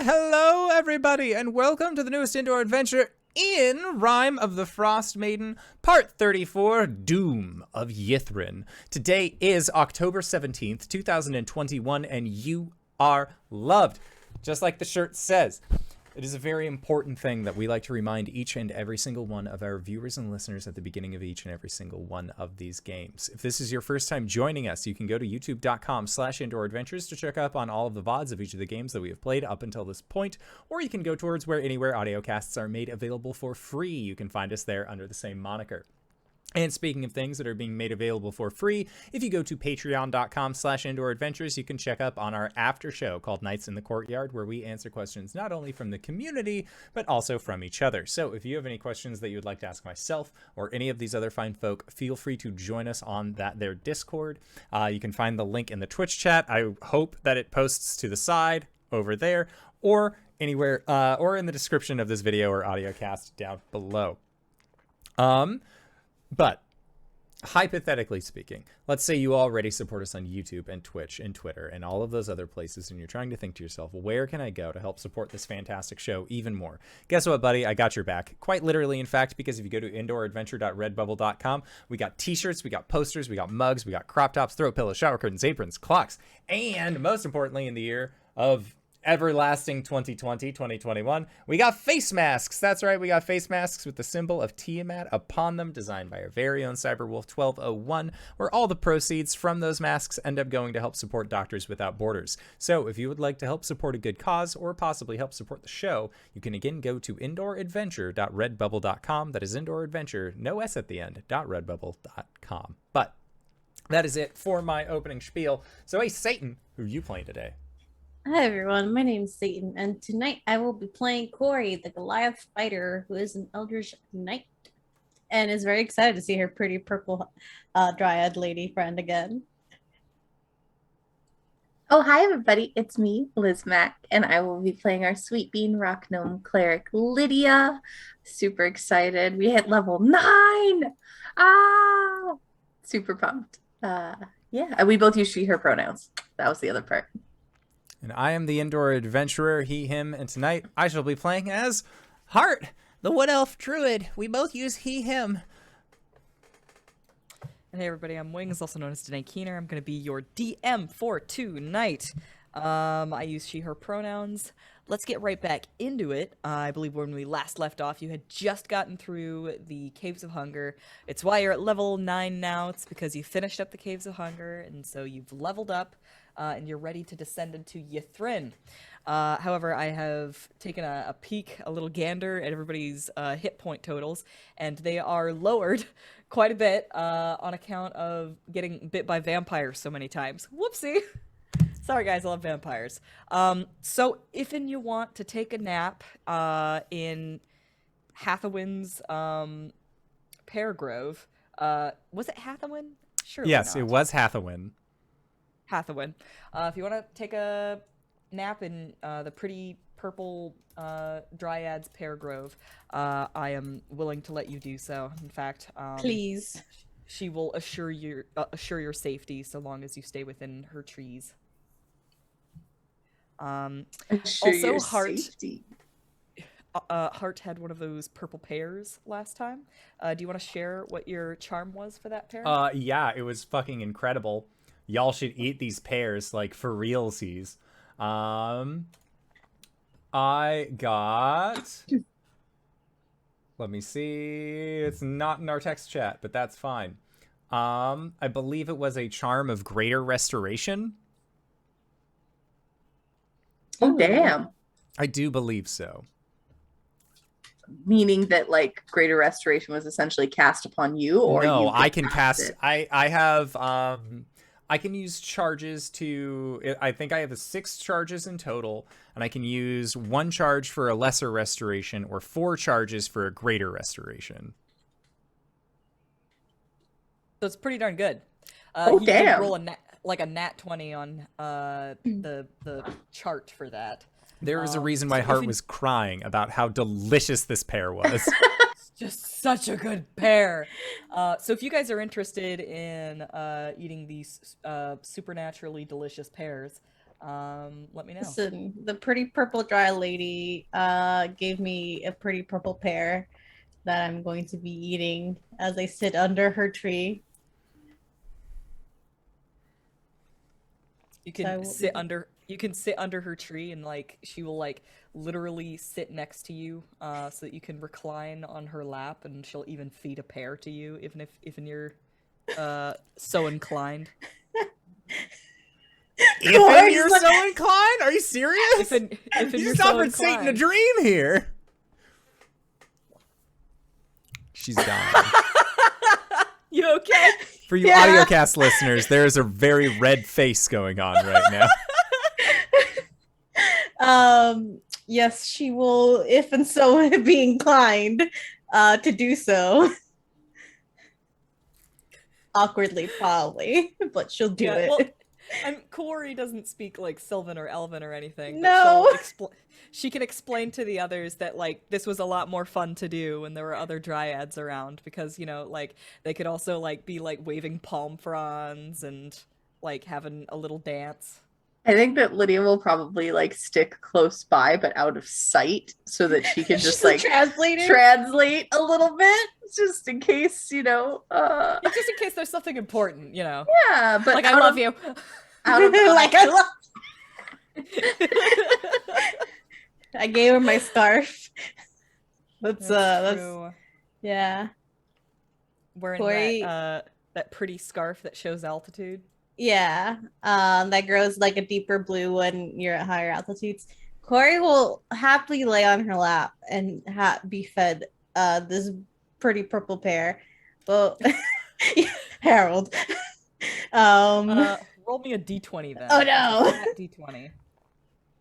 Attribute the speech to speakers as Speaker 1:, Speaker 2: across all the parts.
Speaker 1: Hello, everybody, and welcome to the newest indoor adventure in Rime of the Frostmaiden, Part 34, Doom of Ythryn. Today is October 17th, 2021, and you are loved, just like the shirt says. It is a very important thing that we like to remind each and every single one of our viewers and listeners at the beginning of each and every single one of these games. If this is your first time joining us, you can go to youtube.com/indooradventures to check up on all of the VODs of each of the games that we have played up until this point, or you can go towards anywhere audiocasts are made available for free. You can find us there under the same moniker. And speaking of things that are being made available for free, if you go to patreon.com/indooradventures, you can check up on our after show called Nights in the Courtyard, where we answer questions not only from the community, but also from each other. So if you have any questions that you would like to ask myself or any of these other fine folk, feel free to join us on their Discord. You can find the link in the Twitch chat. I hope that it posts to the side over there or anywhere, or in the description of this video or audio cast down below. But hypothetically speaking, let's say you already support us on YouTube and Twitch and Twitter and all of those other places, and you're trying to think to yourself, well, where can I go to help support this fantastic show even more? Guess what, buddy? I got your back. Quite literally, in fact, because if you go to indooradventure.redbubble.com, we got t-shirts, we got posters, we got mugs, we got crop tops, throw pillows, shower curtains, aprons, clocks, and most importantly, in the year of everlasting 2021, we got face masks. That's right, we got face masks with the symbol of Tiamat upon them, designed by our very own Cyberwolf 1201, where all the proceeds from those masks end up going to help support Doctors Without Borders. So if you would like to help support a good cause or possibly help support the show, you can again go to indooradventure.redbubble.com. That is indooradventure, no S at the end, .redbubble.com. But that is it for my opening spiel. So hey, Satan, who are you playing today?
Speaker 2: Hi everyone, my name is Satan, and tonight I will be playing Kuori, the Goliath fighter, who is an Eldritch Knight, and is very excited to see her pretty purple dryad lady friend again.
Speaker 3: Oh, hi everybody, it's me, LizMac, and I will be playing our Sweet Bean Rock Gnome cleric, Lydia. Super excited. We hit level 9! Ah! Super pumped. Yeah, we both use she, her pronouns. That was the other part.
Speaker 1: And I am the indoor adventurer, he, him, and tonight I shall be playing as Hart, the wood elf druid. We both use he, him.
Speaker 4: And hey everybody, I'm Wings, also known as Danae Keener. I'm going to be your DM for tonight. I use she, her pronouns. Let's get right back into it. I believe when we last left off, you had just gotten through the Caves of Hunger. It's why you're at level 9 now. It's because you finished up the Caves of Hunger, and so you've leveled up. And you're ready to descend into Ythryn. However, I have taken a peek, a little gander at everybody's hit point totals, and they are lowered quite a bit on account of getting bit by vampires so many times. Whoopsie! Sorry guys, I love vampires. So if you want to take a nap in Hathawin's Pear Grove, was it Hathawin? Surely
Speaker 1: yes,
Speaker 4: not.
Speaker 1: it was Hathawin.
Speaker 4: Hathawin. If you want to take a nap in the pretty purple Dryad's Pear Grove, I am willing to let you do so. In fact,
Speaker 2: Please.
Speaker 4: She will assure your safety so long as you stay within her trees. Also, Hart. Hart had one of those purple pears last time. Do you want to share what your charm was for that pear?
Speaker 1: Yeah, it was fucking incredible. Y'all should eat these pears, like, for realsies. I got... Let me see. It's not in our text chat, but that's fine. I believe it was a charm of greater restoration.
Speaker 3: Oh, damn.
Speaker 1: I do believe so.
Speaker 3: Meaning that, like, greater restoration was essentially cast upon you, or
Speaker 1: no,
Speaker 3: you
Speaker 1: I can cast
Speaker 3: it?
Speaker 1: I have I can use charges to, I think I have 6 charges in total, and I can use 1 charge for a lesser restoration or 4 charges for a greater restoration.
Speaker 4: So it's pretty darn good.
Speaker 3: Oh,
Speaker 4: you
Speaker 3: damn.
Speaker 4: did roll a nat 20 on the chart for that.
Speaker 1: There was a reason why Hart was crying about how delicious this pear was.
Speaker 4: Just such a good pear. So if you guys are interested in eating these supernaturally delicious pears, let me know.
Speaker 2: Listen, the pretty purple dry lady gave me a pretty purple pear that I'm going to be eating as I sit under her tree.
Speaker 4: You
Speaker 2: So I
Speaker 4: can
Speaker 2: will
Speaker 4: sit
Speaker 2: eat it.
Speaker 4: under. You can sit under her tree, and like she will like literally sit next to you, so that you can recline on her lap, and she'll even feed a pear to you, even you're so inclined.
Speaker 1: If you're so inclined? Are you serious?
Speaker 4: If
Speaker 1: You
Speaker 4: you're
Speaker 1: just
Speaker 4: so
Speaker 1: offered Satan a
Speaker 4: inclined.
Speaker 1: dream here. She's dying.
Speaker 4: You okay?
Speaker 1: For you
Speaker 2: Yeah.
Speaker 1: audiocast listeners, there is a very red face going on right now.
Speaker 2: Yes, she will, if and so be inclined to do so. Awkwardly, probably, but she'll do it.
Speaker 4: Well, and Kawari doesn't speak like Sylvan or Elven or anything.
Speaker 2: No.
Speaker 4: But she can explain to the others that like this was a lot more fun to do when there were other dryads around, because like they could also like be like waving palm fronds and like having a little dance.
Speaker 3: I think that Lydia will probably like stick close by but out of sight so that she can just
Speaker 2: She's a
Speaker 3: like
Speaker 2: translator.
Speaker 3: translate a little bit just in case,
Speaker 4: Yeah, just in case there's something important,
Speaker 3: yeah, but
Speaker 4: Like I love you.
Speaker 3: out of
Speaker 2: Like I love. I gave her my scarf. That's
Speaker 4: true.
Speaker 2: yeah.
Speaker 4: Wearing
Speaker 2: Kuori-
Speaker 4: that pretty scarf that shows altitude.
Speaker 2: Yeah. That grows like a deeper blue when you're at higher altitudes. Kuori will happily lay on her lap and be fed this pretty purple pear. Well, Harold.
Speaker 4: Roll me a d20 then.
Speaker 2: Oh, no.
Speaker 4: A flat d20.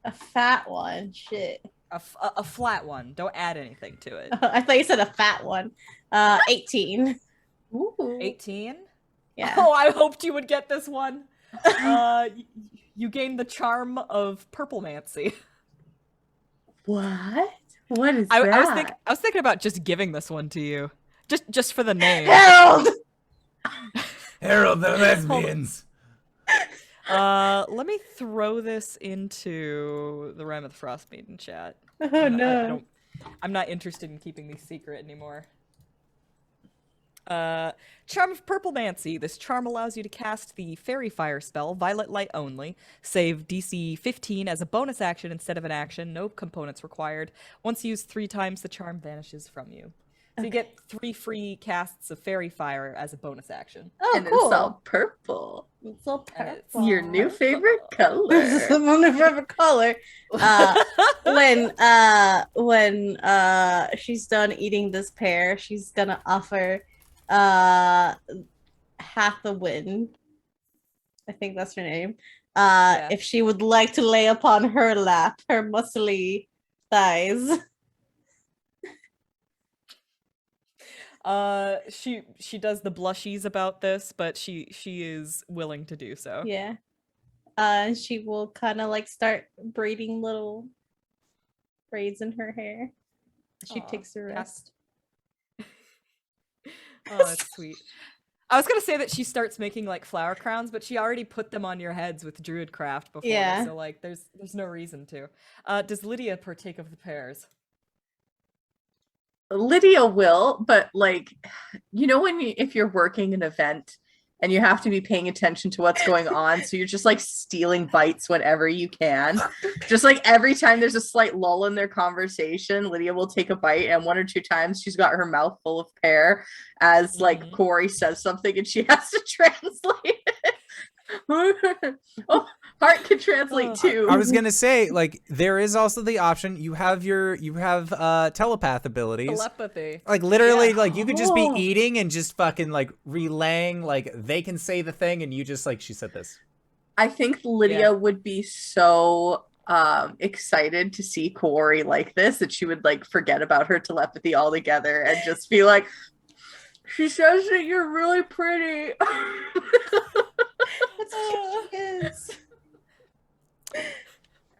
Speaker 2: A fat one. Shit.
Speaker 4: A flat one. Don't add anything to it.
Speaker 2: I thought you said a fat one. 18.
Speaker 3: Ooh.
Speaker 4: 18?
Speaker 2: Yeah.
Speaker 4: Oh, I hoped you would get this one. You gain the charm of purplemancy.
Speaker 3: What? What is
Speaker 4: I
Speaker 3: that?
Speaker 4: was thinking about just giving this one to you, just for the name.
Speaker 2: Harold!
Speaker 1: Harold, the lesbians.
Speaker 4: Let me throw this into the Rime of the Frostmaiden chat.
Speaker 2: Oh, no.
Speaker 4: I'm not interested in keeping these secret anymore. Charm of Purplemancy. This charm allows you to cast the Fairy Fire spell, Violet Light only. Save DC 15 as a bonus action instead of an action. No components required. Once used 3 times, the charm vanishes from you. So you get 3 free casts of Fairy Fire as a bonus action.
Speaker 2: Oh,
Speaker 3: And
Speaker 2: cool.
Speaker 3: it's all purple.
Speaker 2: It's all
Speaker 4: And it's
Speaker 2: purple.
Speaker 3: Your new favorite
Speaker 2: This is
Speaker 3: color.
Speaker 2: my new favorite color. When she's done eating this pear, she's gonna offer Hathawin, I think that's her name,
Speaker 4: Yeah.
Speaker 2: if she would like to lay upon her lap, her muscly thighs.
Speaker 4: She does the blushies about this, but she is willing to do so.
Speaker 2: Yeah. And she will kind of like start braiding little braids in her hair. She
Speaker 4: Aw,
Speaker 2: takes a rest.
Speaker 4: Oh, that's sweet. I was gonna say that she starts making like flower crowns, but she already put them on your heads with Druidcraft before,
Speaker 2: Yeah.
Speaker 4: so like there's no reason to. Does Lydia partake of the pears?
Speaker 3: Lydia will, but like, if you're working an event and you have to be paying attention to what's going on, so you're just like stealing bites whenever you can. Just like every time there's a slight lull in their conversation, Lydia will take a bite, and 1 or 2 times she's got her mouth full of pear as like Kuori says something and she has to translate it. Oh, Hart can translate too.
Speaker 1: I was gonna say, like, there is also the option. You have telepath abilities.
Speaker 4: Telepathy.
Speaker 1: Like literally,
Speaker 4: Yeah.
Speaker 1: like you could just be
Speaker 3: Oh.
Speaker 1: eating and just fucking like relaying, like they can say the thing and you just like she said this.
Speaker 3: I think Lydia would be so excited to see Kuori like this that she would like forget about her telepathy altogether and just be like, she says that you're really pretty.
Speaker 2: That's what she is.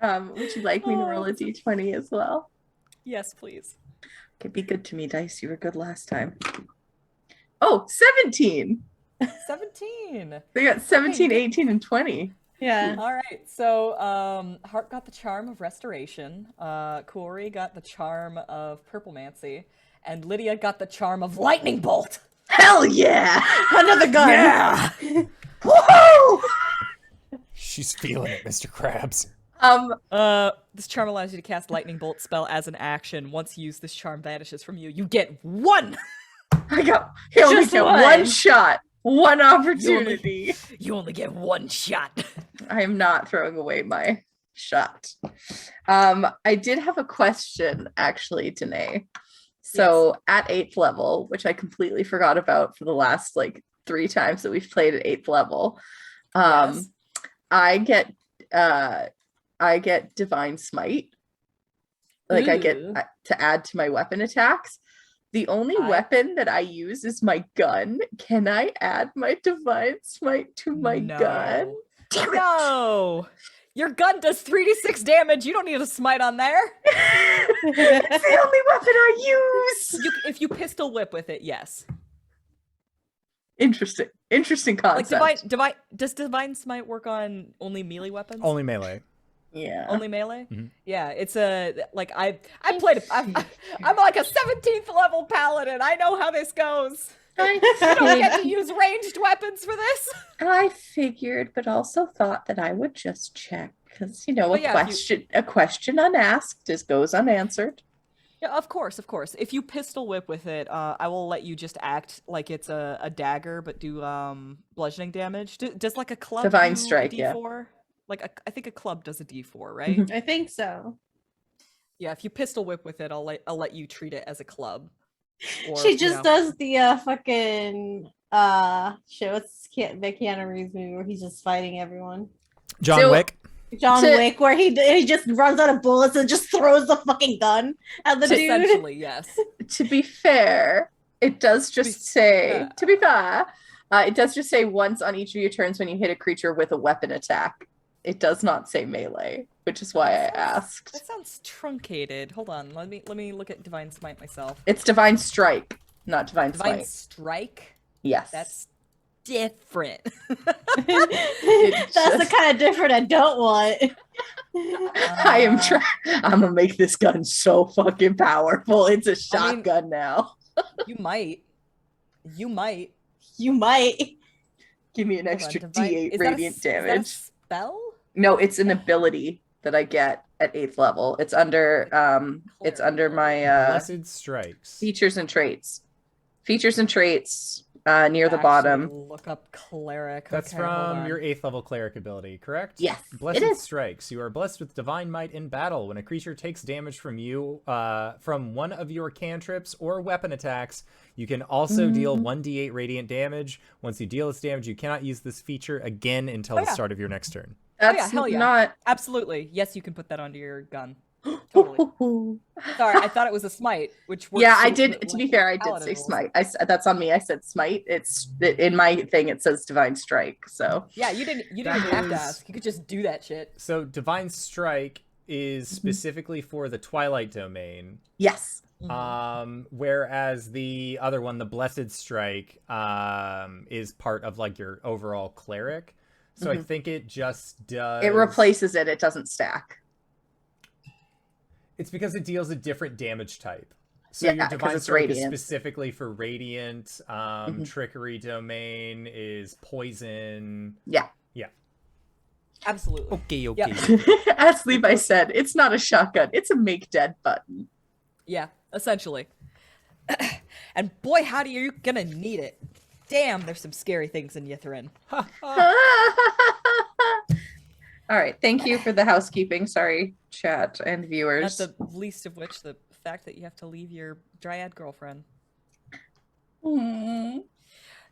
Speaker 3: Would you like me to roll a d20 as well?
Speaker 4: Yes, please.
Speaker 3: Okay, be good to me, Dice. You were good last time. Oh, 17.
Speaker 4: 17.
Speaker 3: They got 17,
Speaker 4: Okay.
Speaker 3: 18, and 20.
Speaker 2: Yeah.
Speaker 4: All right, so Hart got the charm of restoration. Kuori got the charm of purplemancy, and Lydia got the charm of lightning bolt.
Speaker 3: Hell yeah!
Speaker 2: Another gun.
Speaker 4: Yeah.
Speaker 3: Woohoo!
Speaker 1: She's feeling it, Mr. Krabs.
Speaker 4: This charm allows you to cast lightning bolt spell as an action. Once used, this charm vanishes from you. You get one.
Speaker 3: He only
Speaker 2: Just
Speaker 3: get
Speaker 2: one.
Speaker 3: one shot, one opportunity.
Speaker 4: You only get one shot.
Speaker 3: I am not throwing away my shot. I did have a question actually, Danae. So at 8th level, which I completely forgot about for the last like 3 times that we've played at 8th level,
Speaker 4: Yes.
Speaker 3: I get divine smite. Like I get
Speaker 2: Ooh.
Speaker 3: to add to my weapon attacks. The only weapon that I use is my gun. Can I add my divine smite to my gun? Damn it.
Speaker 4: No. Your gun does 3d6 damage. You don't need a smite on there.
Speaker 3: It's the only weapon I use.
Speaker 4: If you pistol whip with it, yes.
Speaker 3: Interesting concept.
Speaker 4: Like does divine smite work on only melee weapons?
Speaker 1: Only melee.
Speaker 3: Yeah.
Speaker 4: Only melee?
Speaker 1: Mhm.
Speaker 4: Yeah, it's a like I'm like a 17th level paladin. I know how this goes. I don't get to use ranged weapons for this.
Speaker 3: I figured, but also thought that I would just check because
Speaker 4: But yeah,
Speaker 3: a question unasked goes unanswered.
Speaker 4: Yeah, of course. If you pistol whip with it, I will let you just act like it's a dagger, but do bludgeoning damage. Does like a club
Speaker 3: Divine
Speaker 4: do
Speaker 3: strike,
Speaker 4: a
Speaker 3: yeah.
Speaker 4: D4? Like I think a club does a D4, right?
Speaker 2: I think so.
Speaker 4: Yeah, if you pistol whip with it, I'll let you treat it as a club. Or,
Speaker 2: She just does the fucking shit. What's the Keanu Reeves movie where he's just fighting everyone?
Speaker 1: John Wick.
Speaker 2: John Wick, where he just runs out of bullets and just throws the fucking gun at the dude.
Speaker 4: Essentially, yes.
Speaker 3: To be fair, it does just say. To be fair, it does just say once on each of your turns when you hit a creature with a weapon attack. It does not say melee, which is why I asked.
Speaker 4: That sounds truncated. Hold on, let me look at divine smite myself.
Speaker 3: It's divine strike, not divine
Speaker 4: Divine
Speaker 3: smite.
Speaker 4: strike.
Speaker 3: Yes,
Speaker 4: That's different.
Speaker 2: That's the kind of different I don't want.
Speaker 3: I'm gonna make this gun so fucking powerful. It's a shotgun now.
Speaker 4: You might.
Speaker 2: You might.
Speaker 3: Give me an extra D8 radiant damage.
Speaker 4: Is that a spell?
Speaker 3: No, it's an ability that I get at 8th level. It's under my
Speaker 1: Blessed Strikes.
Speaker 3: features and traits. Features and traits near the bottom.
Speaker 4: Look up cleric.
Speaker 1: That's
Speaker 4: Okay, hold
Speaker 1: from
Speaker 4: on.
Speaker 1: your 8th level cleric ability, correct?
Speaker 3: Yes,
Speaker 1: Blessed
Speaker 3: it is.
Speaker 1: Strikes. You are blessed with divine might in battle. When a creature takes damage from you, from one of your cantrips or weapon attacks, you can also deal 1d8 radiant damage. Once you deal this damage, you cannot use this feature again until the start of your next turn.
Speaker 3: That's
Speaker 4: hell yeah.
Speaker 3: not.
Speaker 4: Absolutely. Yes, you can put that onto your gun. Totally. Sorry, I thought it was a smite, which works.
Speaker 3: Yeah, I did. To be fair, I did say smite. That's on me. I said smite. It's in my thing. It says divine strike. So
Speaker 4: yeah, you didn't have to ask. You could just do that shit.
Speaker 1: So divine strike is specifically for the Twilight domain.
Speaker 3: yes.
Speaker 1: Whereas the other one, the Blessed Strike, is part of like your overall cleric. So I think it just does.
Speaker 3: It replaces it. It doesn't stack.
Speaker 1: It's because it deals a different damage type. So
Speaker 3: Yeah,
Speaker 1: your
Speaker 3: 'cause
Speaker 1: divine
Speaker 3: it's
Speaker 1: strike is
Speaker 3: radiant.
Speaker 1: specifically for radiant. Trickery domain is poison.
Speaker 3: Yeah.
Speaker 4: Absolutely.
Speaker 1: Okay.
Speaker 3: As Levi said, it's not a shotgun. It's a make dead button.
Speaker 4: Yeah, essentially. And boy, howdy, are you gonna need it. Damn, there's some scary things in Ythryn.
Speaker 3: All right. Thank you for the housekeeping. Sorry, chat and
Speaker 4: Not
Speaker 3: viewers.
Speaker 4: the least of which the fact that you have to leave your dryad girlfriend.
Speaker 3: Hmm.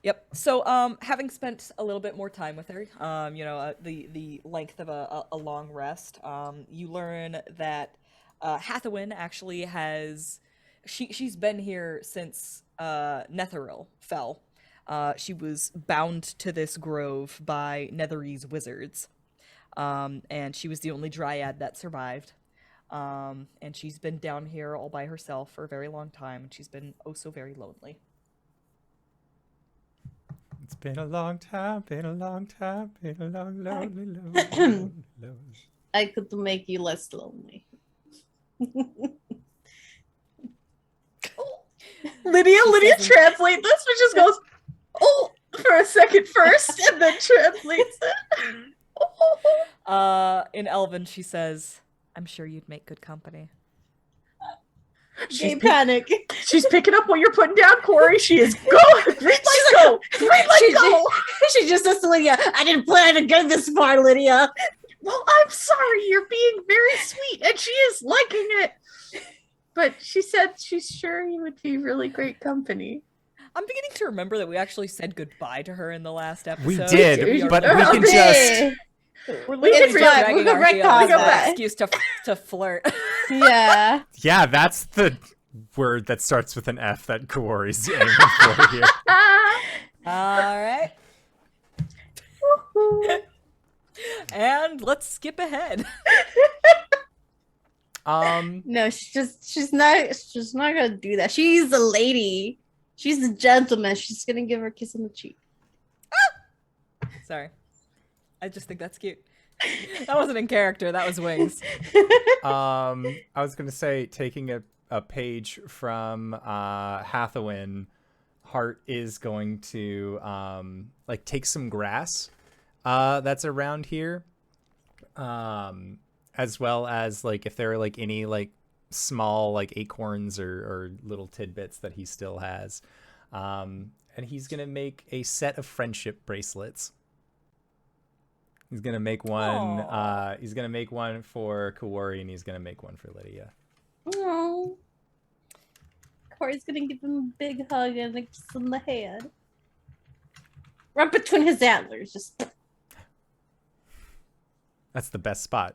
Speaker 4: Yep. So, having spent a little bit more time with her, the length of a long rest, you learn that Hathawin actually has she's been here since Netheril fell. She was bound to this grove by Netherese wizards, and she was the only dryad that survived. And she's been down here all by herself for a very long time, and she's been oh so very lonely.
Speaker 1: It's been a long time, been a long time, been a long, lonely, lonely, lonely, lonely.
Speaker 2: I could make you less lonely.
Speaker 3: Lydia
Speaker 4: doesn't-
Speaker 3: translate this, which just goes, oh, for a second first, and then translates it.
Speaker 4: In Elven, she says, "I'm sure you'd make good company."
Speaker 2: Gay panic.
Speaker 3: She's picking up what you're putting down, Kuori. She is going. Green light go. Green light go.
Speaker 2: She just says to Lydia, I didn't plan to go this far, Lydia.
Speaker 3: Well, I'm sorry. You're being very sweet, and she is liking it. But she said she's sure you would be really great company.
Speaker 4: I'm beginning to remember that we actually said goodbye to her in the last episode.
Speaker 1: We did, but we can just...
Speaker 2: Okay.
Speaker 4: We're
Speaker 3: We
Speaker 4: literally
Speaker 3: can
Speaker 4: just
Speaker 3: re-
Speaker 4: dragging
Speaker 2: we can
Speaker 4: our heels
Speaker 2: retcon
Speaker 4: as an
Speaker 2: that.
Speaker 4: excuse to flirt.
Speaker 2: Yeah.
Speaker 1: Yeah, that's the word that starts with an F that Kawari's aiming for here.
Speaker 4: All right. And let's skip ahead.
Speaker 2: No, she's not gonna do that. She's a lady. She's a gentleman. She's gonna give her a kiss on the cheek.
Speaker 4: Sorry. I just think that's cute. That wasn't in character. That was wings.
Speaker 1: I was gonna say, taking a page from Hathawin, Hart is going to like take some grass that's around here, as well as like if there are like any like small like acorns or little tidbits that he still has, and he's gonna make a set of friendship bracelets. He's gonna make one.
Speaker 4: Aww.
Speaker 1: He's gonna make one for Kawari, and he's gonna make one for Lydia.
Speaker 2: Oh. Corey's gonna give him a big hug and a kiss on the head. Right between his antlers, just
Speaker 1: That's the best spot.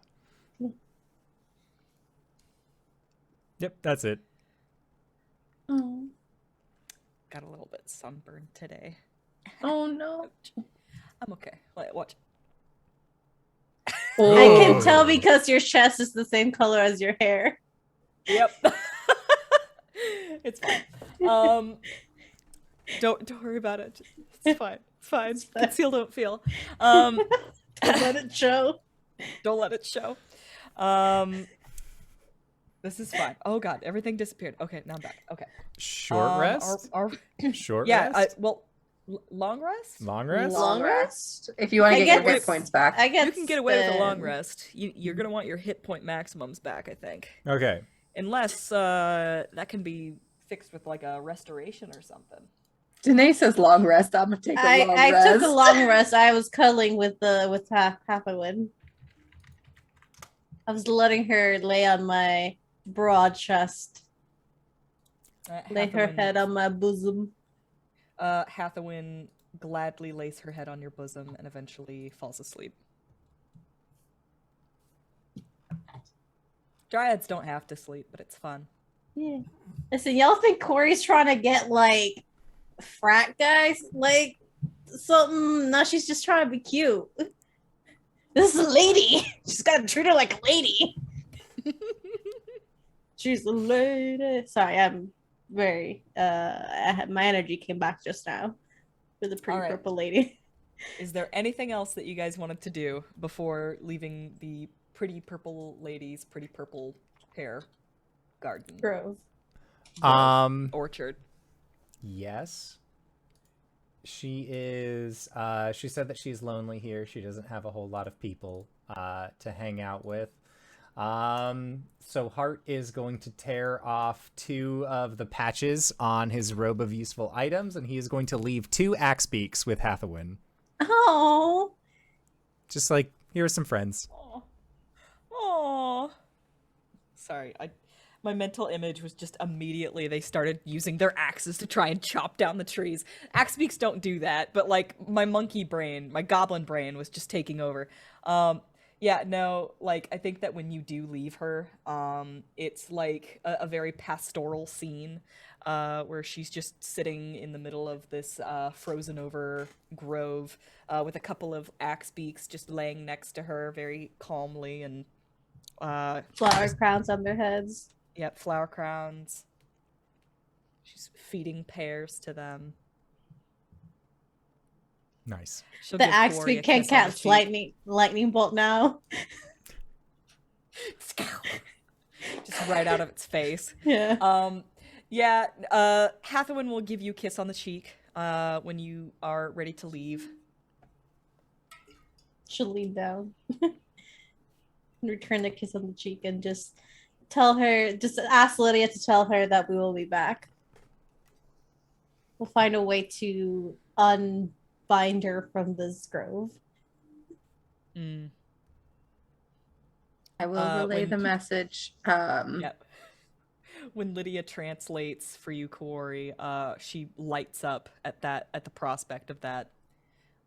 Speaker 1: Yep, that's it.
Speaker 3: Oh.
Speaker 4: Got a little bit sunburned today.
Speaker 3: Oh no.
Speaker 4: I'm okay. Watch.
Speaker 2: I can tell because your chest is the same color as your hair.
Speaker 4: Yep. It's fine. Don't worry about it. It's fine. It's fine.
Speaker 2: It's fine.
Speaker 4: Conceal, don't feel.
Speaker 2: Don't let it show.
Speaker 4: Don't let it show. This is fine. Oh god, everything disappeared. Okay, now I'm back. Okay.
Speaker 1: Short rest.
Speaker 4: Short
Speaker 1: Rest.
Speaker 4: long rest.
Speaker 1: Long rest.
Speaker 2: Long rest?
Speaker 3: If you want
Speaker 2: I
Speaker 3: to get your
Speaker 2: get
Speaker 3: hit
Speaker 2: this-
Speaker 3: points back.
Speaker 2: I guess
Speaker 4: You can get away with a long rest. You're gonna want your hit point maximums back, I think.
Speaker 1: Okay.
Speaker 4: Unless that can be fixed with like a restoration or something.
Speaker 3: Danae says long rest. I'm gonna take a long rest.
Speaker 2: I took a long rest. I was cuddling with Hathawin. I was letting her lay on my broad chest, lay her head on my bosom.
Speaker 4: Hathawin gladly lays her head on your bosom and eventually falls asleep. Dryads don't have to sleep, but it's fun.
Speaker 2: Yeah. Listen, y'all think Corey's trying to get like frat guys, like something? No, she's just trying to be cute. This is a lady. She's got to treat her like a lady. She's a lady. Sorry, I'm very. My energy came back just now for the pretty
Speaker 4: Alright.
Speaker 2: purple lady.
Speaker 4: Is there anything else that you guys wanted to do before leaving the pretty purple lady's pretty purple hair garden?
Speaker 2: Grove.
Speaker 4: Orchard.
Speaker 1: Yes. She is. She said that she's lonely here. She doesn't have a whole lot of people to hang out with. So Hart is going to tear off 2 of the patches on his robe of useful items, and he is going to leave 2 axe beaks with Hathawin.
Speaker 2: Oh.
Speaker 1: Just like, here are some friends.
Speaker 4: Oh. Sorry, my mental image was just immediately they started using their axes to try and chop down the trees. Axe beaks don't do that, but like my monkey brain, my goblin brain was just taking over. Yeah, no, like I think that when you do leave her, it's like a very pastoral scene where she's just sitting in the middle of this frozen over grove with a couple of axe beaks just laying next to her very calmly and
Speaker 2: Flower crowns on their heads.
Speaker 4: Yep, flower crowns. She's feeding pears to them.
Speaker 1: Nice.
Speaker 4: She'll
Speaker 2: The
Speaker 4: give
Speaker 2: axe
Speaker 4: Kuori
Speaker 2: we
Speaker 4: a
Speaker 2: can
Speaker 4: kiss on the
Speaker 2: cast
Speaker 4: cheek.
Speaker 2: lightning bolt now.
Speaker 4: Just right out of its face.
Speaker 2: Yeah.
Speaker 4: Yeah, Hathawin will give you a kiss on the cheek when you are ready to leave.
Speaker 2: She'll lean down. Return the kiss on the cheek and just ask Lydia to tell her that we will be back. We'll find a way to unbind her from this grove.
Speaker 4: Mm.
Speaker 3: I will relay
Speaker 4: when-
Speaker 3: the message.
Speaker 4: Yep. When Lydia translates for you, Kuori, she lights up at the prospect of that,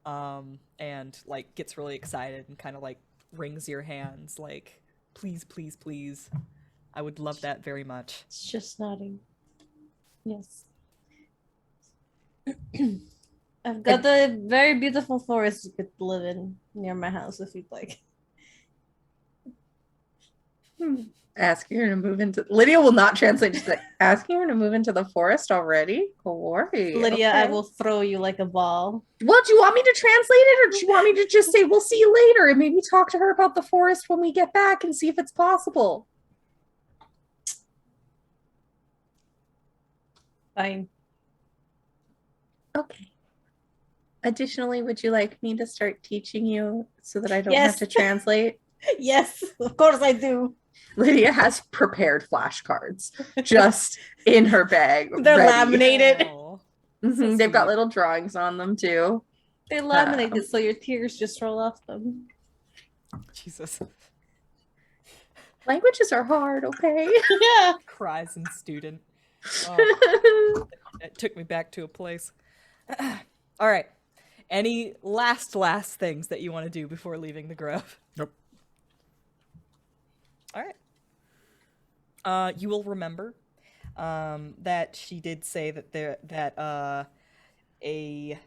Speaker 4: and like gets really excited and kind of like wrings your hands, like, please, please, please, I would love that very much.
Speaker 2: It's just nodding. Yes. I've got a very beautiful forest you could live in near my house if you'd like.
Speaker 3: Asking her to move into Lydia will not translate. She's like, asking her to move into the forest already? Kawari.
Speaker 2: Lydia,
Speaker 3: okay.
Speaker 2: I will throw you like a ball.
Speaker 3: Well, do you want me to translate it, or do you want me to just say we'll see you later and maybe talk to her about the forest when we get back and see if it's possible?
Speaker 2: Fine.
Speaker 3: Okay. Additionally, would you like me to start teaching you so that I don't
Speaker 2: Yes.
Speaker 3: have to translate?
Speaker 2: Yes, of course I do.
Speaker 3: Lydia has prepared flashcards just in her bag.
Speaker 2: They're
Speaker 3: ready.
Speaker 2: laminated.
Speaker 4: Aw.
Speaker 3: Mhm,
Speaker 4: So
Speaker 3: they've got
Speaker 4: sweet.
Speaker 3: little drawings on them too.
Speaker 2: They're laminated so your tears just roll off them.
Speaker 4: Jesus.
Speaker 3: Languages are hard, okay?
Speaker 2: Yeah.
Speaker 4: Cries in student. Oh, it took me back to a place. All right. Any last things that you want to do before leaving the grove?
Speaker 1: Nope.
Speaker 4: All right. You will remember that she did say that a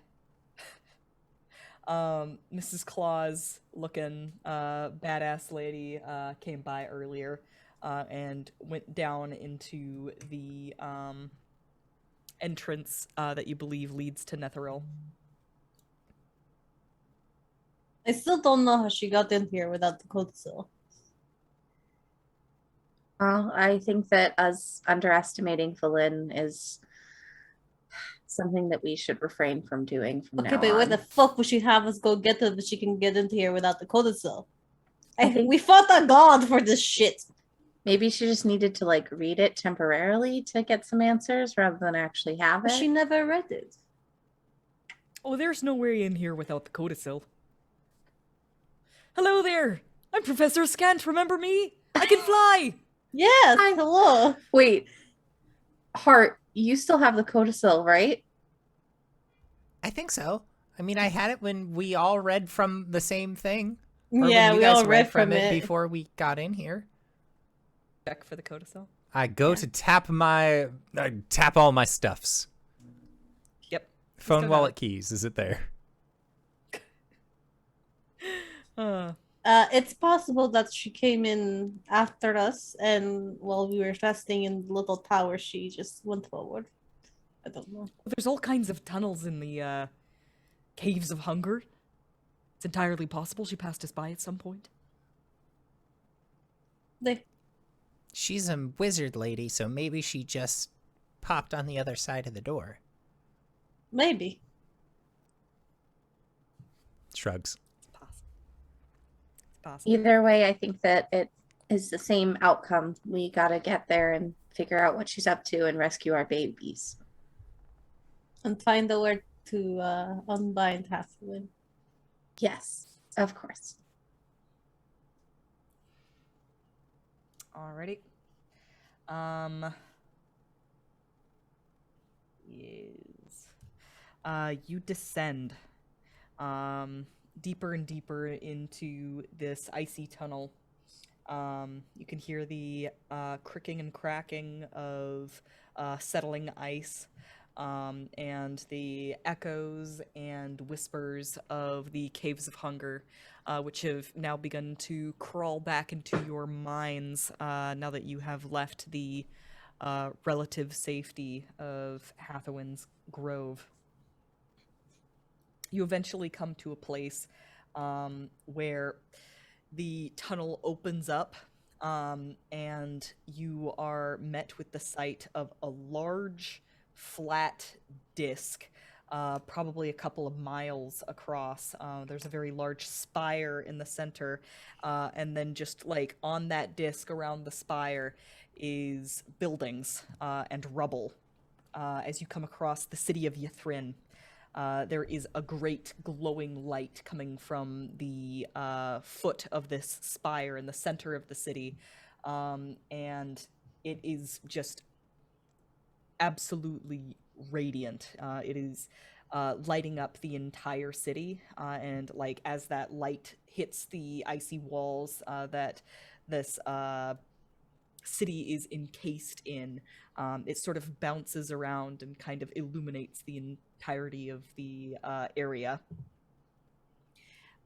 Speaker 4: Mrs. Claus looking badass lady came by earlier and went down into the entrance that you believe leads to Netherese.
Speaker 2: I still don't know how she got in here without the code seal.
Speaker 3: Well, I think that us underestimating Falin is something that we should refrain from doing from
Speaker 2: Okay,
Speaker 3: now
Speaker 2: but why
Speaker 3: on.
Speaker 2: the fuck would she have us go get her that she can get into here without the codicil?
Speaker 3: I think-
Speaker 2: We fought a god for this shit.
Speaker 3: Maybe she just needed to like read it temporarily to get some answers rather than actually have
Speaker 2: But
Speaker 3: it.
Speaker 2: she never read it.
Speaker 4: Oh, there's no way in here without the codicil. Hello there! I'm Professor Scant, remember me? I can fly!
Speaker 2: Yes,
Speaker 3: Hi.
Speaker 2: hello.
Speaker 3: Wait, Hart, you still have the codicil, right?
Speaker 1: I think so. I mean, I had it when we all read from the same thing. Or
Speaker 2: Yeah,
Speaker 1: when you
Speaker 2: we
Speaker 1: guys
Speaker 2: all read from it.
Speaker 1: before we got in here.
Speaker 4: Check for the codicil.
Speaker 1: I go to tap all my stuffs.
Speaker 4: Yep.
Speaker 1: Phone,
Speaker 4: still
Speaker 1: wallet,
Speaker 4: have
Speaker 1: keys. Is it there?
Speaker 2: It's possible that she came in after us, and while we were resting in the little tower, she just went forward. I don't know.
Speaker 4: There's all kinds of tunnels in the caves of hunger. It's entirely possible she passed us by at some point.
Speaker 1: She's a wizard lady, so maybe she just popped on the other side of the door.
Speaker 2: Maybe.
Speaker 1: Shrugs.
Speaker 4: It's possible. It's possible.
Speaker 3: Either way, I think that it is the same outcome. We gotta get there and figure out what she's up to and rescue our babies.
Speaker 2: And find a way to unbind Hathawin.
Speaker 3: Yes, of course.
Speaker 4: Alrighty. Yes. You descend deeper and deeper into this icy tunnel. You can hear the cricking and cracking of settling ice, and the echoes and whispers of the caves of hunger, which have now begun to crawl back into your minds now that you have left the relative safety of Hathawin's grove. you eventually come to a place where the tunnel opens up, and you are met with the sight of a large, flat disc, probably a couple of miles across. There's a very large spire in the center, and then just like on that disc around the spire is buildings and rubble. As you come across the city of Ythryn, there is a great glowing light coming from the foot of this spire in the center of the city, and it is just absolutely radiant. It is lighting up the entire city, and like as that light hits the icy walls that this city is encased in, it sort of bounces around and kind of illuminates the entirety of the area.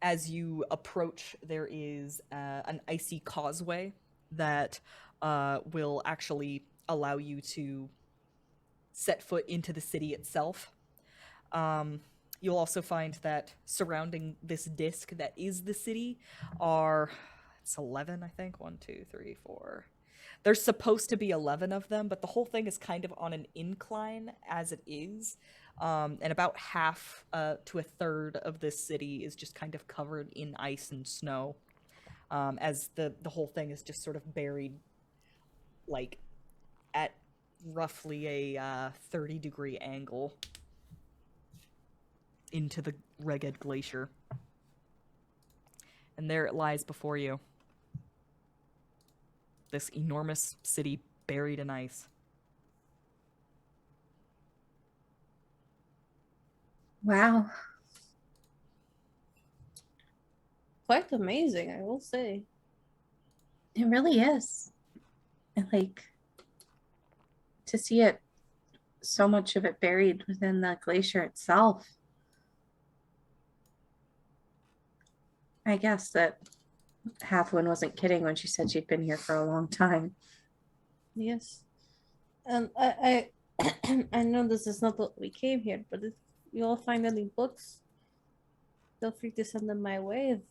Speaker 4: As you approach, there is an icy causeway that will actually allow you to set foot into the city itself. You'll also find that surrounding this disc that is the city are, it's 11, I think. 1, 2, 3, 4. There's supposed to be 11 of them, but the whole thing is kind of on an incline as it is. And about half to a third of this city is just kind of covered in ice and snow, as the whole thing is just sort of buried like at roughly a 30-degree angle into the Reged Glacier. And there it lies before you. This enormous city buried in ice.
Speaker 3: Wow.
Speaker 2: Quite amazing, I will say.
Speaker 3: It really is. And like to see it, so much of it buried within the glacier itself. I guess that Halfwin wasn't kidding when she said she'd been here for a long time.
Speaker 2: Yes. And I I know this is not what we came here, but if you all find any books, feel free to send them my way. If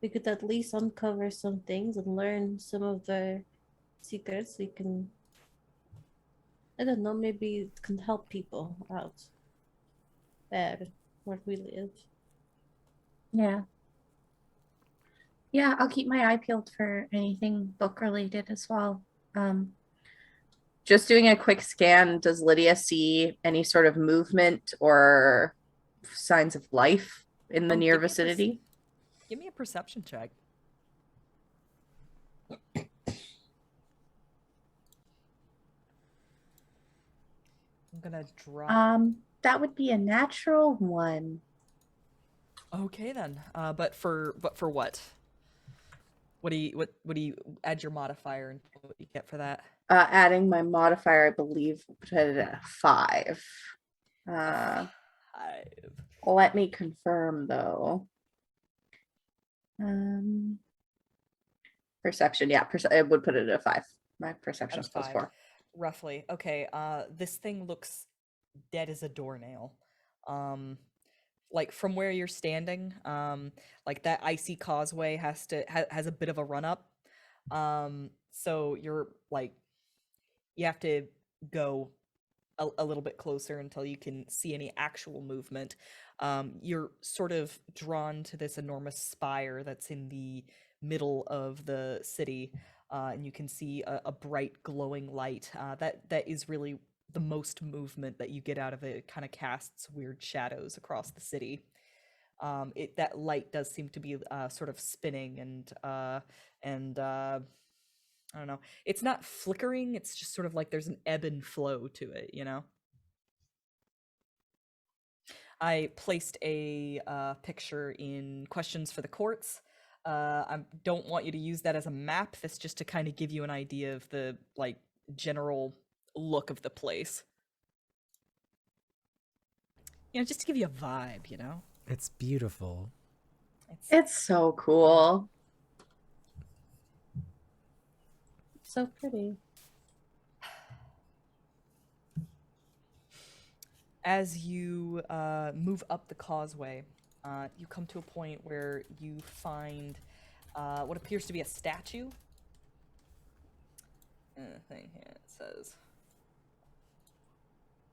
Speaker 2: we could at least uncover some things and learn some of the secrets, we can, I don't know, maybe it can help people out there where we live.
Speaker 3: Yeah. Yeah, I'll keep my eye peeled for anything book related as well. Just doing a quick scan, does Lydia see any sort of movement or signs of life in the near vicinity?
Speaker 4: Give me a perception check. I'm gonna drop.
Speaker 3: That would be a natural 1.
Speaker 4: Okay then. But for what? What do you add your modifier and what you get for that?
Speaker 3: Adding my modifier, I believe, put it at 5.
Speaker 4: 5.
Speaker 3: Let me confirm though. Perception, yeah, I would put it at 5. My perception is plus 4.
Speaker 4: Roughly. Okay. This thing looks dead as a doornail. Like from where you're standing, like that icy causeway has a bit of a run up. So you're like, you have to go a little bit closer until you can see any actual movement. You're sort of drawn to this enormous spire that's in the middle of the city, and you can see a bright glowing light. That is really the most movement that you get out of it. It kind of casts weird shadows across the city. That light does seem to be sort of spinning and I don't know. It's not flickering. It's just sort of like there's an ebb and flow to it, you know? I placed a picture in questions for the courts. I don't want you to use that as a map. That's just to kind of give you an idea of the like general look of the place. You know, just to give you a vibe, you know?
Speaker 1: It's beautiful.
Speaker 3: It's so cool.
Speaker 2: So pretty.
Speaker 4: As you move up the causeway, you come to a point where you find what appears to be a statue. Thing here, it says.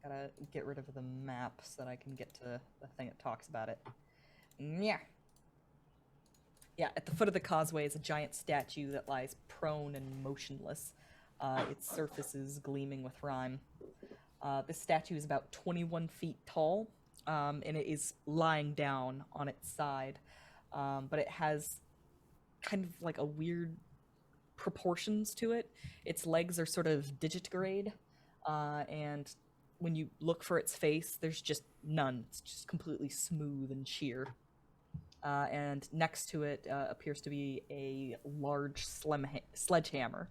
Speaker 4: Gotta get rid of the map so that I can get to the thing that talks about it. Yeah. Yeah, at the foot of the causeway is a giant statue that lies prone and motionless. Its surface is gleaming with rime. This statue is about 21 feet tall, and it is lying down on its side. But it has kind of like a weird proportions to it. Its legs are sort of digitigrade, and when you look for its face, there's just none. It's just completely smooth and sheer. And next to it appears to be a large sledgehammer.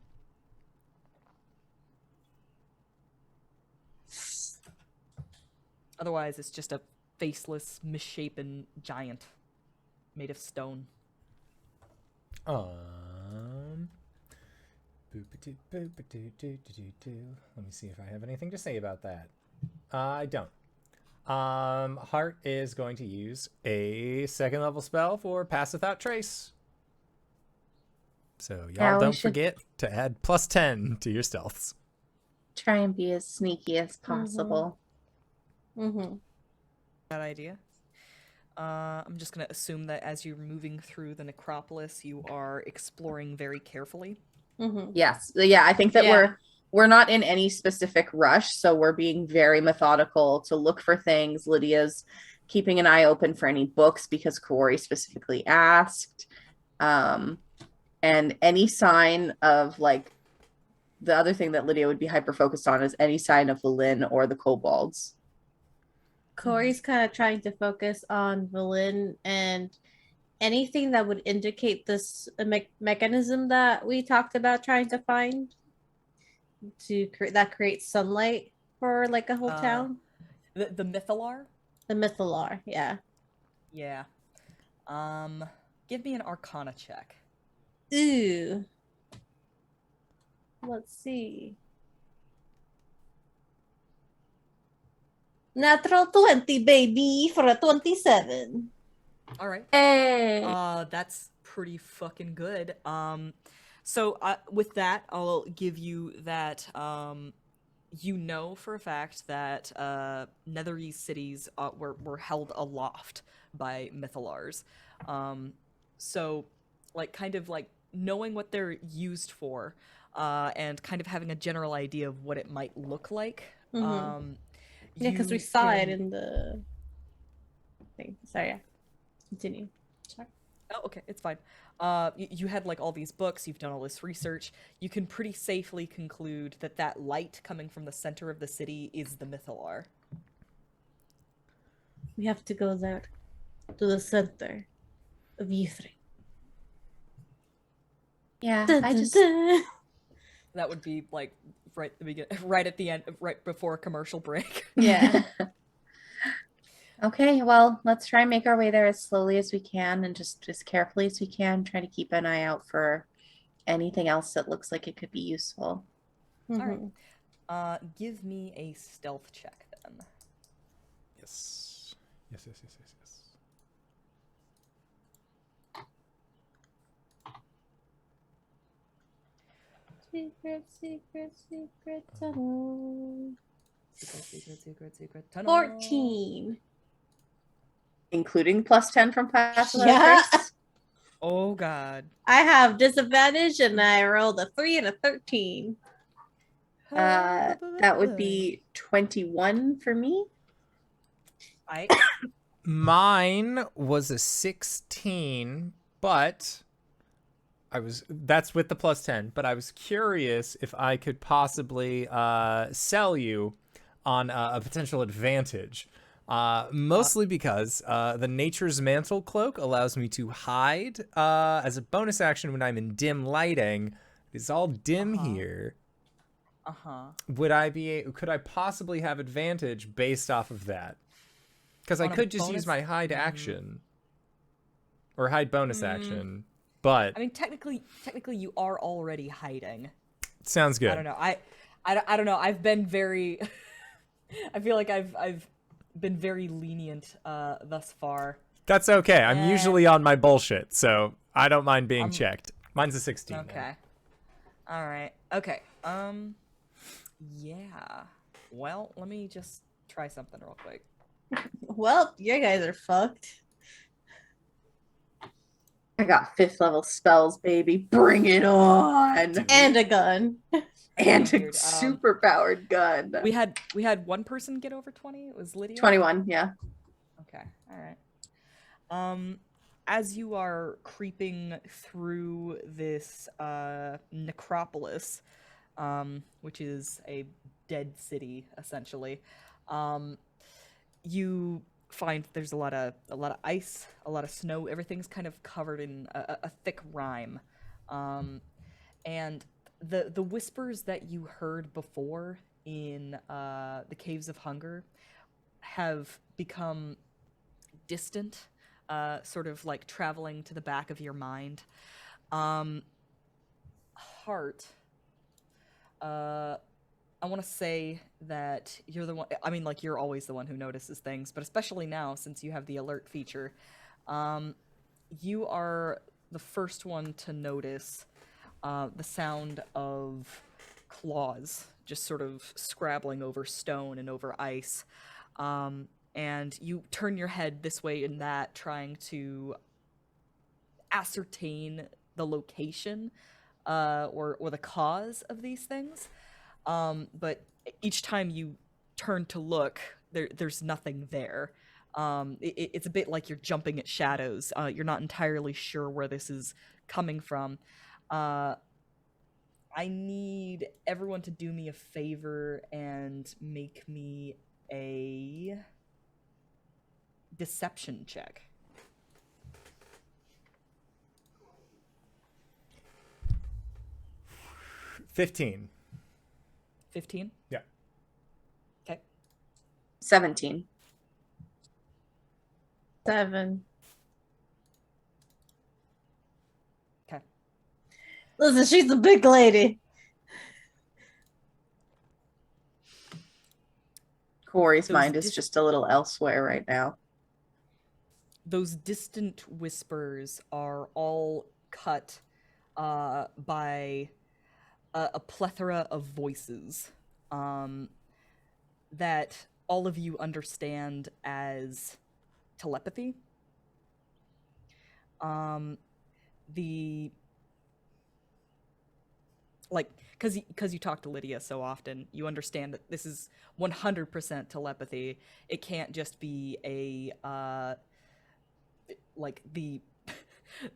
Speaker 4: Otherwise, it's just a faceless, misshapen giant made of stone.
Speaker 1: Let me see if I have anything to say about that. I don't. Hart is going to use a second level spell for Pass Without Trace. So y'all don't forget to add +10 to your stealths.
Speaker 3: Try and be as sneaky as possible.
Speaker 4: That idea. I'm just going to assume that as you're moving through the necropolis, you are exploring very carefully.
Speaker 3: Yes. Yeah, I think that we're not in any specific rush, so we're being very methodical to look for things. Lydia's keeping an eye open for any books because Kawari specifically asked. And any sign of, like, the other thing that Lydia would be hyper focused on is any sign of the Lin or the kobolds.
Speaker 2: Corey's kind of trying to focus on Villain and anything that would indicate this mechanism that we talked about trying to find that creates sunlight for like a whole town.
Speaker 4: The Mythalar?
Speaker 2: The Mythalar, yeah.
Speaker 4: Yeah. Give me an Arcana check.
Speaker 2: Ooh. Let's see. Natural 20, baby, for a 27.
Speaker 4: All right.
Speaker 3: Hey.
Speaker 4: That's pretty fucking good. So with that, I'll give you that. You know for a fact that Netherese cities were held aloft by Mythalars. So, like, kind of like knowing what they're used for, and kind of having a general idea of what it might look like.
Speaker 2: Yeah, because we saw it in the thing. Sorry, yeah. Continue. Sorry.
Speaker 4: Oh, okay, it's fine. You had like all these books, you've done all this research. You can pretty safely conclude that that light coming from the center of the city is the Mythalar.
Speaker 2: We have to go there, to the center of Ythryn.
Speaker 3: Yeah,
Speaker 2: Dun, dun, dun.
Speaker 4: That would be like right at the beginning, right at the end, right before a commercial break.
Speaker 2: Yeah.
Speaker 3: Okay, well, let's try and make our way there as slowly as we can and just as carefully as we can. Try to keep an eye out for anything else that looks like it could be useful.
Speaker 4: All right. Give me a stealth check then.
Speaker 1: Yes. Yes.
Speaker 2: Secret tunnel.
Speaker 4: Secret tunnel.
Speaker 2: 14.
Speaker 3: Including +10 from Pass Without
Speaker 2: Yeah.
Speaker 3: Trace?
Speaker 4: Oh god.
Speaker 2: I have disadvantage and I rolled a 3 and a 13.
Speaker 3: That would be 21 for me.
Speaker 1: Mine was a 16, but that's with the +10, but I was curious if I could possibly sell you on a potential advantage. Mostly because the Nature's Mantle Cloak allows me to hide as a bonus action when I'm in dim lighting. It's all dim here. Could I possibly have advantage based off of that? Because I could just use my hide action or hide bonus action, but
Speaker 4: I mean, technically, you are already hiding.
Speaker 1: Sounds good.
Speaker 4: I don't know. I don't know. I've been very. I feel like I've been very lenient thus far.
Speaker 1: That's okay. I'm
Speaker 4: Yeah.
Speaker 1: usually on my bullshit, so I don't mind being checked. Mine's a 16. then.
Speaker 4: Okay. All right. Okay. Yeah. Well, let me just try something real quick.
Speaker 2: Well, you guys are fucked.
Speaker 3: I got 5th level spells, baby. Bring it on!
Speaker 2: And a gun.
Speaker 3: And a
Speaker 4: Weird.
Speaker 3: super powered gun.
Speaker 4: We had one person get over 20. It was Lydia.
Speaker 3: 21, yeah.
Speaker 4: Okay. All right. As you are creeping through this necropolis, which is a dead city essentially, you find there's a lot of ice, a lot of snow. Everything's kind of covered in a thick rime, and the whispers that you heard before in the Caves of Hunger have become distant, sort of like traveling to the back of your mind. Hart, I want to say that you're the one. I mean, like, you're always the one who notices things, but especially now since you have the alert feature, you are the first one to notice the sound of claws just sort of scrabbling over stone and over ice. And you turn your head this way and that, trying to ascertain the location or the cause of these things. But each time you turn to look, there's nothing there. It's a bit like you're jumping at shadows. You're not entirely sure where this is coming from. I need everyone to do me a favor and make me a deception check.
Speaker 1: 15.
Speaker 4: 15?
Speaker 1: Yeah.
Speaker 4: Okay.
Speaker 3: 17.
Speaker 2: 7.
Speaker 4: Okay.
Speaker 2: Listen, she's a big lady.
Speaker 3: Kuori's
Speaker 4: Those
Speaker 3: mind is just a little elsewhere right now.
Speaker 4: Those distant whispers are all cut by a plethora of voices that all of you understand as telepathy. Because you talk to Lydia so often, you understand that this is 100% telepathy. It can't just be a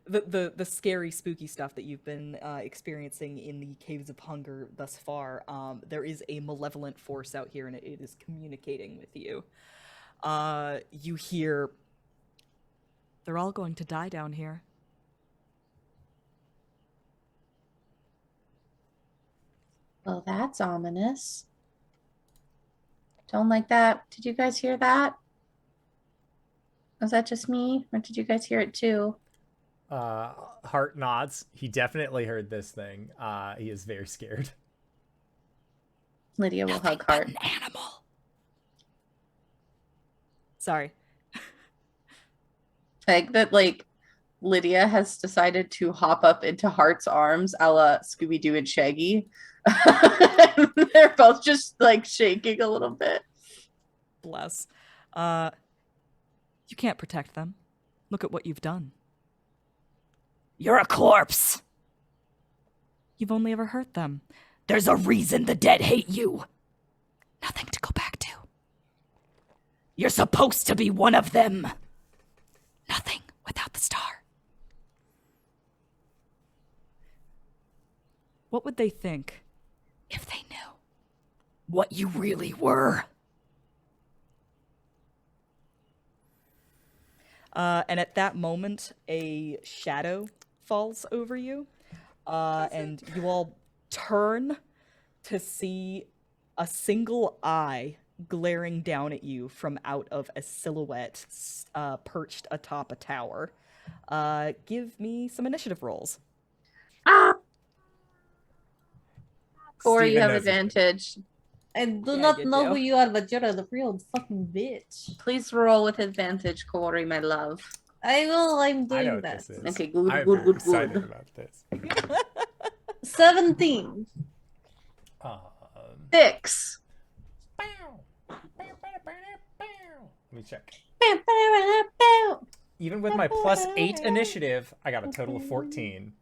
Speaker 4: the scary, spooky stuff that you've been experiencing in the Caves of Hunger thus far. There is a malevolent force out here, and it is communicating with you. You hear, "They're all going to die down here."
Speaker 3: Well, that's ominous. Don't like that. Did you guys hear that? Was that just me? Or did you guys hear it too?
Speaker 1: Hart nods. He definitely heard this thing. He is very scared.
Speaker 3: Lydia will hug Hart.
Speaker 4: An animal. Sorry.
Speaker 3: Like that, like Lydia has decided to hop up into Hart's arms, a la Scooby-Doo and Shaggy. They're both just like shaking a little bit.
Speaker 4: Bless. You can't protect them. Look at what you've done. You're a corpse. You've only ever hurt them. There's a reason the dead hate you. Nothing to go back to. You're supposed to be one of them. Nothing without the star. What would they think if they knew what you really were? And at that moment, a shadow falls over you, and you all turn to see a single eye glaring down at you from out of a silhouette perched atop a tower. Give me some initiative rolls.
Speaker 3: Or you
Speaker 1: Steven
Speaker 3: have
Speaker 1: knows it.
Speaker 3: advantage.
Speaker 2: I do
Speaker 4: Yeah,
Speaker 2: not
Speaker 4: you
Speaker 2: know
Speaker 4: do.
Speaker 2: who you are, but you're a real fucking bitch.
Speaker 3: Please roll with advantage, Kuori, my love.
Speaker 2: I will. I'm
Speaker 1: I know
Speaker 2: doing
Speaker 1: what
Speaker 2: that.
Speaker 1: this is.
Speaker 3: Okay, good,
Speaker 1: I'm
Speaker 3: good,
Speaker 1: very
Speaker 3: good,
Speaker 1: excited
Speaker 3: good.
Speaker 1: about this.
Speaker 2: 17.
Speaker 1: Um,
Speaker 3: 6.
Speaker 1: let me check. Even with my +8 initiative, I got a total of 14.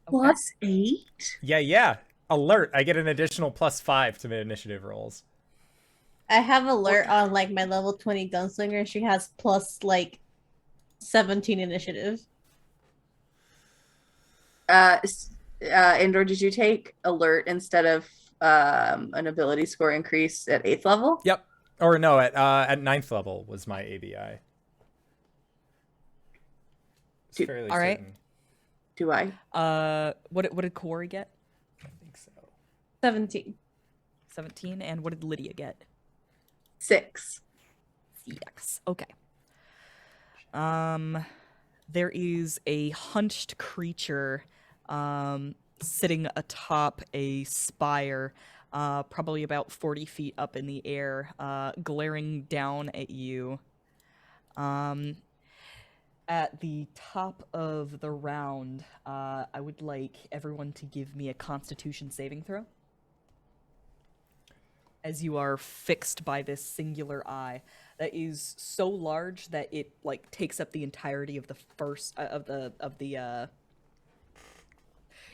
Speaker 4: Okay.
Speaker 3: +8?
Speaker 1: Yeah. Alert! I get an additional +5 to my initiative rolls.
Speaker 2: I have alert on like my level 20 gunslinger. She has plus like 17 initiative.
Speaker 3: Indor, did you take alert instead of an ability score increase at 8th level?
Speaker 1: Yep. Or no, at 9th level was my ABI. It's fairly
Speaker 4: All right.
Speaker 1: certain.
Speaker 3: Do I?
Speaker 4: What did Kuori get?
Speaker 1: I think so.
Speaker 2: 17.
Speaker 4: 17. And what did Lydia get?
Speaker 3: 6.
Speaker 4: CX. Okay. There is a hunched creature sitting atop a spire, probably about 40 feet up in the air, glaring down at you. At the top of the round, I would like everyone to give me a Constitution saving throw. As you are fixed by this singular eye that is so large that it like takes up the entirety of the first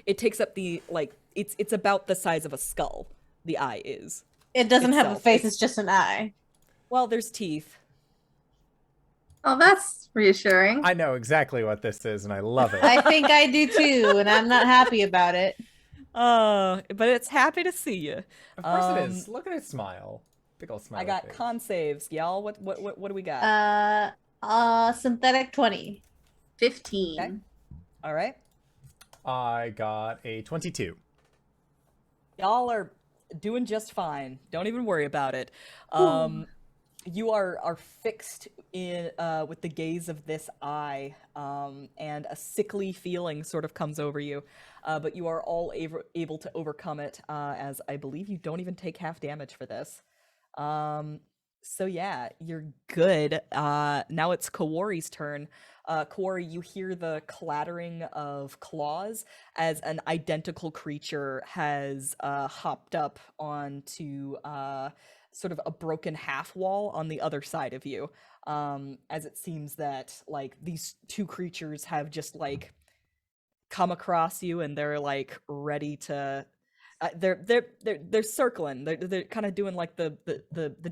Speaker 4: it takes up the like it's about the size of a skull. The eye is.
Speaker 2: It doesn't have a
Speaker 4: Itself.
Speaker 2: face, it's just an eye.
Speaker 4: Well, there's teeth.
Speaker 3: Oh, that's reassuring.
Speaker 1: I know exactly what this is, and I love it.
Speaker 2: I think I do too, and I'm not happy about it.
Speaker 4: But it's happy to see you.
Speaker 1: Of course it is. Look at its smile. Big ol' smile.
Speaker 4: I got con saves, y'all. What do we got?
Speaker 2: Synthetic 20.
Speaker 3: 15.
Speaker 4: Okay. All right.
Speaker 1: I got a 22.
Speaker 4: Y'all are doing just fine. Don't even worry about it. You are fixed in with the gaze of this eye, and a sickly feeling sort of comes over you. But you are all able to overcome it, as I believe you don't even take half damage for this. So yeah, you're good. Now it's Kawari's turn. Kuori, you hear the clattering of claws as an identical creature has hopped up onto sort of a broken half wall on the other side of you. As it seems that like these two creatures have just like come across you and they're like ready to they're circling. They're kind of doing like the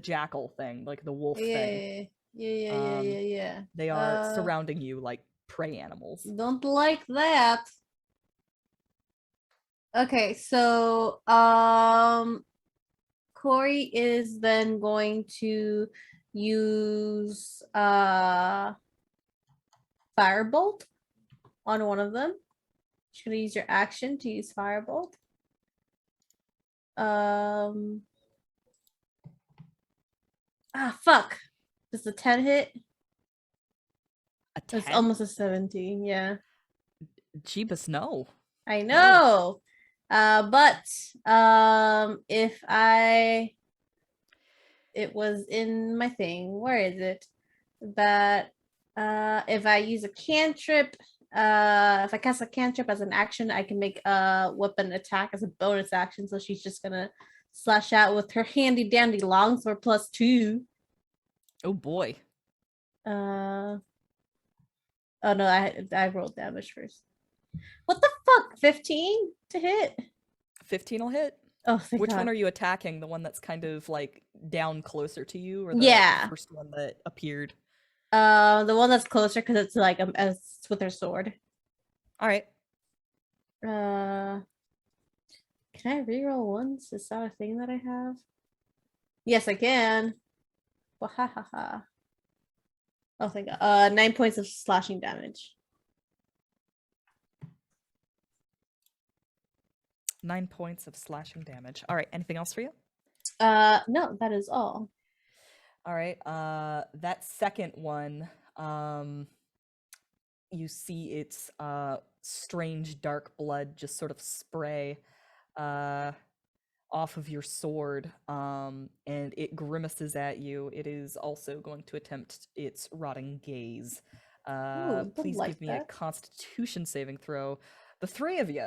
Speaker 4: jackal thing, like the wolf thing.
Speaker 2: Yeah.
Speaker 4: They are surrounding you like prey animals.
Speaker 2: Don't like that. Okay, so Kuori is then going to use Firebolt on one of them. She's gonna use your action to use Firebolt. Fuck. Does the 10 hit?
Speaker 4: A
Speaker 2: It's
Speaker 4: 10?
Speaker 2: almost a 17, yeah.
Speaker 4: Jeebus, no.
Speaker 2: I know. But if it was in my thing, where is it? That if I use a cantrip, if I cast a cantrip as an action, I can make a weapon attack as a bonus action. So she's just gonna slash out with her handy dandy longsword +2.
Speaker 4: Oh boy.
Speaker 2: Oh no, I rolled damage first. What the fuck? 15 to hit?
Speaker 4: 15 will hit.
Speaker 2: Oh, thank
Speaker 4: Which
Speaker 2: God.
Speaker 4: one are you attacking? The one that's kind of like down closer to you, or the
Speaker 2: Yeah.
Speaker 4: first one that appeared?
Speaker 2: The one that's closer because it's like it's with her sword.
Speaker 4: All right.
Speaker 2: Can I reroll once? Is that a thing that I have? Yes, I can. Wahahaha. Oh, thank God. 9 points of slashing damage.
Speaker 4: 9 points of slashing damage. All right. Anything else for you?
Speaker 2: No, that is all.
Speaker 4: All right. That second one, you see its strange dark blood just sort of spray off of your sword, and it grimaces at you. It is also going to attempt its rotting gaze.
Speaker 2: Ooh, don't
Speaker 4: Please
Speaker 2: like
Speaker 4: give me a
Speaker 2: that.
Speaker 4: Constitution saving throw. The three of you.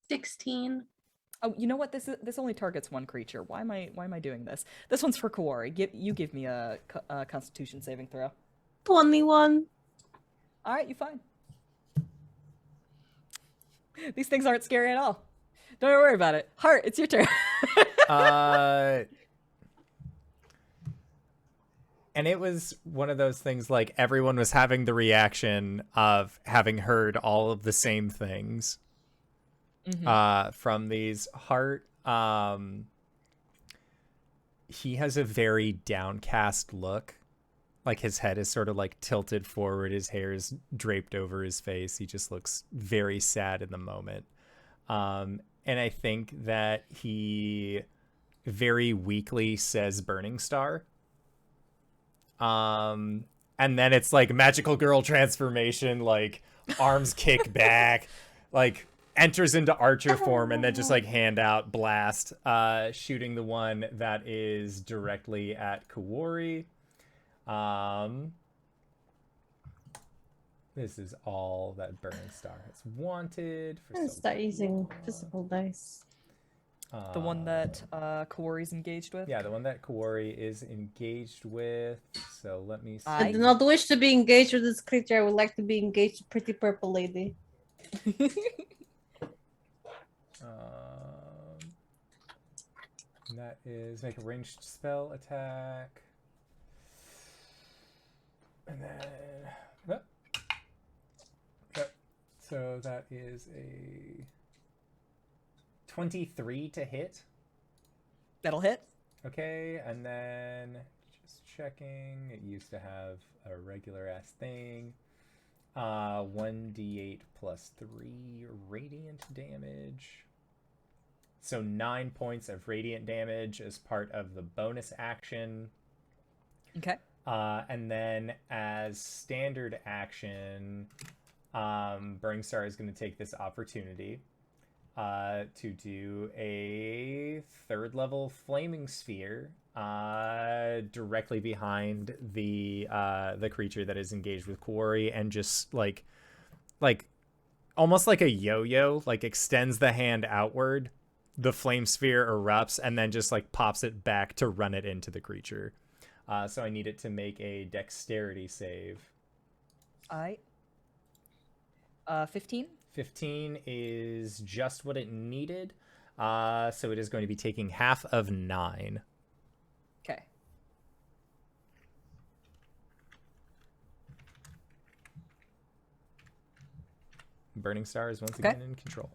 Speaker 3: 16.
Speaker 4: Oh, you know what? This only targets one creature. Why am I doing this? This one's for Kawari. Give me a Constitution saving throw.
Speaker 2: 21.
Speaker 4: All right, you fine. These things aren't scary at all. Don't worry about it. Hart, it's your turn.
Speaker 1: And it was one of those things like everyone was having the reaction of having heard all of the same things from these. Hart, he has a very downcast look. Like his head is sort of like tilted forward. His hair is draped over his face. He just looks very sad in the moment. And I think that he very weakly says Burning Star. And then it's like magical girl transformation, like arms kick back, like enters into archer form, and then just like hand out blast, shooting the one that is directly at Kuori. This is all that Burning Star has wanted.
Speaker 2: I'm gonna start using physical dice.
Speaker 4: The one that Kawari's engaged with?
Speaker 1: Yeah, the one that Kawari is engaged with. So let me see.
Speaker 2: I do not wish to be engaged with this creature. I would like to be engaged with Pretty Purple Lady.
Speaker 1: That is make a ranged spell attack. And then... So that is a 23 to hit.
Speaker 4: That'll hit.
Speaker 1: Okay, and then just checking. It used to have a regular ass thing. 1d8 plus 3 radiant damage. So 9 points of radiant damage as part of the bonus action.
Speaker 4: Okay.
Speaker 1: And then as standard action, Burning Star is going to take this opportunity to do a 3rd level flaming sphere directly behind the creature that is engaged with Kuori, and just like almost like a yo-yo, like extends the hand outward. The flame sphere erupts and then just like pops it back to run it into the creature. So I need it to make a dexterity save.
Speaker 4: Alright. 15?
Speaker 1: 15 is just what it needed. So it is going to be taking half of 9.
Speaker 4: Okay.
Speaker 1: Burning Star is once again in control.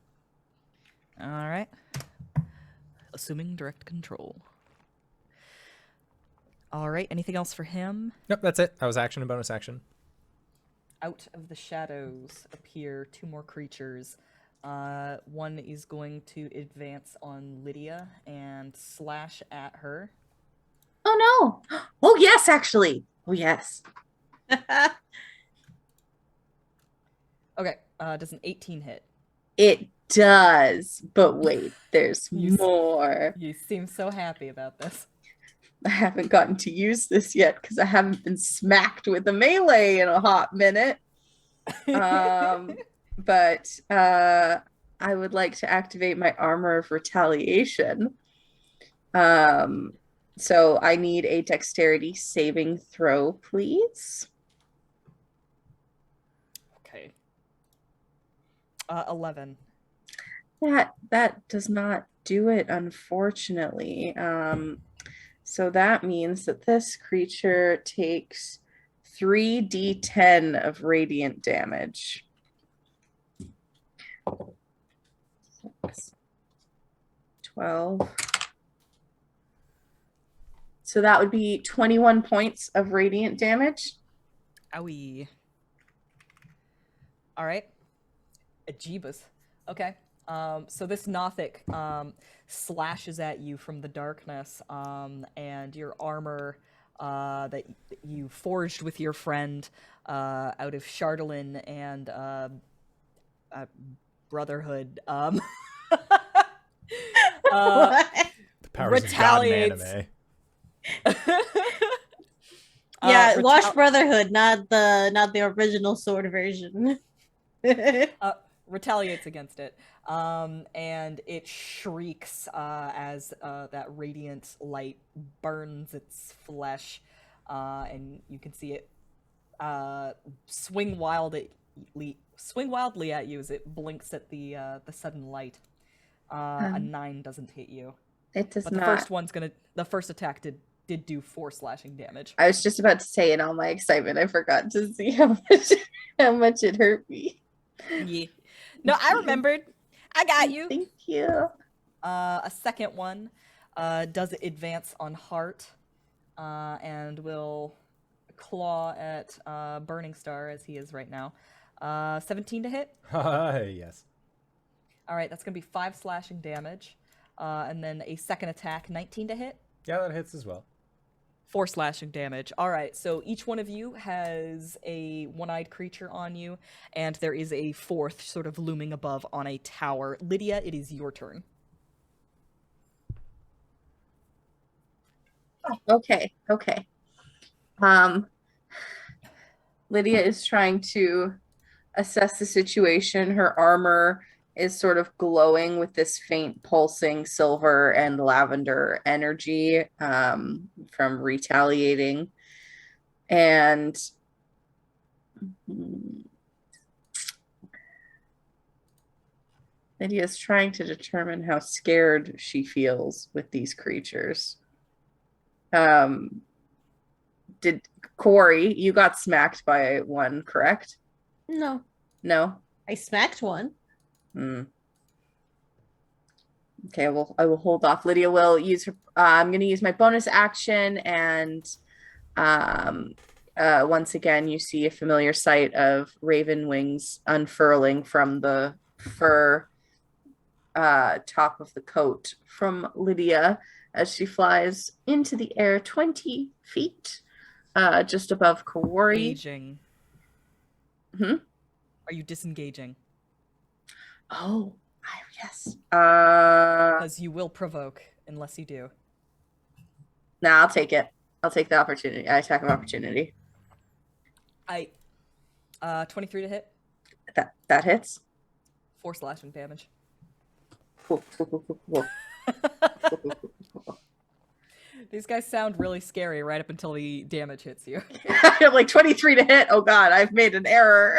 Speaker 4: Alright. Assuming direct control. Alright, anything else for him?
Speaker 1: Nope, that's it. That was action and bonus action.
Speaker 4: Out of the shadows appear 2 more creatures. One is going to advance on Lydia and slash at her.
Speaker 3: Oh no! Oh yes, actually. Oh yes.
Speaker 4: Okay, does an 18 hit?
Speaker 3: It does. But wait, there's
Speaker 4: You
Speaker 3: more.
Speaker 4: You seem so happy about this.
Speaker 3: I haven't gotten to use this yet because I haven't been smacked with a melee in a hot minute. But I would like to activate my armor of retaliation. So I need a dexterity saving throw, please.
Speaker 4: Okay. 11.
Speaker 3: That does not do it, unfortunately. So that means that this creature takes 3d10 of radiant damage. 6, 12. So that would be 21 points of radiant damage.
Speaker 4: Owie. All right. Ajibas. Okay. So this Nothic slashes at you from the darkness, and your armor that you forged with your friend out of Chardolin and Brotherhood.
Speaker 2: What?
Speaker 1: The powers of God in
Speaker 4: retaliates.
Speaker 1: anime.
Speaker 2: Yeah, watch
Speaker 4: Retal-
Speaker 2: Brotherhood, not the original sword version.
Speaker 4: retaliates against it, and it shrieks as that radiant light burns its flesh, and you can see it swing wildly at you as it blinks at the sudden light. A 9 doesn't hit you,
Speaker 3: It does
Speaker 4: but the
Speaker 3: not.
Speaker 4: the first attack did do 4 slashing damage.
Speaker 3: I was just about to say, in all my excitement, I forgot to see how much it hurt me.
Speaker 4: Yeah. No, I remembered. I got you.
Speaker 3: Thank you.
Speaker 4: A second one does advance on Hart and will claw at Burning Star as he is right now. 17 to hit.
Speaker 1: Yes.
Speaker 4: All right, that's going to be 5 slashing damage. And then a second attack, 19 to hit.
Speaker 1: Yeah, that hits as well.
Speaker 4: 4 slashing damage. All right, so each one of you has a one-eyed creature on you, and there is a fourth sort of looming above on a tower. Lydia, it is your turn.
Speaker 3: Okay. Lydia is trying to assess the situation. Her armor is sort of glowing with this faint pulsing silver and lavender energy from retaliating. And Lydia's trying to determine how scared she feels with these creatures. Did Kuori, you got smacked by one, correct?
Speaker 2: No,
Speaker 3: No?
Speaker 2: I smacked one.
Speaker 3: Okay, I will hold off. Lydia will use her. I'm going to use my bonus action, and once again, you see a familiar sight of raven wings unfurling from the fur top of the coat from Lydia as she flies into the air 20 feet just above Kawari.
Speaker 4: Engaging. Are you disengaging?
Speaker 3: Oh, yes.
Speaker 4: Because you will provoke unless you do.
Speaker 3: Nah, I'll take it. I'll take the opportunity. Attack of opportunity.
Speaker 4: 23 to hit.
Speaker 3: That hits.
Speaker 4: 4 slashing damage.
Speaker 3: Cool.
Speaker 4: These guys sound really scary right up until the damage hits you.
Speaker 3: I have like 23 to hit. Oh god, I've made an error.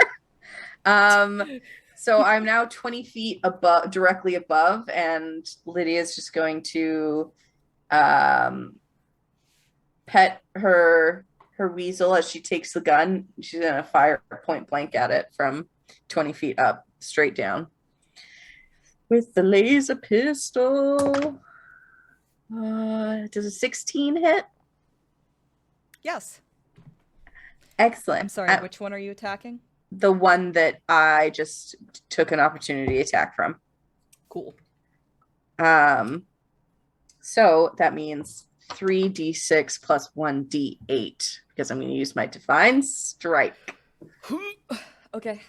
Speaker 3: So I'm now 20 feet above, directly above, and Lydia's just going to pet her weasel as she takes the gun. She's gonna fire point blank at it from 20 feet up, straight down. With the laser pistol. Does a 16 hit?
Speaker 4: Yes.
Speaker 3: Excellent.
Speaker 4: I'm sorry, which one are you attacking?
Speaker 3: The one that I just took an opportunity attack from.
Speaker 4: Cool.
Speaker 3: So that means 3d6 plus 1d8 because I'm going to use my divine strike.
Speaker 4: Okay.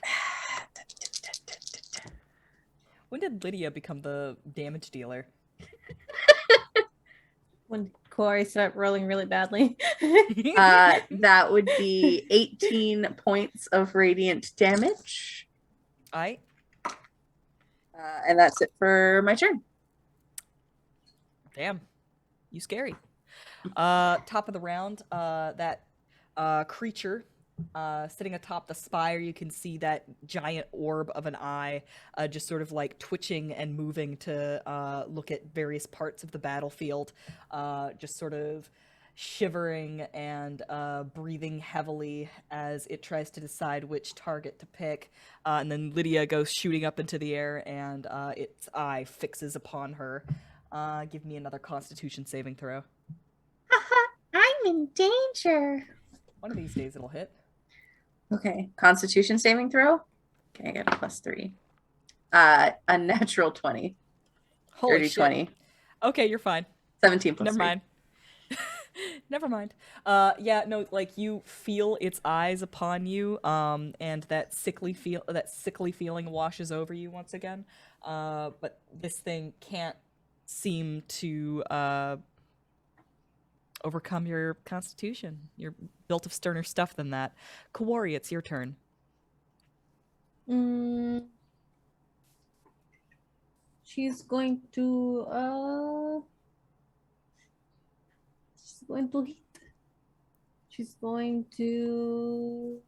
Speaker 4: When did Lydia become the damage dealer?
Speaker 2: When Kuori started rolling really badly.
Speaker 3: That would be 18 points of radiant damage.
Speaker 4: Aight.
Speaker 3: And that's it for my turn.
Speaker 4: Damn. You scary. Top of the round, that creature sitting atop the spire, you can see that giant orb of an eye just sort of like twitching and moving to look at various parts of the battlefield, just sort of shivering and breathing heavily as it tries to decide which target to pick. And then Lydia goes shooting up into the air and its eye fixes upon her. Give me another Constitution saving throw.
Speaker 3: I'm in danger.
Speaker 4: One of these days it'll hit.
Speaker 3: Okay, Constitution saving throw. Okay, I got a +3. A natural 20.
Speaker 4: Holy
Speaker 3: Dirty
Speaker 4: shit.
Speaker 3: 20.
Speaker 4: Okay, you're fine.
Speaker 3: 17 plus
Speaker 4: Never
Speaker 3: 3.
Speaker 4: mind. Never mind. Yeah, no, like you feel its eyes upon you, and that sickly feeling washes over you once again. But this thing can't seem to overcome your constitution. You're built of sterner stuff than that. Kawari, it's your turn.
Speaker 2: Mm, she's going to hit. She's going to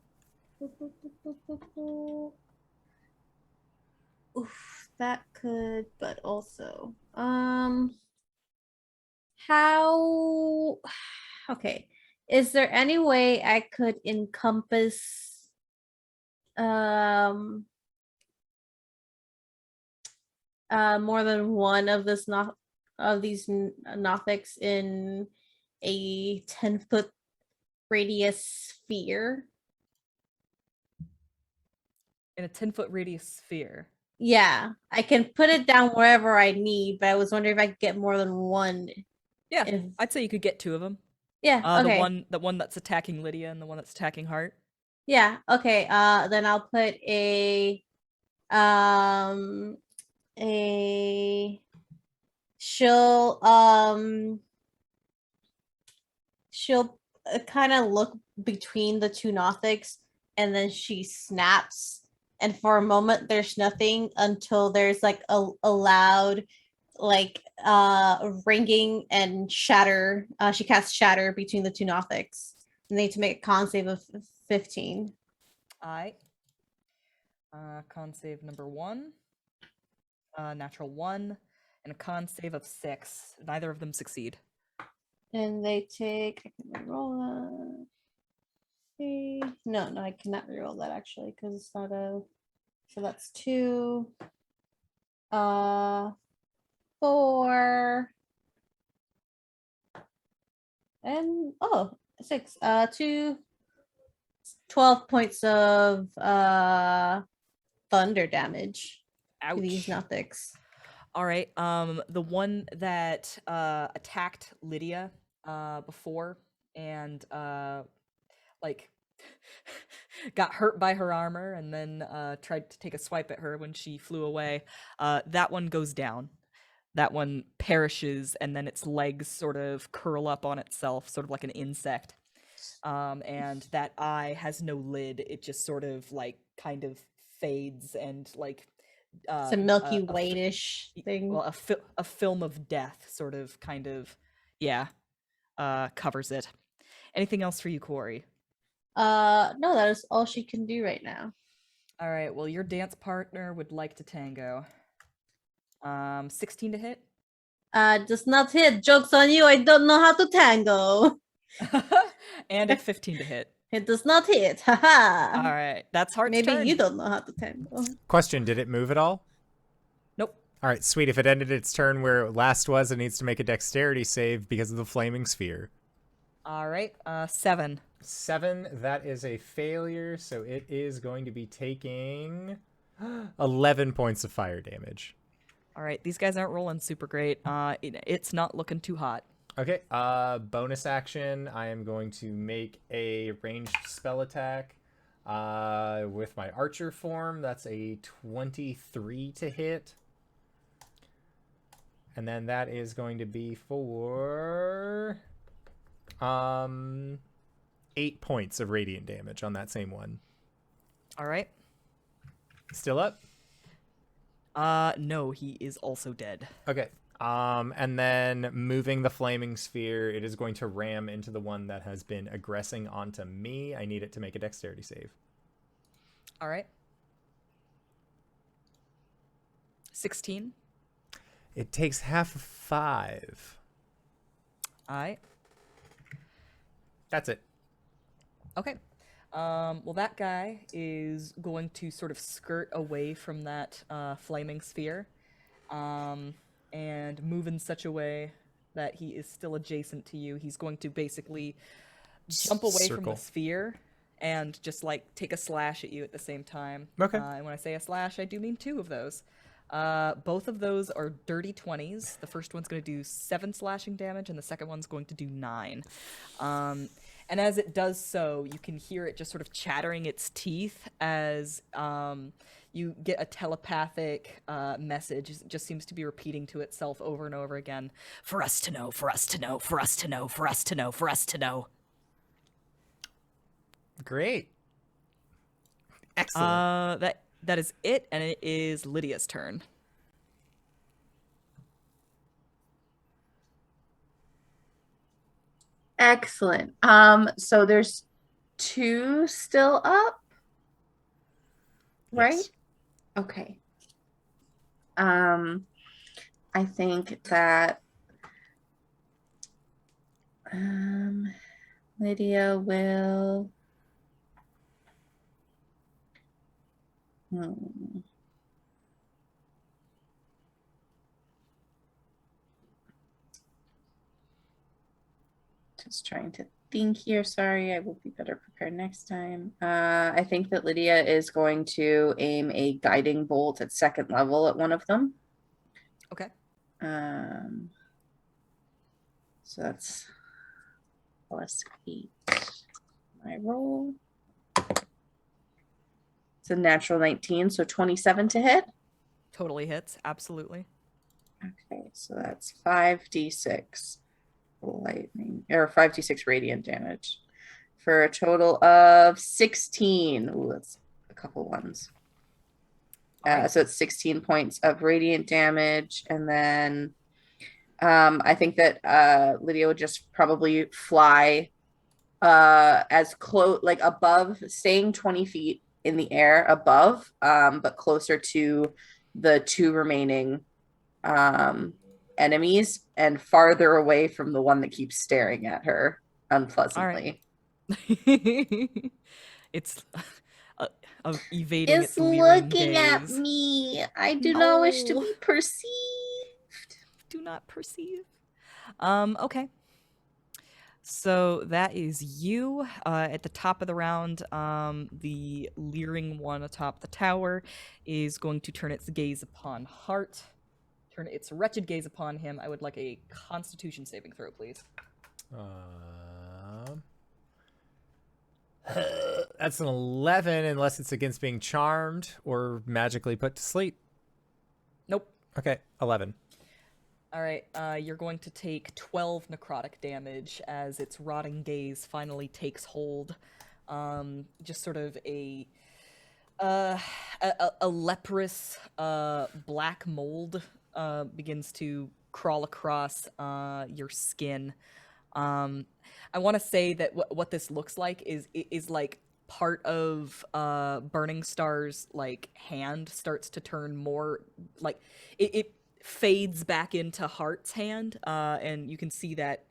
Speaker 2: oof, that could, but also how okay. Is there any way I could encompass um more than one of this not of these Nothics in a 10-foot radius sphere?
Speaker 4: In a 10-foot radius sphere.
Speaker 2: Yeah, I can put it down wherever I need, but I was wondering if I could get more than one.
Speaker 4: Yeah,
Speaker 2: If
Speaker 4: I'd say you could get two of them.
Speaker 2: yeah, okay.
Speaker 4: The one that's attacking Lydia and the one that's attacking Hart.
Speaker 2: Yeah, okay. Then I'll put um a she'll she'll kind of look between the two Nothics, and then she snaps, and for a moment there's nothing until there's like a loud like ringing and shatter. She casts shatter between the two Nothics, and they need to make a con save of 15.
Speaker 4: I con save number 1, natural 1, and a con save of 6. Neither of them succeed.
Speaker 2: And they take, I can roll that. Okay. No, I cannot reroll that actually because it's not a. So that's 2, 4, and 6. 12 points of thunder damage to these
Speaker 4: Ouch.
Speaker 2: Nothics.
Speaker 4: All right. The one that attacked Lydia before and like got hurt by her armor and then tried to take a swipe at her when she flew away. That one goes down. That one perishes, and then its legs sort of curl up on itself, sort of like an insect. And that eye has no lid. It just sort of like kind of fades and like
Speaker 2: It's a milky whitish thing.
Speaker 4: well, a film of death sort of kind of covers it. Anything else for you, Kuori?
Speaker 2: No, that is all she can do right now.
Speaker 4: All right, well, your dance partner would like to tango. 16 to hit.
Speaker 2: Does not hit. Joke's on you. I don't know how to tango.
Speaker 4: And a 15 to hit.
Speaker 2: It does not hit. Haha.
Speaker 4: All right, that's Hart's
Speaker 2: Maybe
Speaker 4: turn.
Speaker 2: you don't know how to tango.
Speaker 1: Question, did it move at all?
Speaker 4: Nope.
Speaker 1: All right, sweet. If it ended its turn where it last was, it needs to make a dexterity save because of the flaming sphere.
Speaker 4: All right, 7.
Speaker 1: 7, that is a failure, so it is going to be taking 11 points of fire damage.
Speaker 4: All right, these guys aren't rolling super great. It's not looking too hot.
Speaker 1: Okay, bonus action, I am going to make a ranged spell attack with my archer form. That's a 23 to hit. And then that is going to be for 8 points of radiant damage on that same one.
Speaker 4: All right.
Speaker 1: Still up?
Speaker 4: No, he is also dead.
Speaker 1: Okay. And then moving the flaming sphere, it is going to ram into the one that has been aggressing onto me. I need it to make a dexterity save.
Speaker 4: All right. 16.
Speaker 1: It takes half of 5.
Speaker 4: All right.
Speaker 1: That's it.
Speaker 4: Okay. Well, that guy is going to sort of skirt away from that flaming sphere and move in such a way that he is still adjacent to you. He's going to basically jump away from the sphere and just like take a slash at you at the same time.
Speaker 1: Okay.
Speaker 4: And when I say a slash, I do mean 2 of those. Both of those are dirty 20s. The first one's going to do 7 slashing damage, and the second one's going to do 9. And as it does so, you can hear it just sort of chattering its teeth as you get a telepathic message. It just seems to be repeating to itself over and over again. For us to know, for us to know, for us to know, for us to know, for us to know.
Speaker 1: Great. Excellent.
Speaker 4: That is it, and it is Lydia's turn.
Speaker 3: Excellent. So there's 2 still up, right?
Speaker 1: Yes.
Speaker 3: Okay. I think that Lydia will just trying to think here. Sorry, I will be better prepared next time. I think that Lydia is going to aim a guiding bolt at 2nd level at one of them.
Speaker 4: Okay.
Speaker 3: So that's +8. My roll. It's a natural 19, so 27 to hit.
Speaker 4: Totally hits, absolutely.
Speaker 3: Okay, so that's 5d6 lightning, or 5d6 radiant damage for a total of 16. Ooh, that's a couple ones. So it's 16 points of radiant damage, and then I think that Lydia would just probably fly as close, like above, staying 20 feet in the air above, but closer to the 2 remaining enemies and farther away from the one that keeps staring at her unpleasantly.
Speaker 4: It's evading
Speaker 3: It's
Speaker 4: its leering
Speaker 3: looking at
Speaker 4: gaze.
Speaker 3: me. I do not wish to
Speaker 4: No.
Speaker 3: be perceived.
Speaker 4: Do not perceive. Okay. So that is you. At the top of the round, the leering one atop the tower is going to turn its gaze upon Hart. Turn its wretched gaze upon him. I would like a Constitution saving throw, please.
Speaker 1: That's an 11 unless it's against being charmed or magically put to sleep.
Speaker 4: Nope.
Speaker 1: Okay, 11.
Speaker 4: All right, you're going to take 12 necrotic damage as its rotting gaze finally takes hold. Just sort of a leprous black mold begins to crawl across your skin. I want to say that what this looks like is like part of Burning Star's like hand starts to turn more like it fades back into Hart's hand, and you can see that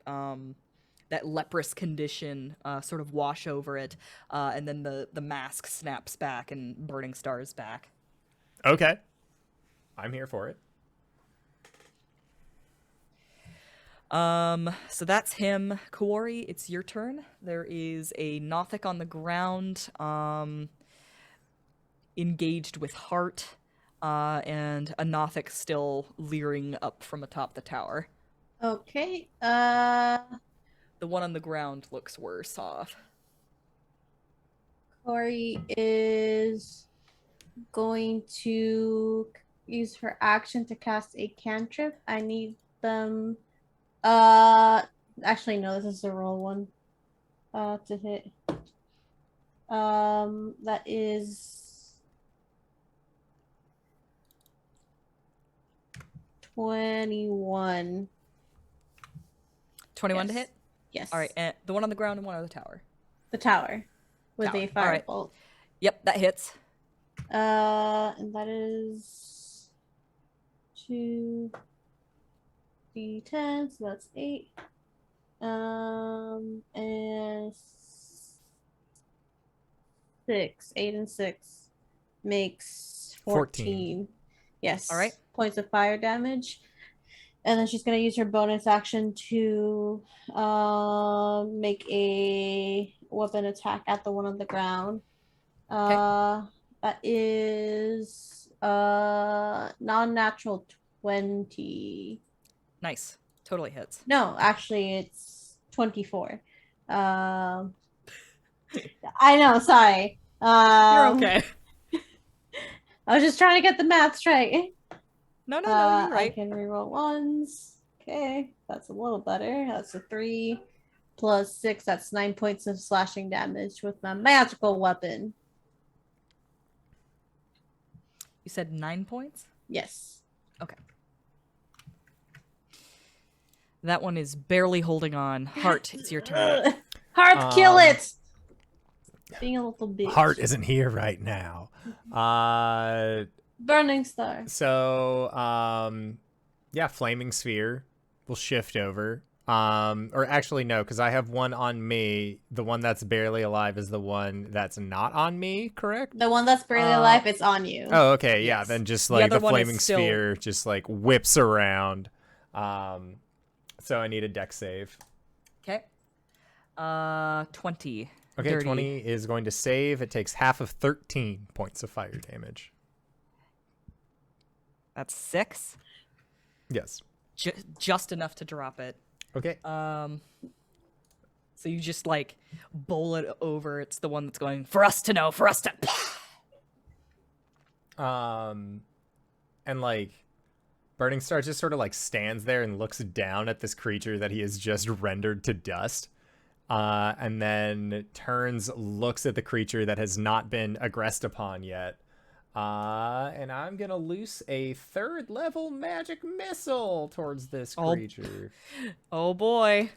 Speaker 4: that leprous condition sort of wash over it, and then the mask snaps back and Burning Star is back.
Speaker 1: Okay. I'm here for it.
Speaker 4: So that's him. Kawari, it's your turn. There is a Nothic on the ground, engaged with Hart, and a Nothic still leering up from atop the tower.
Speaker 2: Okay.
Speaker 4: The one on the ground looks worse off.
Speaker 2: Kuori is going to use her action to cast a cantrip. I need them. Actually, no, this is the roll one. To hit. That is 21.
Speaker 4: 21 to
Speaker 2: Yes.
Speaker 4: hit?
Speaker 2: Yes.
Speaker 4: All right, and the one on the ground and one on the tower.
Speaker 2: The tower with
Speaker 4: Tower.
Speaker 2: a
Speaker 4: All right.
Speaker 2: firebolt.
Speaker 4: Yep, that hits.
Speaker 2: And that is 2d10, so that's 8. And 6. 8 and 6 makes 14. Yes.
Speaker 4: All right.
Speaker 2: Points of fire damage. And then she's going to use her bonus action to make a weapon attack at the one on the ground.
Speaker 4: Okay.
Speaker 2: That is Non-natural 20.
Speaker 4: Nice. Totally hits.
Speaker 2: No, actually, it's 24. I know, sorry.
Speaker 4: You're okay.
Speaker 2: I was just trying to get the maths right.
Speaker 4: No, you're right.
Speaker 2: I can reroll ones. Okay, that's a little better. That's a 3 plus 6. That's 9 points of slashing damage with my magical weapon.
Speaker 4: You said 9 points?
Speaker 2: Yes.
Speaker 4: Okay. That one is barely holding on. Hart, it's your turn.
Speaker 2: Hart, kill it! Being a little bitch.
Speaker 1: Hart isn't here right now.
Speaker 2: Burning star.
Speaker 1: So, yeah, flaming sphere will shift over. Or actually, no, because I have one on me. The one that's barely alive is the one that's not on me, correct?
Speaker 2: The one that's barely alive, it's on you.
Speaker 1: Oh, okay, yeah.
Speaker 4: Yes.
Speaker 1: Then just
Speaker 4: The
Speaker 1: like
Speaker 4: other
Speaker 1: the
Speaker 4: one is
Speaker 1: flaming
Speaker 4: still-
Speaker 1: sphere just like whips around. So I need a dex save.
Speaker 4: Okay. 20.
Speaker 1: Okay,
Speaker 4: Dirty.
Speaker 1: 20 is going to save. It takes half of 13 points of fire damage.
Speaker 4: That's 6.
Speaker 1: Yes.
Speaker 4: Just enough to drop it.
Speaker 1: Okay.
Speaker 4: So you just like bowl it over. It's the one that's going for us to know, for us to.
Speaker 1: And like Burning Star just sort of like stands there and looks down at this creature that he has just rendered to dust. And then turns, looks at the creature that has not been aggressed upon yet. And I'm gonna loose a 3rd level magic missile towards this creature.
Speaker 4: Oh boy.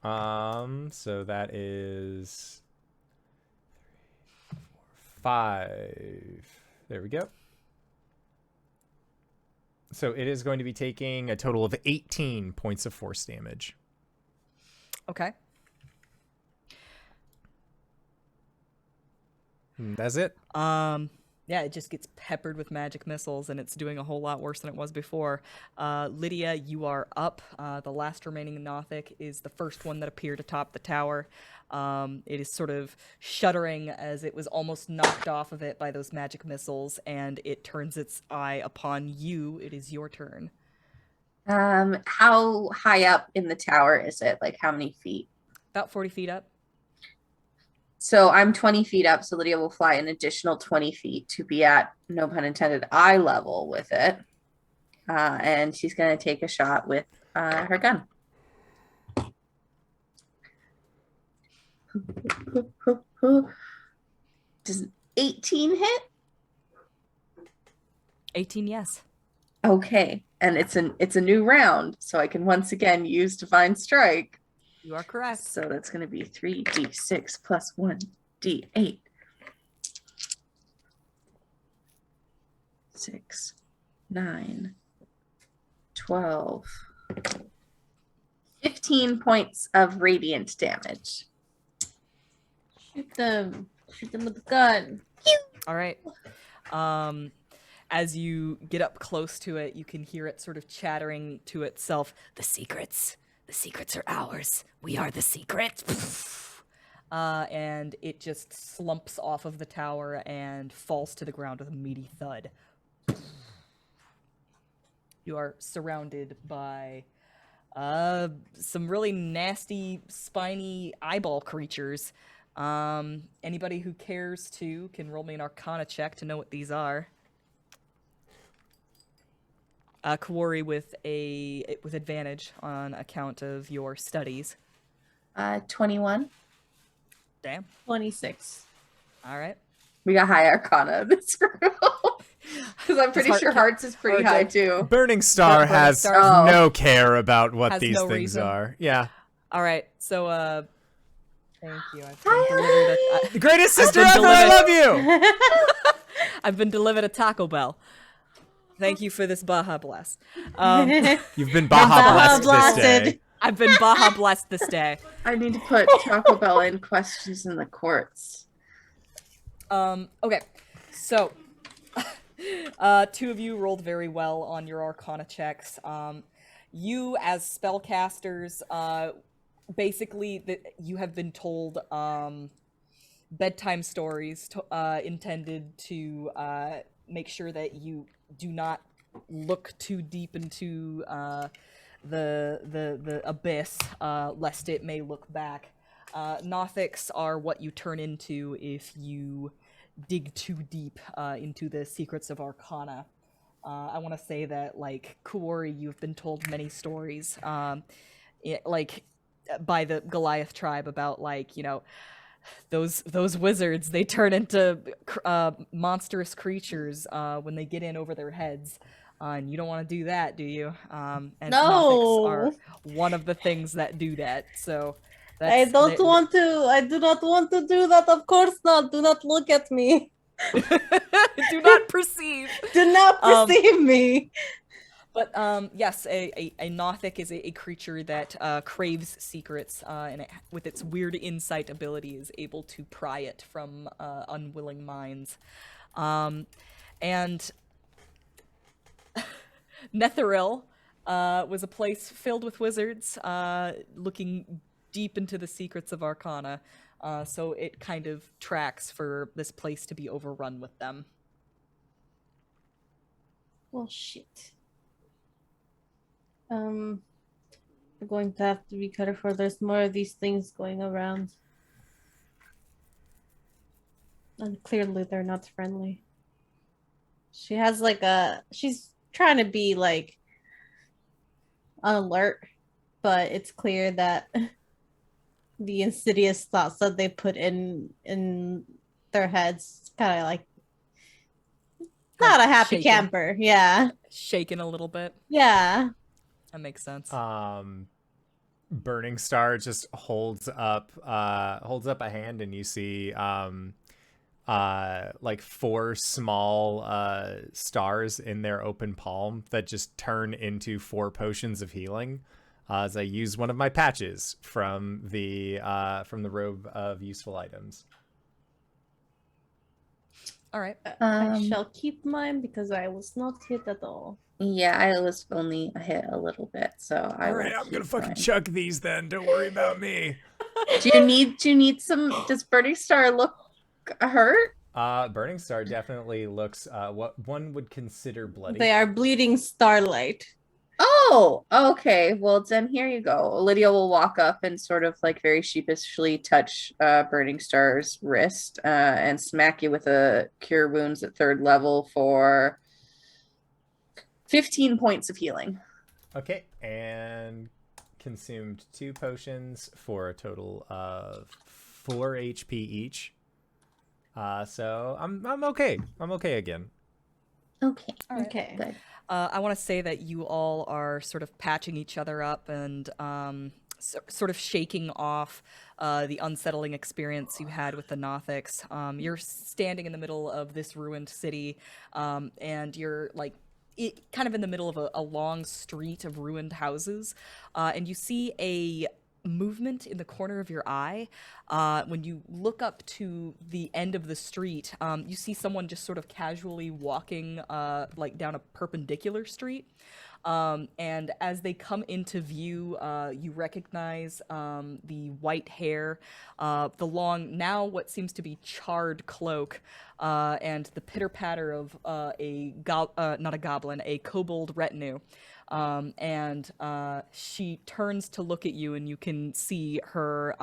Speaker 1: So that is 3, 4, 5. There we go. So it is going to be taking a total of 18 points of force damage.
Speaker 4: Okay.
Speaker 1: That's it.
Speaker 4: Yeah, it just gets peppered with magic missiles, and it's doing a whole lot worse than it was before. Lydia, you are up. The last remaining Nothic is the first one that appeared atop the tower. It is sort of shuddering as it was almost knocked off of it by those magic missiles, and it turns its eye upon you. It is your turn.
Speaker 3: How high up in the tower is it? Like how many feet?
Speaker 4: About 40 feet up.
Speaker 3: So I'm 20 feet up, so Lydia will fly an additional 20 feet to be at, no pun intended, eye level with it. And she's going to take a shot with her gun. Does 18 hit?
Speaker 4: 18, yes.
Speaker 3: Okay, and it's a new round, so I can once again use Divine Strike.
Speaker 4: You are correct.
Speaker 3: So that's going to be 3d6 plus 1d8. 6, 9, 12, 15 points of radiant damage.
Speaker 2: Shoot them. Shoot them with the gun.
Speaker 4: All right. As you get up close to it, you can hear it sort of chattering to itself. The secrets are ours. We are the secret. And it just slumps off of the tower and falls to the ground with a meaty thud. You are surrounded by some really nasty, spiny eyeball creatures. Anybody who cares to can roll me an Arcana check to know what these are. Kawari with advantage on account of your studies.
Speaker 3: 21.
Speaker 4: Damn.
Speaker 2: 26.
Speaker 4: All right.
Speaker 3: We got high Arcana in this room. Because I'm pretty sure Hearts is pretty high too.
Speaker 1: Burning Star
Speaker 4: Burning
Speaker 1: has
Speaker 4: Star-
Speaker 1: no care about what
Speaker 4: Has
Speaker 1: these
Speaker 4: no
Speaker 1: things
Speaker 4: reason.
Speaker 1: are. Yeah.
Speaker 4: All right. So, thank you. I've been delivered
Speaker 1: The greatest sister
Speaker 4: been
Speaker 1: ever, I
Speaker 4: delivered.
Speaker 1: love you!
Speaker 4: I've been delivered a Taco Bell. Thank you for this Baja Blast.
Speaker 1: You've been Baja blessed this day.
Speaker 4: I've been Baja blessed this day.
Speaker 3: I need to put Taco Bell in questions in the courts.
Speaker 4: Okay. So, two of you rolled very well on your Arcana checks. You, as spellcasters, basically, you have been told bedtime stories intended to make sure that you do not look too deep into the abyss, lest it may look back. Nothics are what you turn into if you dig too deep into the secrets of Arcana. I want to say that, like, Kuori, you've been told many stories, by the Goliath tribe about, like, you know, those wizards, they turn into monstrous creatures when they get in over their heads. And you don't want to do that, do you? And Nothics are
Speaker 2: No.
Speaker 4: one of the things that do that. So
Speaker 2: I don't want to. I do not want to do that. Of course not. Do not look at me.
Speaker 4: do not perceive.
Speaker 2: Do not perceive me.
Speaker 4: But yes, a Nothic is a creature that craves secrets, and with its weird insight ability is able to pry it from unwilling minds. And Netherese was a place filled with wizards, looking deep into the secrets of Arcana. So it kind of tracks for this place to be overrun with them.
Speaker 2: Well, shit. We're going to have to be careful. There's more of these things going around. And clearly they're not friendly. She has like she's trying to be like on alert, but it's clear that the insidious thoughts that they put in their heads kind of like not a happy
Speaker 4: shaken.
Speaker 2: camper. Yeah.
Speaker 4: Shaken a little bit.
Speaker 2: Yeah.
Speaker 4: That makes sense.
Speaker 1: Burning Star just holds up a hand, and you see like 4 small stars in their open palm that just turn into 4 potions of healing as I use one of my patches from the robe of useful items.
Speaker 4: All right.
Speaker 2: I shall keep mine because I was not hit at all.
Speaker 3: Yeah, I was only hit a little bit, so
Speaker 1: All right, I'm gonna fucking chuck these then. Don't worry about me.
Speaker 3: Do you need some? Does Burning Star look hurt?
Speaker 1: Burning Star definitely looks what one would consider bloody.
Speaker 2: They are bleeding starlight.
Speaker 3: Oh, okay. Well, then here you go. Lydia will walk up and sort of like very sheepishly touch Burning Star's wrist and smack you with a Cure Wounds at 3rd level for 15 points of healing.
Speaker 1: Okay, and consumed 2 potions for a total of 4 HP each. So I'm okay. I'm okay again.
Speaker 3: Okay.
Speaker 4: All right.
Speaker 2: Okay.
Speaker 3: Good.
Speaker 4: I want to say that you all are sort of patching each other up and sort of shaking off the unsettling experience you had with the Nothics. You're standing in the middle of this ruined city, and you're like kind of in the middle of a long street of ruined houses, and you see a movement in the corner of your eye. When you look up to the end of the street, you see someone just sort of casually walking like down a perpendicular street. And as they come into view, you recognize the white hair, the long, now what seems to be charred cloak, and the pitter-patter of not a goblin, a kobold retinue. And she turns to look at you, and you can see her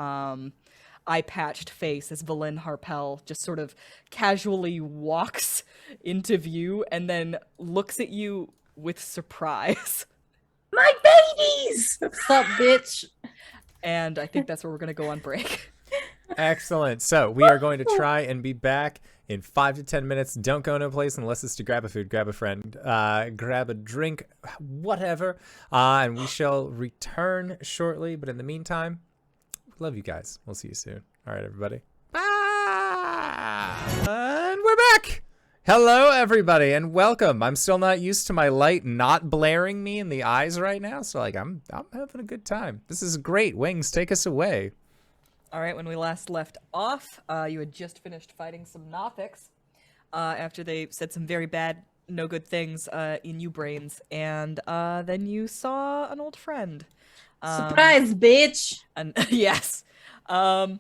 Speaker 4: eye-patched face as Valen Harpel just sort of casually walks into view and then looks at you with surprise.
Speaker 3: My babies!
Speaker 2: What's up, bitch?
Speaker 4: And I think that's where we're going to go on break.
Speaker 1: Excellent. So we are going to try and be back in 5 to 10 minutes. Don't go no place unless it's to grab a food, grab a friend, grab a drink, whatever. And we shall return shortly. But in the meantime, love you guys. We'll see you soon. All right, everybody. Bye. And we're back. Hello, everybody, and welcome. I'm still not used to my light not blaring me in the eyes right now, so like I'm having a good time. This is great. Wings, take us away.
Speaker 4: All right, when we last left off, you had just finished fighting some Nothics after they said some very bad, no good things in you brains, and then you saw an old friend.
Speaker 2: Surprise, bitch!
Speaker 4: And yes. As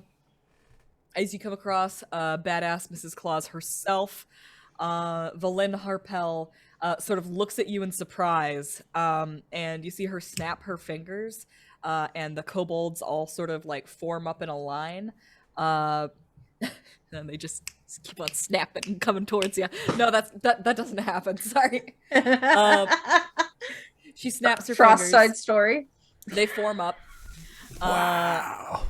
Speaker 4: you come across badass Mrs. Claus herself, Valyn Harpel sort of looks at you in surprise, and you see her snap her fingers, and the kobolds all sort of like form up in a line, and they just keep on snapping and coming towards you. No, that doesn't happen. Sorry. She snaps her
Speaker 3: Frost side
Speaker 4: fingers.
Speaker 3: story.
Speaker 4: They form up.
Speaker 1: Wow.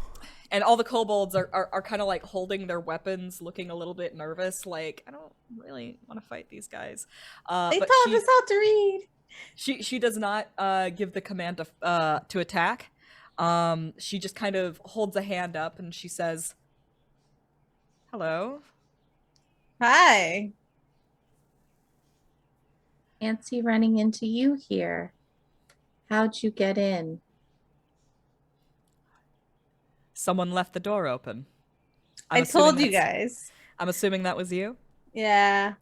Speaker 4: And all the kobolds are kind of like holding their weapons, looking a little bit nervous, like, I don't really want to fight these guys.
Speaker 2: They
Speaker 4: But
Speaker 2: taught us how to read.
Speaker 4: she does not give the command to attack. She just kind of holds a hand up and she says, "Hello."
Speaker 2: Hi.
Speaker 3: Fancy running into you here. How'd you get in?
Speaker 4: Someone left the door open.
Speaker 2: I told you guys.
Speaker 4: I'm assuming that was you?
Speaker 2: Yeah.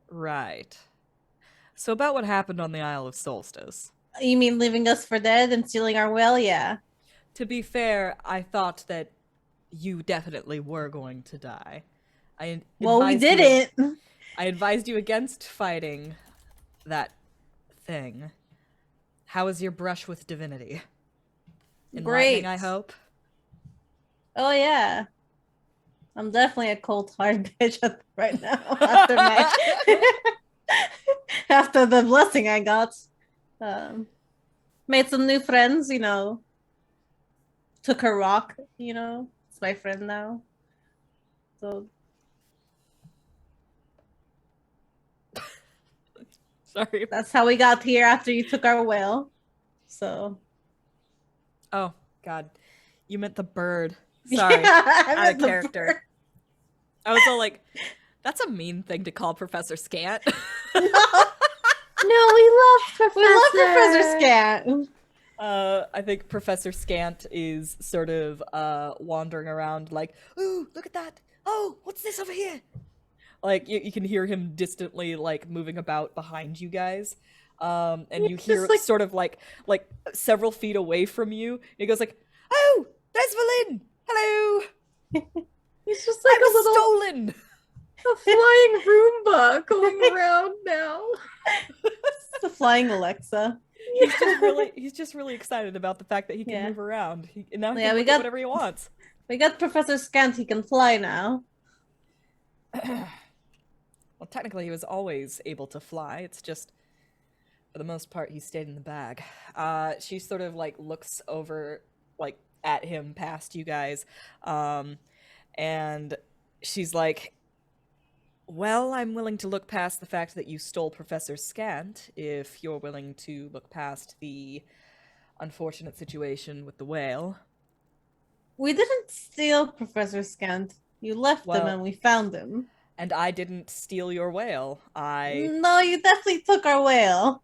Speaker 4: Right. So about what happened on the Isle of Solstice.
Speaker 2: You mean leaving us for dead and stealing our well? Yeah.
Speaker 4: To be fair, I thought that you definitely were going to die.
Speaker 2: Well, we
Speaker 4: advised you-
Speaker 2: didn't.
Speaker 4: I advised you against fighting that thing. How is your brush with divinity? Enlightening,
Speaker 2: Great.
Speaker 4: I hope.
Speaker 2: Oh yeah. I'm definitely a cold hard bitch right now after my after the blessing I got. Made some new friends, you know. Took her rock, you know. It's my friend now. So
Speaker 4: Sorry.
Speaker 2: that's how we got here after you took our whale. So
Speaker 4: Oh, God. You meant the bird. Sorry.
Speaker 2: Yeah, I
Speaker 4: Out of
Speaker 2: meant the
Speaker 4: character.
Speaker 2: bird.
Speaker 4: I was all like, that's a mean thing to call Professor Scant.
Speaker 3: No, we love Professor.
Speaker 2: We love Professor Scat.
Speaker 4: I think Professor Scant is sort of wandering around like, ooh, look at that. Oh, what's this over here? Like, you can hear him distantly, like, moving about behind you guys. And you
Speaker 2: Just
Speaker 4: hear
Speaker 2: like-
Speaker 4: sort of like several feet away from you. And he goes like, oh, there's Valyn. Hello.
Speaker 3: He's just like
Speaker 4: I
Speaker 3: a
Speaker 4: was
Speaker 3: little
Speaker 4: stolen.
Speaker 3: a flying Roomba going around now.
Speaker 2: It's the flying Alexa.
Speaker 4: He's just really excited about the fact that he can
Speaker 2: Yeah.
Speaker 4: move around. And now he
Speaker 2: Yeah,
Speaker 4: can
Speaker 2: we
Speaker 4: look at
Speaker 2: got-
Speaker 4: whatever he wants.
Speaker 2: We got Professor Scant. He can fly now.
Speaker 4: Well, technically, he was always able to fly. It's just, for the most part, he stayed in the bag. She sort of like looks over, like at him, past you guys, and she's like, "Well, I'm willing to look past the fact that you stole Professor Scant, if you're willing to look past the unfortunate situation with the whale."
Speaker 2: We didn't steal Professor Scant. You left him
Speaker 4: Well-
Speaker 2: and we found him.
Speaker 4: And I didn't steal your whale. I
Speaker 2: No, you definitely took our whale.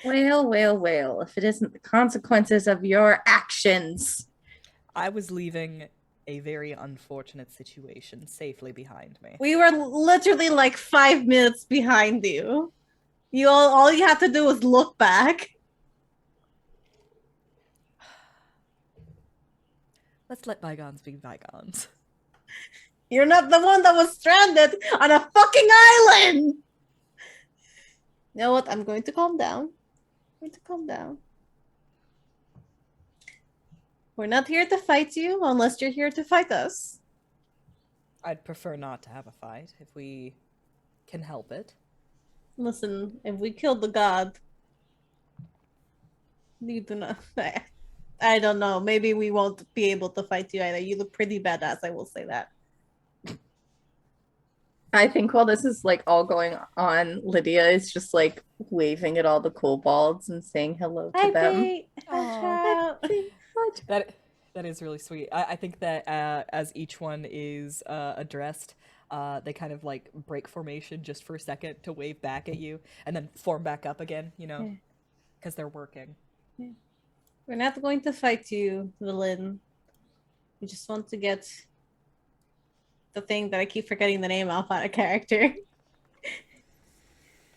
Speaker 3: Whale, whale, whale. If it isn't the consequences of your actions.
Speaker 4: I was leaving a very unfortunate situation safely behind me.
Speaker 2: We were literally like 5 minutes behind you. All you had to do was look back.
Speaker 4: Let's let bygones be bygones.
Speaker 2: You're not the one that was stranded on a fucking island. You know what? I'm going to calm down. I'm going to calm down. We're not here to fight you unless you're here to fight us.
Speaker 4: I'd prefer not to have a fight if we can help it.
Speaker 2: Listen, if we kill the god, you do not. I don't know. Maybe we won't be able to fight you either. You look pretty badass, I will say that.
Speaker 3: I think while this is like all going on, Lydia is just like waving at all the kobolds and saying hello to them.
Speaker 4: Aw. That is really sweet. I think that as each one is addressed, they kind of like break formation just for a second to wave back at you and then form back up again, you know, because they're working.
Speaker 2: We're not going to fight you, Valyn. We just want to get the thing that I keep forgetting the name off on a character.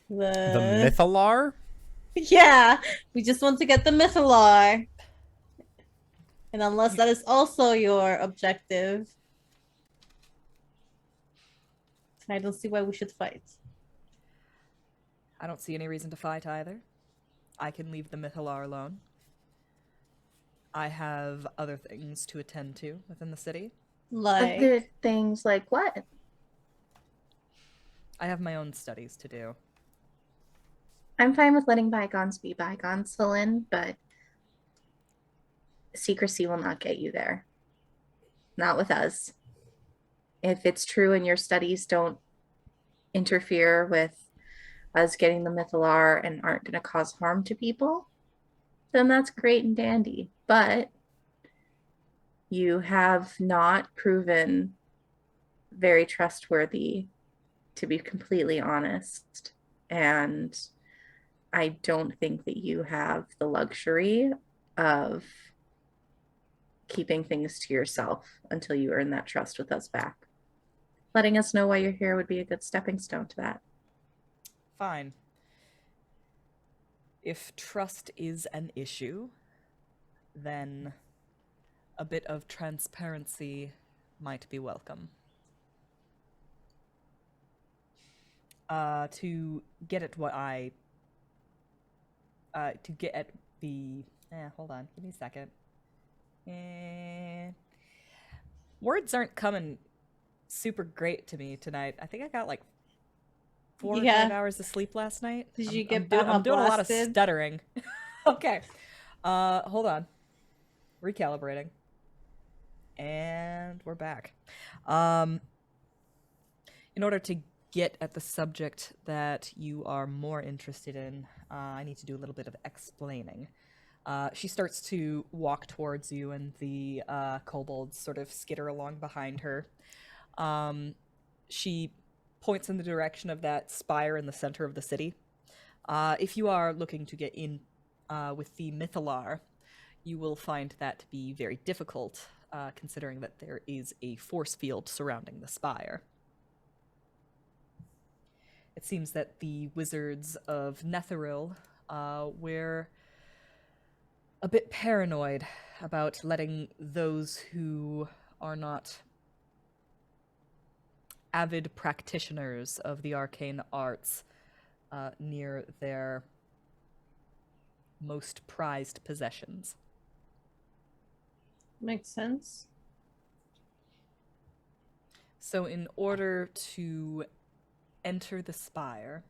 Speaker 1: The Mythalar?
Speaker 2: Yeah, we just want to get the Mythalar. And unless that is also your objective, I don't see why we should fight.
Speaker 4: I don't see any reason to fight either. I can leave the Mythalar alone. I have other things to attend to within the city.
Speaker 2: Like,
Speaker 3: Other things like what?
Speaker 4: I have my own studies to do.
Speaker 3: I'm fine with letting bygones be bygones, Celine, but secrecy will not get you there. Not with us. If it's true and your studies don't interfere with us getting the Mythalar and aren't going to cause harm to people, then that's great and dandy. But you have not proven very trustworthy, to be completely honest. And I don't think that you have the luxury of keeping things to yourself until you earn that trust with us back. Letting us know why you're here would be a good stepping stone to that.
Speaker 4: Fine. If trust is an issue, then a bit of transparency might be welcome. To get at what I... to get at the... hold on, give me a second. Words aren't coming super great to me tonight. I think I got like 4 or 5 hours of sleep last night.
Speaker 2: Did you get
Speaker 4: I'm doing a lot of
Speaker 2: blasted?
Speaker 4: stuttering. Okay. Hold on. Recalibrating. And we're back. In order to get at the subject that you are more interested in, I need to do a little bit of explaining. She starts to walk towards you, and the kobolds sort of skitter along behind her. She points in the direction of that spire in the center of the city. If you are looking to get in with the Mythalar, you will find that to be very difficult, considering that there is a force field surrounding the spire. It seems that the wizards of Netherese were a bit paranoid about letting those who are not avid practitioners of the arcane arts near their most prized possessions.
Speaker 2: Makes sense.
Speaker 4: So in order to enter the spire,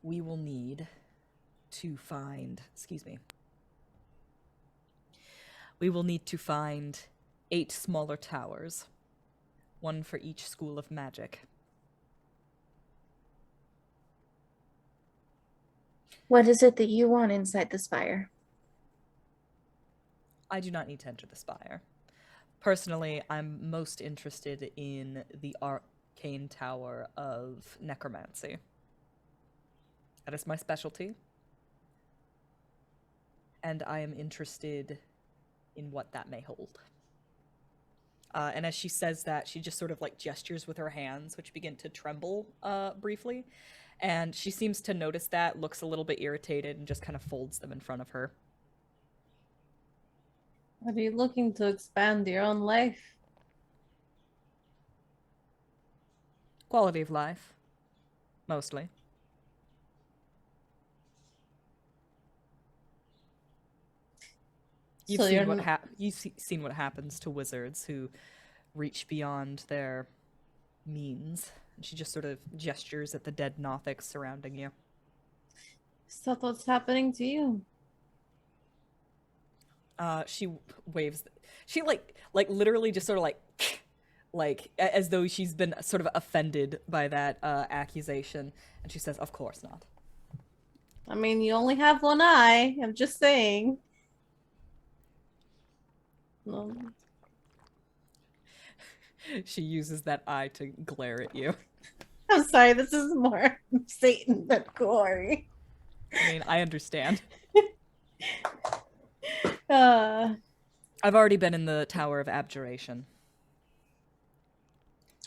Speaker 4: we will need to find, we will need to find 8 smaller towers, one for each school of magic.
Speaker 3: What is it that you want inside the spire?
Speaker 4: I do not need to enter the spire. Personally, I'm most interested in the arcane tower of necromancy. That is my specialty. And I am interested in what that may hold. And as she says that, she just sort of like gestures with her hands, which begin to tremble briefly. And she seems to notice that, looks a little bit irritated, and just kind of folds them in front of her.
Speaker 2: Are you looking to expand your own life?
Speaker 4: Quality of life. Mostly. You've seen what happens to wizards who reach beyond their means. And she just sort of gestures at the dead Nothics surrounding you.
Speaker 2: Is that what's happening to you?
Speaker 4: She waves. She like literally just sort of like as though she's been sort of offended by that accusation, and she says, "Of course not."
Speaker 2: I mean, you only have one eye. I'm just saying. No.
Speaker 4: She uses that eye to glare at you.
Speaker 2: I'm sorry, this is more Satan than Kuori.
Speaker 4: I mean, I understand. I've already been in the Tower of Abjuration.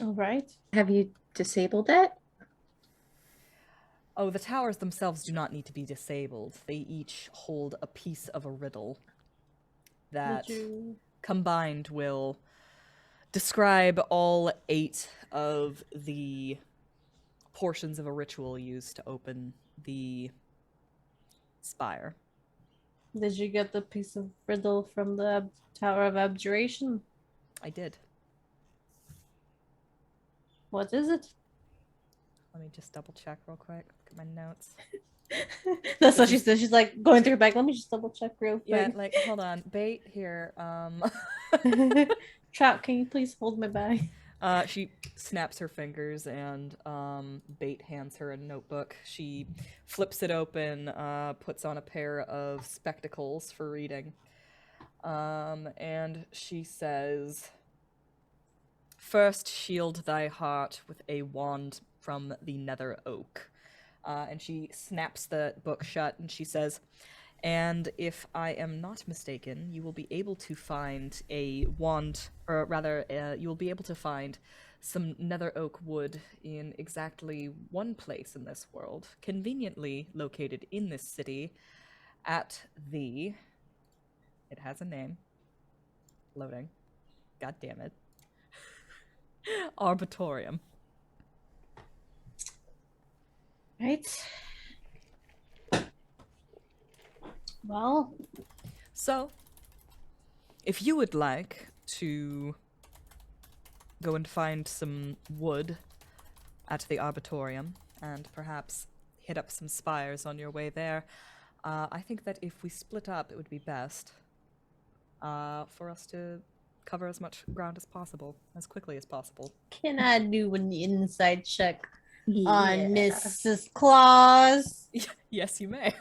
Speaker 2: All right.
Speaker 3: Have you disabled it?
Speaker 4: Oh, the towers themselves do not need to be disabled. They each hold a piece of a riddle. that
Speaker 2: Did you...
Speaker 4: combined will describe all 8 of the portions of a ritual used to open the spire.
Speaker 2: Did you get the piece of riddle from the Tower of Abjuration?
Speaker 4: I did.
Speaker 2: What is it?
Speaker 4: Let me just double check real quick. Look at my notes.
Speaker 2: That's what she said. She's like going through her bag. Let me just double check real
Speaker 4: Yeah,
Speaker 2: quick.
Speaker 4: like, hold on. Bait here.
Speaker 2: Trout, can you please hold my bag?
Speaker 4: She snaps her fingers and Bait hands her a notebook. She flips it open, puts on a pair of spectacles for reading. And she says, "First shield thy heart with a wand from the nether oak." And she snaps the book shut and she says, "And if I am not mistaken, you will be able to find a wand, or rather, you will be able to find some nether oak wood in exactly one place in this world, conveniently located in this city, at the... It has a name. Loading. God damn it. Arbitorium."
Speaker 2: Right. Well,
Speaker 4: So, if you would like to go and find some wood at the Arbitorium and perhaps hit up some spires on your way there, I think that if we split up, it would be best for us to cover as much ground as possible, as quickly as possible.
Speaker 2: can I do an inside check
Speaker 3: Yeah.
Speaker 2: on Mrs. Claus?
Speaker 4: Yes, you may.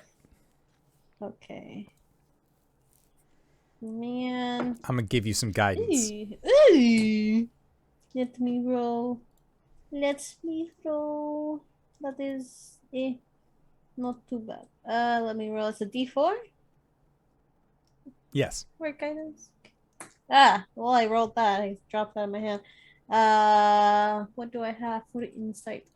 Speaker 2: Okay. Man.
Speaker 1: I'm gonna give you some guidance.
Speaker 2: Ooh. Let me roll. Let me roll. That is not too bad. Let me roll. It's a D4
Speaker 1: Yes.
Speaker 2: for guidance. Well, I rolled that. I dropped that in my hand. What do I have for insight?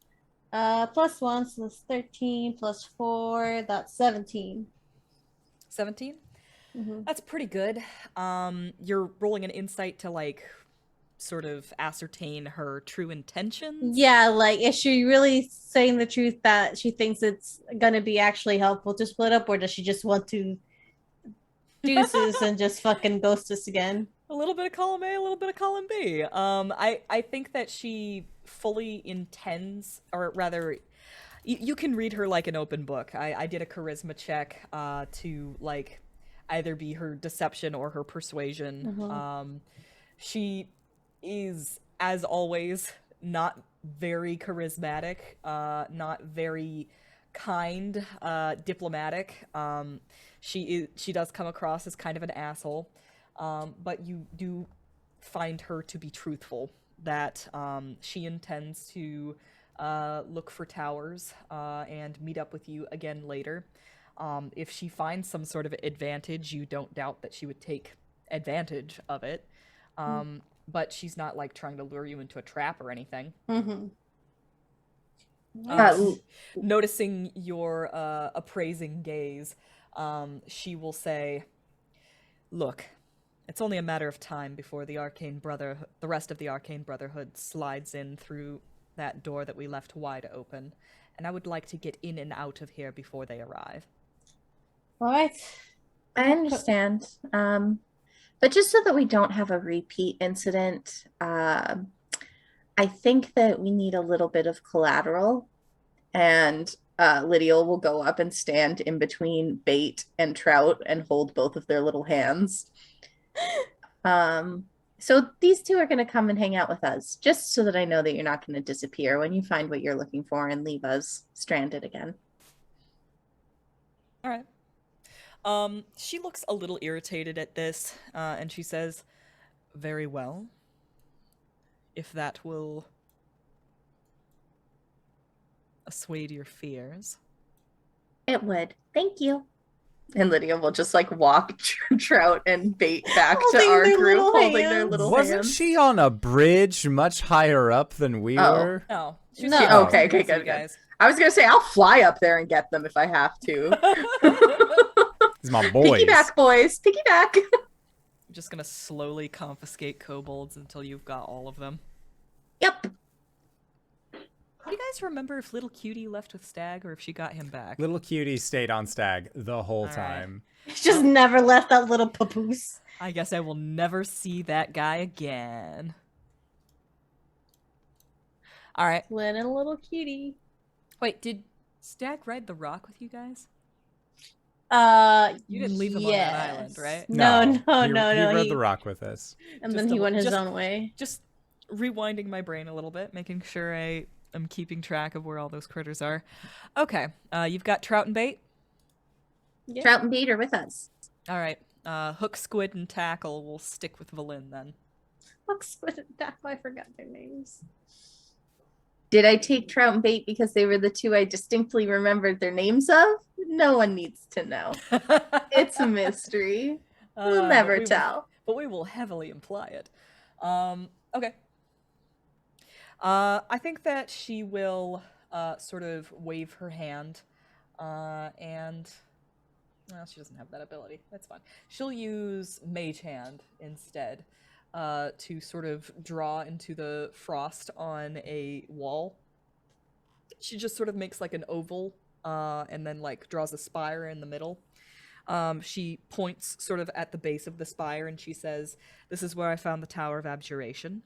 Speaker 2: +1, so that's 13, +4, that's 17.
Speaker 4: 17?
Speaker 2: Mm-hmm.
Speaker 4: That's pretty good. You're rolling an insight to, like, sort of ascertain her true intentions.
Speaker 2: Yeah, like, is she really saying the truth that she thinks it's gonna be actually helpful to split up, or does she just want to deuces and just fucking ghost us again?
Speaker 4: A little bit of column A, a little bit of column B. I think that she fully intends, or rather, you can read her like an open book. I did a charisma check to, like, either be her deception or her persuasion.
Speaker 2: Mhm.
Speaker 4: She is, as always, not very charismatic, not very kind, diplomatic. She does come across as kind of an asshole, but you do find her to be truthful, that she intends to look for towers and meet up with you again later. If she finds some sort of advantage, you don't doubt that she would take advantage of it. But she's not, like, trying to lure you into a trap or anything.
Speaker 2: Mm-hmm.
Speaker 4: Noticing your appraising gaze, she will say, "Look, it's only a matter of time before the rest of the Arcane Brotherhood slides in through that door that we left wide open, and I would like to get in and out of here before they arrive."
Speaker 2: All right.
Speaker 3: I understand. But just so that we don't have a repeat incident, I think that we need a little bit of collateral. And Lydia will go up and stand in between Bait and Trout and hold both of their little hands. So these two are going to come and hang out with us, just so that I know that you're not going to disappear when you find what you're looking for and leave us stranded again.
Speaker 4: All right. She looks a little irritated at this, and she says, "Very well. If that will assuage your fears."
Speaker 3: It would. Thank you. And Lydia will just, like, walk Trout and Bait back to
Speaker 2: Holding
Speaker 3: our
Speaker 2: their
Speaker 3: group,
Speaker 2: little
Speaker 3: holding their
Speaker 2: hands.
Speaker 3: little
Speaker 1: Wasn't
Speaker 3: hands.
Speaker 1: she on a bridge much higher up than we
Speaker 3: Oh.
Speaker 1: were?
Speaker 4: No. She was
Speaker 2: No.
Speaker 4: getting
Speaker 3: Okay,
Speaker 4: closer to
Speaker 3: good,
Speaker 4: you
Speaker 3: good.
Speaker 4: guys.
Speaker 3: I was going to say, I'll fly up there and get them if I have to.
Speaker 1: These my boys.
Speaker 3: Piggyback, boys. Piggyback.
Speaker 4: just gonna slowly confiscate kobolds until you've got all of them.
Speaker 3: Yep.
Speaker 4: Do you guys remember if little cutie left with Stag or if she got him back?
Speaker 1: Little cutie stayed on Stag the whole
Speaker 4: All right.
Speaker 1: time.
Speaker 2: Just never left that little papoose.
Speaker 4: I guess I will never see that guy again. All right.
Speaker 2: Little cutie.
Speaker 4: Wait, did Stag ride the rock with you guys?
Speaker 2: You
Speaker 4: didn't leave him on that island, right?
Speaker 2: No.
Speaker 1: He rode the rock with us.
Speaker 2: And
Speaker 4: Just
Speaker 2: then he
Speaker 4: double-
Speaker 2: went his
Speaker 4: just-
Speaker 2: own way.
Speaker 4: Just rewinding my brain a little bit, making sure I am keeping track of where all those critters are. Okay, you've got trout and bait.
Speaker 2: Yeah.
Speaker 3: Trout and bait are with us.
Speaker 4: All right, hook, squid, and tackle will stick with Valin then.
Speaker 2: Look, Squid and Tackle, I forgot their names.
Speaker 3: Did I take trout and bait because they were the two I distinctly remembered their names of? No one needs to know. It's a mystery. We'll
Speaker 4: But
Speaker 3: never
Speaker 4: we will-
Speaker 3: tell.
Speaker 4: but we will heavily imply it. Okay. I think that she will sort of wave her hand, and well, she doesn't have that ability. That's fine. She'll use Mage Hand instead to sort of draw into the frost on a wall. She just sort of makes like an oval, and then like draws a spire in the middle. She points sort of at the base of the spire and she says, "This is where I found the Tower of Abjuration."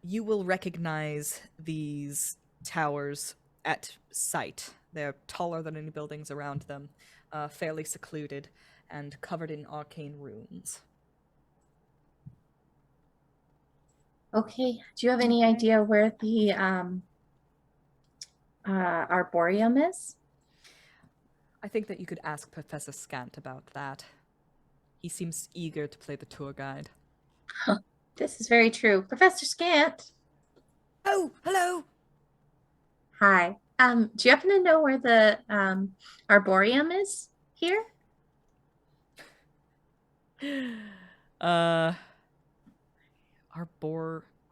Speaker 4: You will recognize these towers at sight. They're taller than any buildings around them, fairly secluded, and covered in arcane runes.
Speaker 3: Okay. Do you have any idea where the arboreum is?
Speaker 4: I think that you could ask Professor Scant about that. He seems eager to play the tour guide.
Speaker 3: This is very true. Professor Scant.
Speaker 4: Oh, hello!
Speaker 3: Hi. Do you happen to know where the arboreum is here?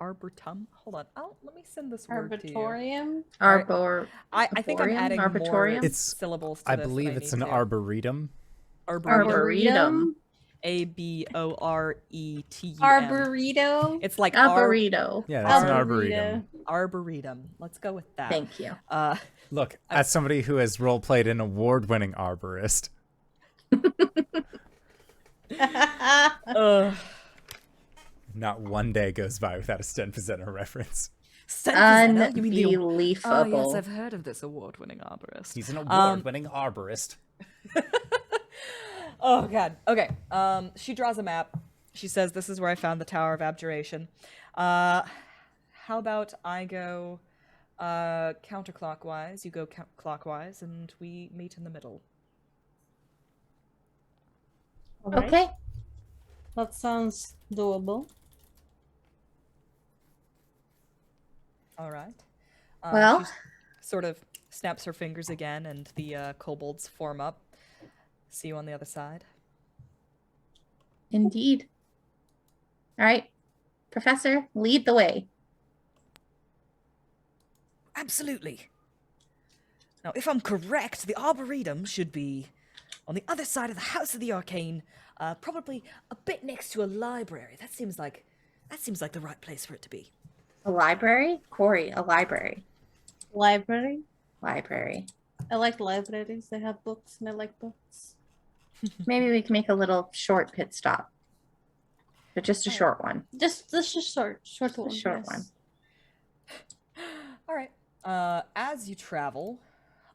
Speaker 4: Arboretum? Hold on. Let me send this word to you.
Speaker 2: Arbitorium?
Speaker 4: I think I'm
Speaker 3: Arboreum?
Speaker 4: adding more
Speaker 3: Arbitorium?
Speaker 4: syllables to
Speaker 1: I
Speaker 4: this than
Speaker 1: believe it's an
Speaker 4: need to.
Speaker 1: arboretum.
Speaker 3: Arboretum.
Speaker 4: Aboretum.
Speaker 2: Arborito?
Speaker 4: It's like
Speaker 3: Arborito.
Speaker 1: Yeah, that's an
Speaker 2: Arborito.
Speaker 1: arboretum.
Speaker 4: Arboretum. Let's go with that.
Speaker 3: Thank you.
Speaker 1: Look, as somebody who has role-played an award-winning arborist, not one day goes by without a 10% reference.
Speaker 4: You mean the Oh,
Speaker 3: Unbelievable.
Speaker 4: yes, I've heard of this award-winning arborist.
Speaker 1: He's an award-winning arborist.
Speaker 4: Oh god. Okay. She draws a map. She says, "This is where I found the Tower of Abjuration." How about I go counterclockwise, you go clockwise, and we meet in the middle.
Speaker 2: Alright.
Speaker 3: Okay.
Speaker 2: That sounds doable.
Speaker 4: All right.
Speaker 3: Well-
Speaker 4: she sort of snaps her fingers again, and the kobolds form up. See you on the other side.
Speaker 3: Indeed. All right. Professor, lead the way.
Speaker 4: Absolutely. Now, if I'm correct, the Arboretum should be on the other side of the House of the Arcane, probably a bit next to a library. That seems like the right place for it to be.
Speaker 3: A library? Kuori, a library.
Speaker 2: Library?
Speaker 3: Library.
Speaker 2: I like libraries. They have books and I like books.
Speaker 3: Maybe we can make a little short pit stop. But just a short one.
Speaker 2: Just a short one.
Speaker 3: A short
Speaker 2: yes.
Speaker 3: one.
Speaker 4: All right. As you travel,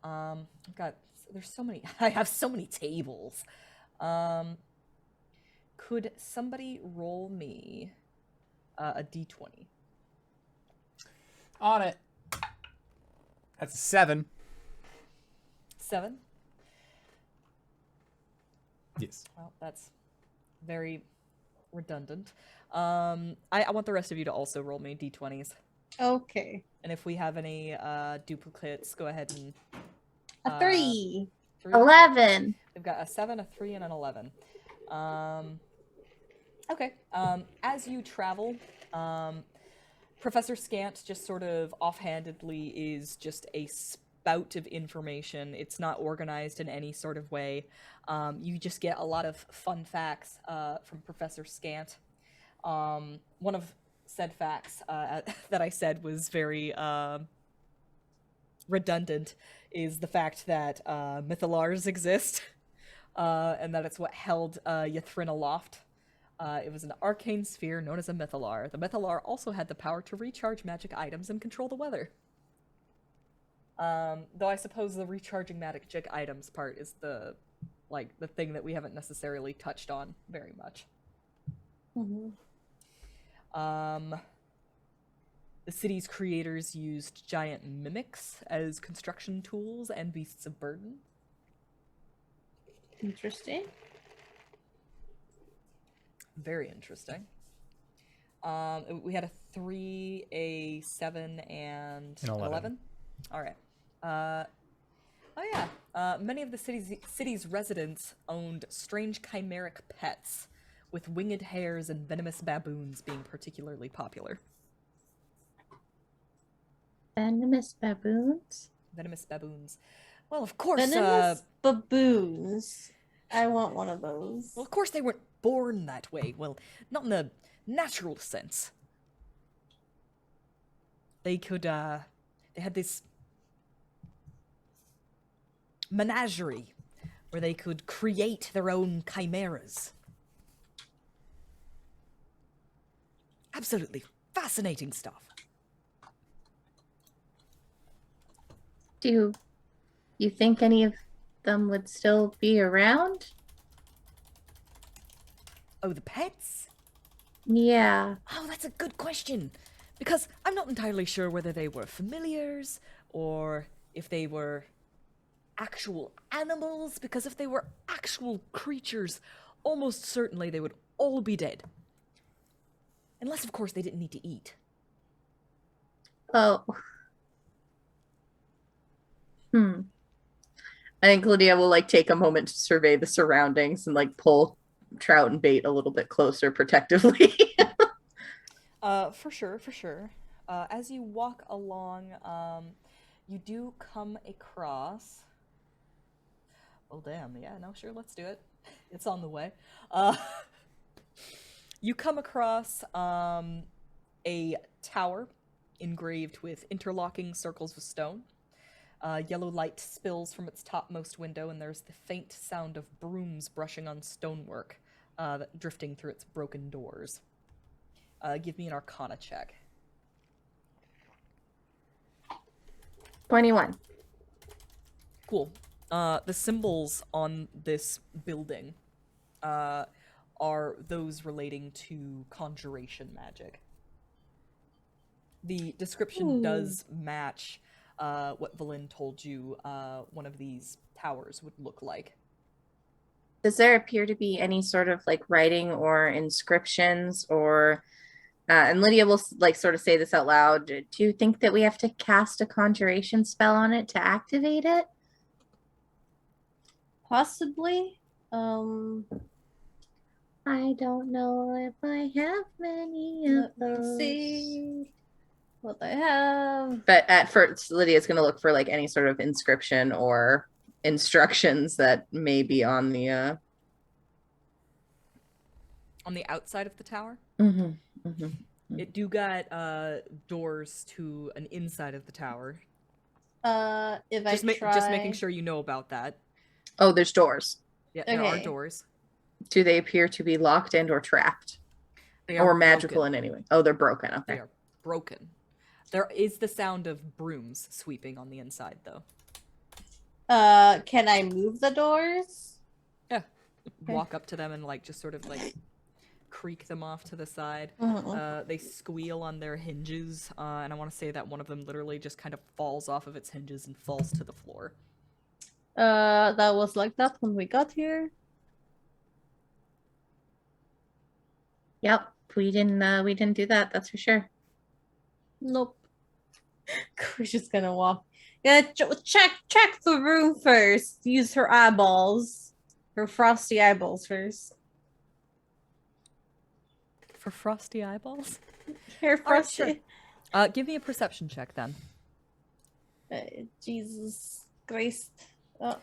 Speaker 4: there's so many. I have so many tables. Could somebody roll me a d20?
Speaker 1: On it. That's a 7.
Speaker 4: 7.
Speaker 1: Yes.
Speaker 4: Well, that's very redundant. I want the rest of you to also roll me d20s.
Speaker 2: Okay.
Speaker 4: And if we have any duplicates, go ahead and...
Speaker 2: A 3.
Speaker 4: 3.
Speaker 3: 11.
Speaker 4: We've got a 7, a 3, and an 11. Okay. As you travel, Professor Scant just sort of offhandedly is just a bout of information. It's not organized in any sort of way. You just get a lot of fun facts from Professor Scant. One of said facts that I said was very redundant is the fact that mythalars exist, and that it's what held Ythryn aloft. It was an arcane sphere known as a mythalar. The mythalar also had the power to recharge magic items and control the weather. Though I suppose the recharging magic items part is the thing that we haven't necessarily touched on very much.
Speaker 2: Mm-hmm.
Speaker 4: The city's creators used giant mimics as construction tools and beasts of burden.
Speaker 2: Interesting.
Speaker 4: Very interesting. We had a 3, a 7, and
Speaker 1: An 11.
Speaker 4: All right. Many of the city's residents owned strange chimeric pets, with winged hares and venomous baboons being particularly popular.
Speaker 3: Venomous baboons?
Speaker 4: Venomous baboons. Well, of course.
Speaker 2: Venomous baboons. I want one of those.
Speaker 4: Well, of course they weren't born that way. Well, not in the natural sense. They could, they had this menagerie where they could create their own chimeras. Absolutely fascinating stuff.
Speaker 3: Do you think any of them would still be around?
Speaker 4: Oh, the pets?
Speaker 3: Yeah.
Speaker 4: Oh, that's a good question. Because I'm not entirely sure whether they were familiars or if they were actual animals. Because if they were actual creatures, almost certainly they would all be dead. Unless, of course, they didn't need to eat.
Speaker 3: Oh. I think Lydia will take a moment to survey the surroundings and pull trout and bait a little bit closer protectively.
Speaker 4: For sure. As you walk along, you do come across... Oh, damn, yeah, no, sure, let's do it. It's on the way. You come across a tower engraved with interlocking circles of stone. Yellow light spills from its topmost window, and there's the faint sound of brooms brushing on stonework, drifting through its broken doors. Give me an Arcana check.
Speaker 3: 21.
Speaker 4: Cool. The symbols on this building are those relating to conjuration magic. The description does match what Valin told you one of these towers would look like.
Speaker 3: Does there appear to be any sort of writing or inscriptions or and Lydia will sort of say this out loud. Do you think that we have to cast a conjuration spell on it to activate it?
Speaker 2: Possibly.
Speaker 3: I don't know if I have many of
Speaker 2: Let me
Speaker 3: those.
Speaker 2: see what I have.
Speaker 3: But at first, Lydia's going to look for any sort of inscription or instructions that may be on the
Speaker 4: outside of the tower.
Speaker 3: Mm-hmm.
Speaker 4: It do got doors to an inside of the tower.
Speaker 2: If I try...
Speaker 4: Just making sure you know about that.
Speaker 3: Oh, there's doors.
Speaker 4: Yeah, there are
Speaker 2: Okay.
Speaker 4: doors.
Speaker 3: Do they appear to be locked and or trapped?
Speaker 4: They are
Speaker 3: Or magical
Speaker 4: broken.
Speaker 3: in any way? Oh, they're broken. Okay.
Speaker 4: They are broken. There is the sound of brooms sweeping on the inside, though.
Speaker 2: Can I move the doors?
Speaker 4: Yeah. Walk up to them and just sort of creak them off to the side. They squeal on their hinges, and I want to say that one of them literally just kind of falls off of its hinges and falls to the floor.
Speaker 2: That was like that when we got here.
Speaker 3: Yep. We didn't do that, that's for sure.
Speaker 2: Nope. We're just gonna walk. Yeah, check the room first. Use her eyeballs, her frosty eyeballs first.
Speaker 4: For frosty eyeballs?
Speaker 2: Her
Speaker 4: All right,
Speaker 2: frosty.
Speaker 4: sure. Give me a perception check then.
Speaker 2: Jesus Christ. Oh,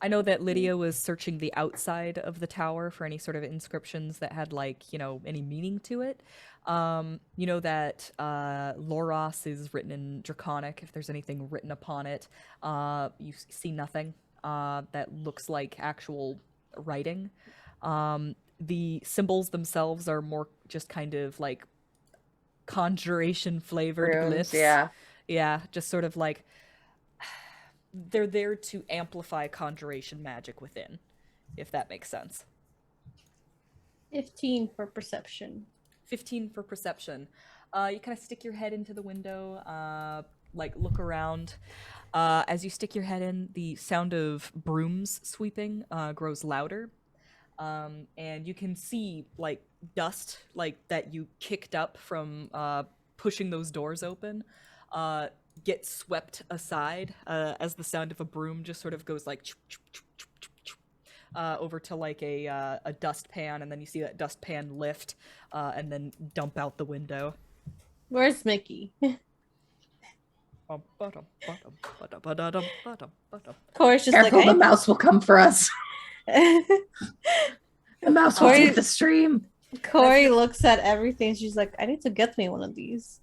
Speaker 4: I know that Lydia was searching the outside of the tower for any sort of inscriptions that had, like, any meaning to it. You know that Loros is written in Draconic. If there's anything written upon it, you see nothing that looks like actual writing. The symbols themselves are more just kind of like conjuration flavored
Speaker 3: Runes,
Speaker 4: glyphs.
Speaker 3: yeah.
Speaker 4: Yeah, just sort of like they're there to amplify conjuration magic within, if that makes sense.
Speaker 2: 15 for perception.
Speaker 4: 15 for perception. You kind of stick your head into the window, like look around. As you stick your head in, the sound of brooms sweeping grows louder. And you can see like dust like that you kicked up from pushing those doors open get swept aside as the sound of a broom just sort of goes like over to like a dustpan, and then you see that dustpan lift and then dump out the window.
Speaker 2: Where's Mickey? Core's just
Speaker 3: Careful,
Speaker 2: like,
Speaker 3: the mouse will come for us. The mouse will
Speaker 2: Corey-
Speaker 3: take the stream.
Speaker 2: Kuori looks at everything. She's like, I need to get me one of these.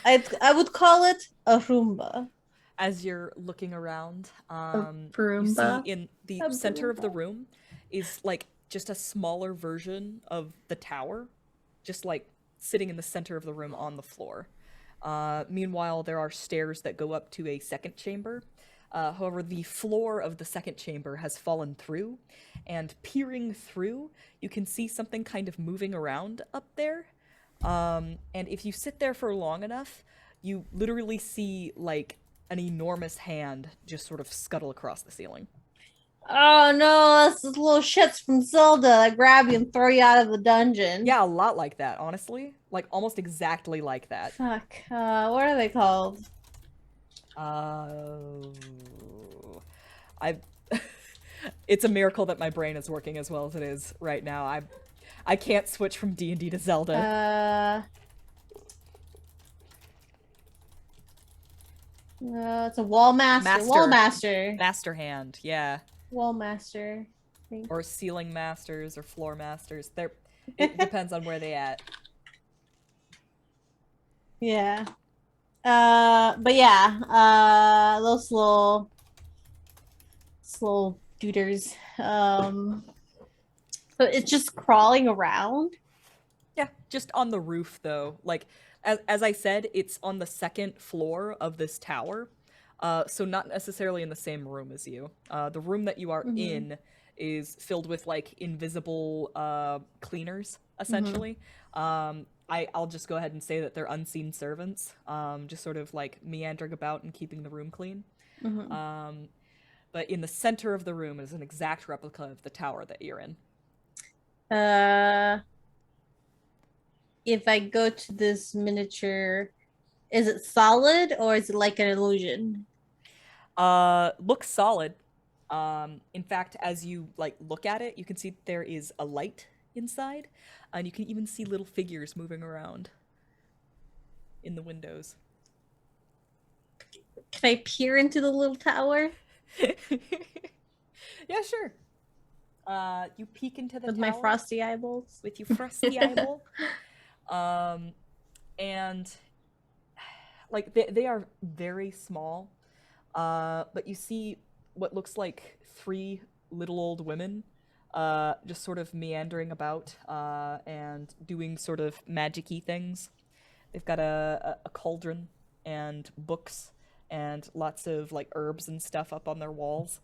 Speaker 2: I would call it a Roomba.
Speaker 4: As you're looking around, you
Speaker 3: Roomba?
Speaker 4: see in the
Speaker 2: A
Speaker 4: center of the
Speaker 2: Roomba.
Speaker 4: room is like just a smaller version of the tower, just like sitting in the center of the room on the floor. Meanwhile, there are stairs that go up to a second chamber. However, the floor of the second chamber has fallen through, and peering through, you can see something kind of moving around up there. And if you sit there for long enough, you literally see like an enormous hand just sort of scuttle across the ceiling.
Speaker 2: Oh no, that's those little shits from Zelda that grab you and throw you out of the dungeon.
Speaker 4: Yeah, a lot like that, honestly. Like almost exactly like that.
Speaker 2: Fuck. What are they called?
Speaker 4: It's a miracle that my brain is working as well as it is right now. I can't switch from D&D to Zelda.
Speaker 2: It's a wall master. Wall master.
Speaker 4: Master hand, yeah.
Speaker 2: Wall master. I think.
Speaker 4: Or ceiling masters or floor masters. It depends on where they at.
Speaker 2: Yeah. But yeah, those little dooders. But it's just crawling around.
Speaker 4: Yeah, just on the roof though. Like as I said, it's on the second floor of this tower. So not necessarily in the same room as you. The room that you are in is filled with like invisible cleaners, essentially. I'll just go ahead and say that they're unseen servants, just sort of like meandering about and keeping the room clean. But in the center of the room is an exact replica of the tower that you're in.
Speaker 2: If I go to this miniature, is it solid or is it like an illusion?
Speaker 4: Looks solid. In fact, as you like look at it, you can see there is a light inside, and you can even see little figures moving around in the windows.
Speaker 2: Can I peer into the little tower?
Speaker 4: Yeah, sure. You peek into the
Speaker 2: with
Speaker 4: tower
Speaker 2: my frosty eyeballs.
Speaker 4: with your frosty eyeball. And like they are very small. But you see what looks like 3 little old women just sort of meandering about and doing sort of magic-y things. They've got a cauldron and books and lots of like herbs and stuff up on their walls.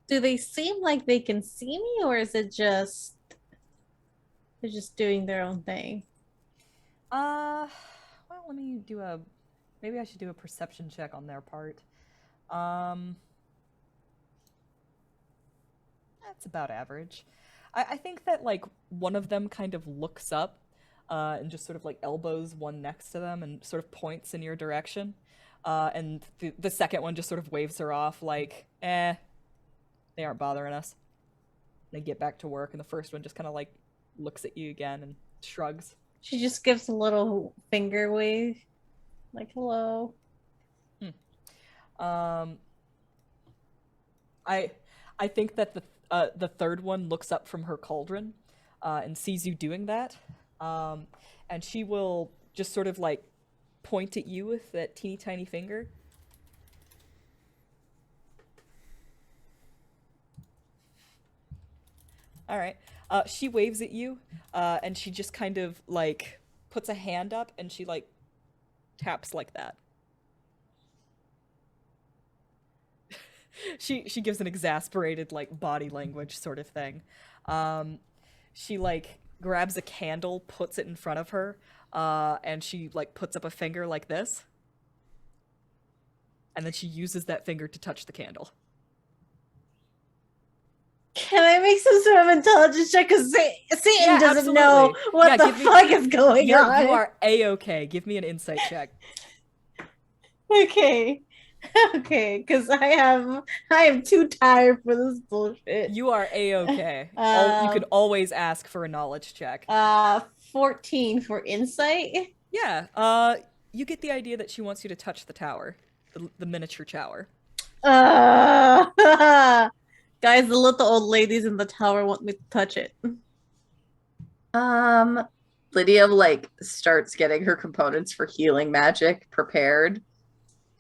Speaker 2: Do they seem like they can see me, or is it just they're just doing their own thing?
Speaker 4: Well, let me do maybe I should do a perception check on their part. That's about average. I think that like one of them kind of looks up and just sort of like elbows one next to them and sort of points in your direction. And the second one just sort of waves her off like, they aren't bothering us. They get back to work, and the first one just kind of like looks at you again and shrugs.
Speaker 2: She just gives a little finger wave, like hello.
Speaker 4: I think that the third one looks up from her cauldron, and sees you doing that, and she will just sort of like point at you with that teeny tiny finger. All right. She waves at you, and she just kind of like puts a hand up, and she like taps like that. She gives an exasperated like body language sort of thing. She like grabs a candle, puts it in front of her, and she like puts up a finger like this, and then she uses that finger to touch the candle.
Speaker 2: Can I make some sort of intelligence check? Because Satan doesn't know what the fuck is going on.
Speaker 4: You are A-okay. Give me an insight check.
Speaker 2: Okay. Okay, because I am too tired for this bullshit.
Speaker 4: You are A-okay. You could always ask for a knowledge check.
Speaker 2: 14 for insight.
Speaker 4: Yeah. You get the idea that she wants you to touch the tower, the miniature tower.
Speaker 2: Guys, the little old ladies in the tower want me to touch it.
Speaker 3: Lydia like starts getting her components for healing magic prepared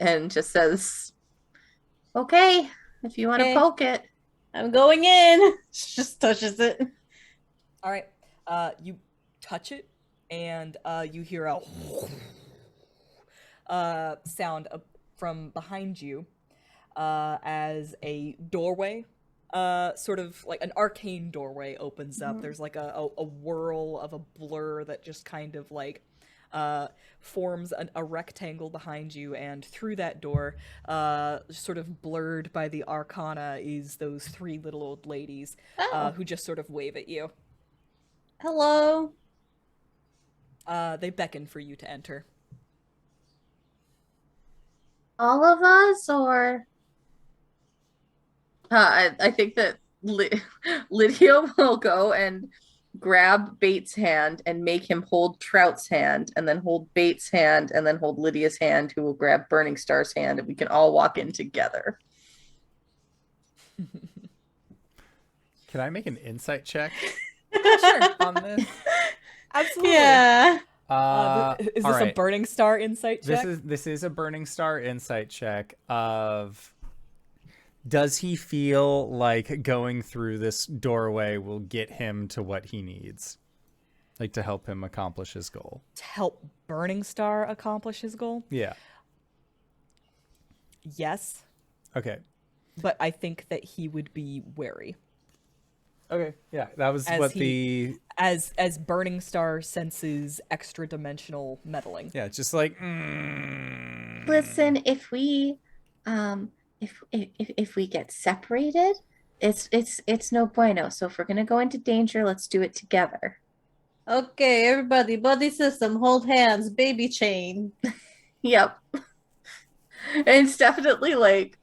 Speaker 3: and just says, okay, if you want to poke it.
Speaker 2: I'm going in. She just touches it.
Speaker 4: All right. You touch it, and you hear a sound from behind you as a doorway, sort of like an arcane doorway, opens up. There's like a whirl of a blur that just kind of like forms a rectangle behind you, and through that door, sort of blurred by the arcana, is those three little old ladies who just sort of wave at you.
Speaker 2: Hello.
Speaker 4: They beckon for you to enter.
Speaker 3: All of us, or I think that Lydia will go and grab Bates' hand and make him hold Trout's hand, and then hold Bates' hand, and then hold Lydia's hand, who will grab Burning Star's hand, and we can all walk in together.
Speaker 1: Can I make an insight check
Speaker 4: Sure.
Speaker 1: on this?
Speaker 4: Absolutely.
Speaker 2: Yeah.
Speaker 4: Is this a Burning Star insight check?
Speaker 1: This is a Burning Star insight check of, does he feel like going through this doorway will get him to what he needs? Like, to help him accomplish his goal.
Speaker 4: To help Burning Star accomplish his goal?
Speaker 1: Yeah.
Speaker 4: Yes.
Speaker 1: Okay.
Speaker 4: But I think that he would be wary.
Speaker 1: Okay. Yeah, that was
Speaker 4: as Burning Star senses extra dimensional meddling.
Speaker 1: Yeah, just like
Speaker 3: Listen, if we if we get separated, it's no bueno. So if we're gonna go into danger, let's do it together.
Speaker 2: Okay, everybody, buddy system, hold hands, baby chain.
Speaker 3: Yep. And it's definitely like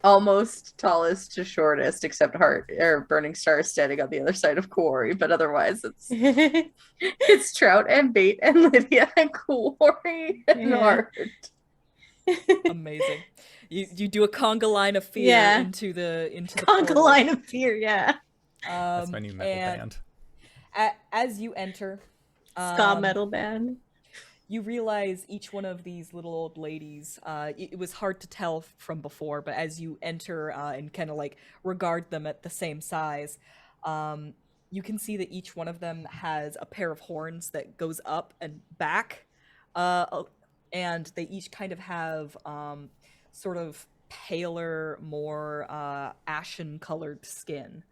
Speaker 3: almost tallest to shortest, except Hart or Burning Star is standing on the other side of Kuori, but otherwise it's Trout and Bait and Lydia and Kuori and Hart.
Speaker 4: Amazing. You do a conga line of fear into the
Speaker 2: conga line of fear, yeah.
Speaker 1: That's my new metal band.
Speaker 4: As you enter,
Speaker 2: ska metal band,
Speaker 4: you realize each one of these little old ladies, it was hard to tell from before, but as you enter and kind of like regard them at the same size, you can see that each one of them has a pair of horns that goes up and back, and they each kind of have sort of paler, more ashen colored skin.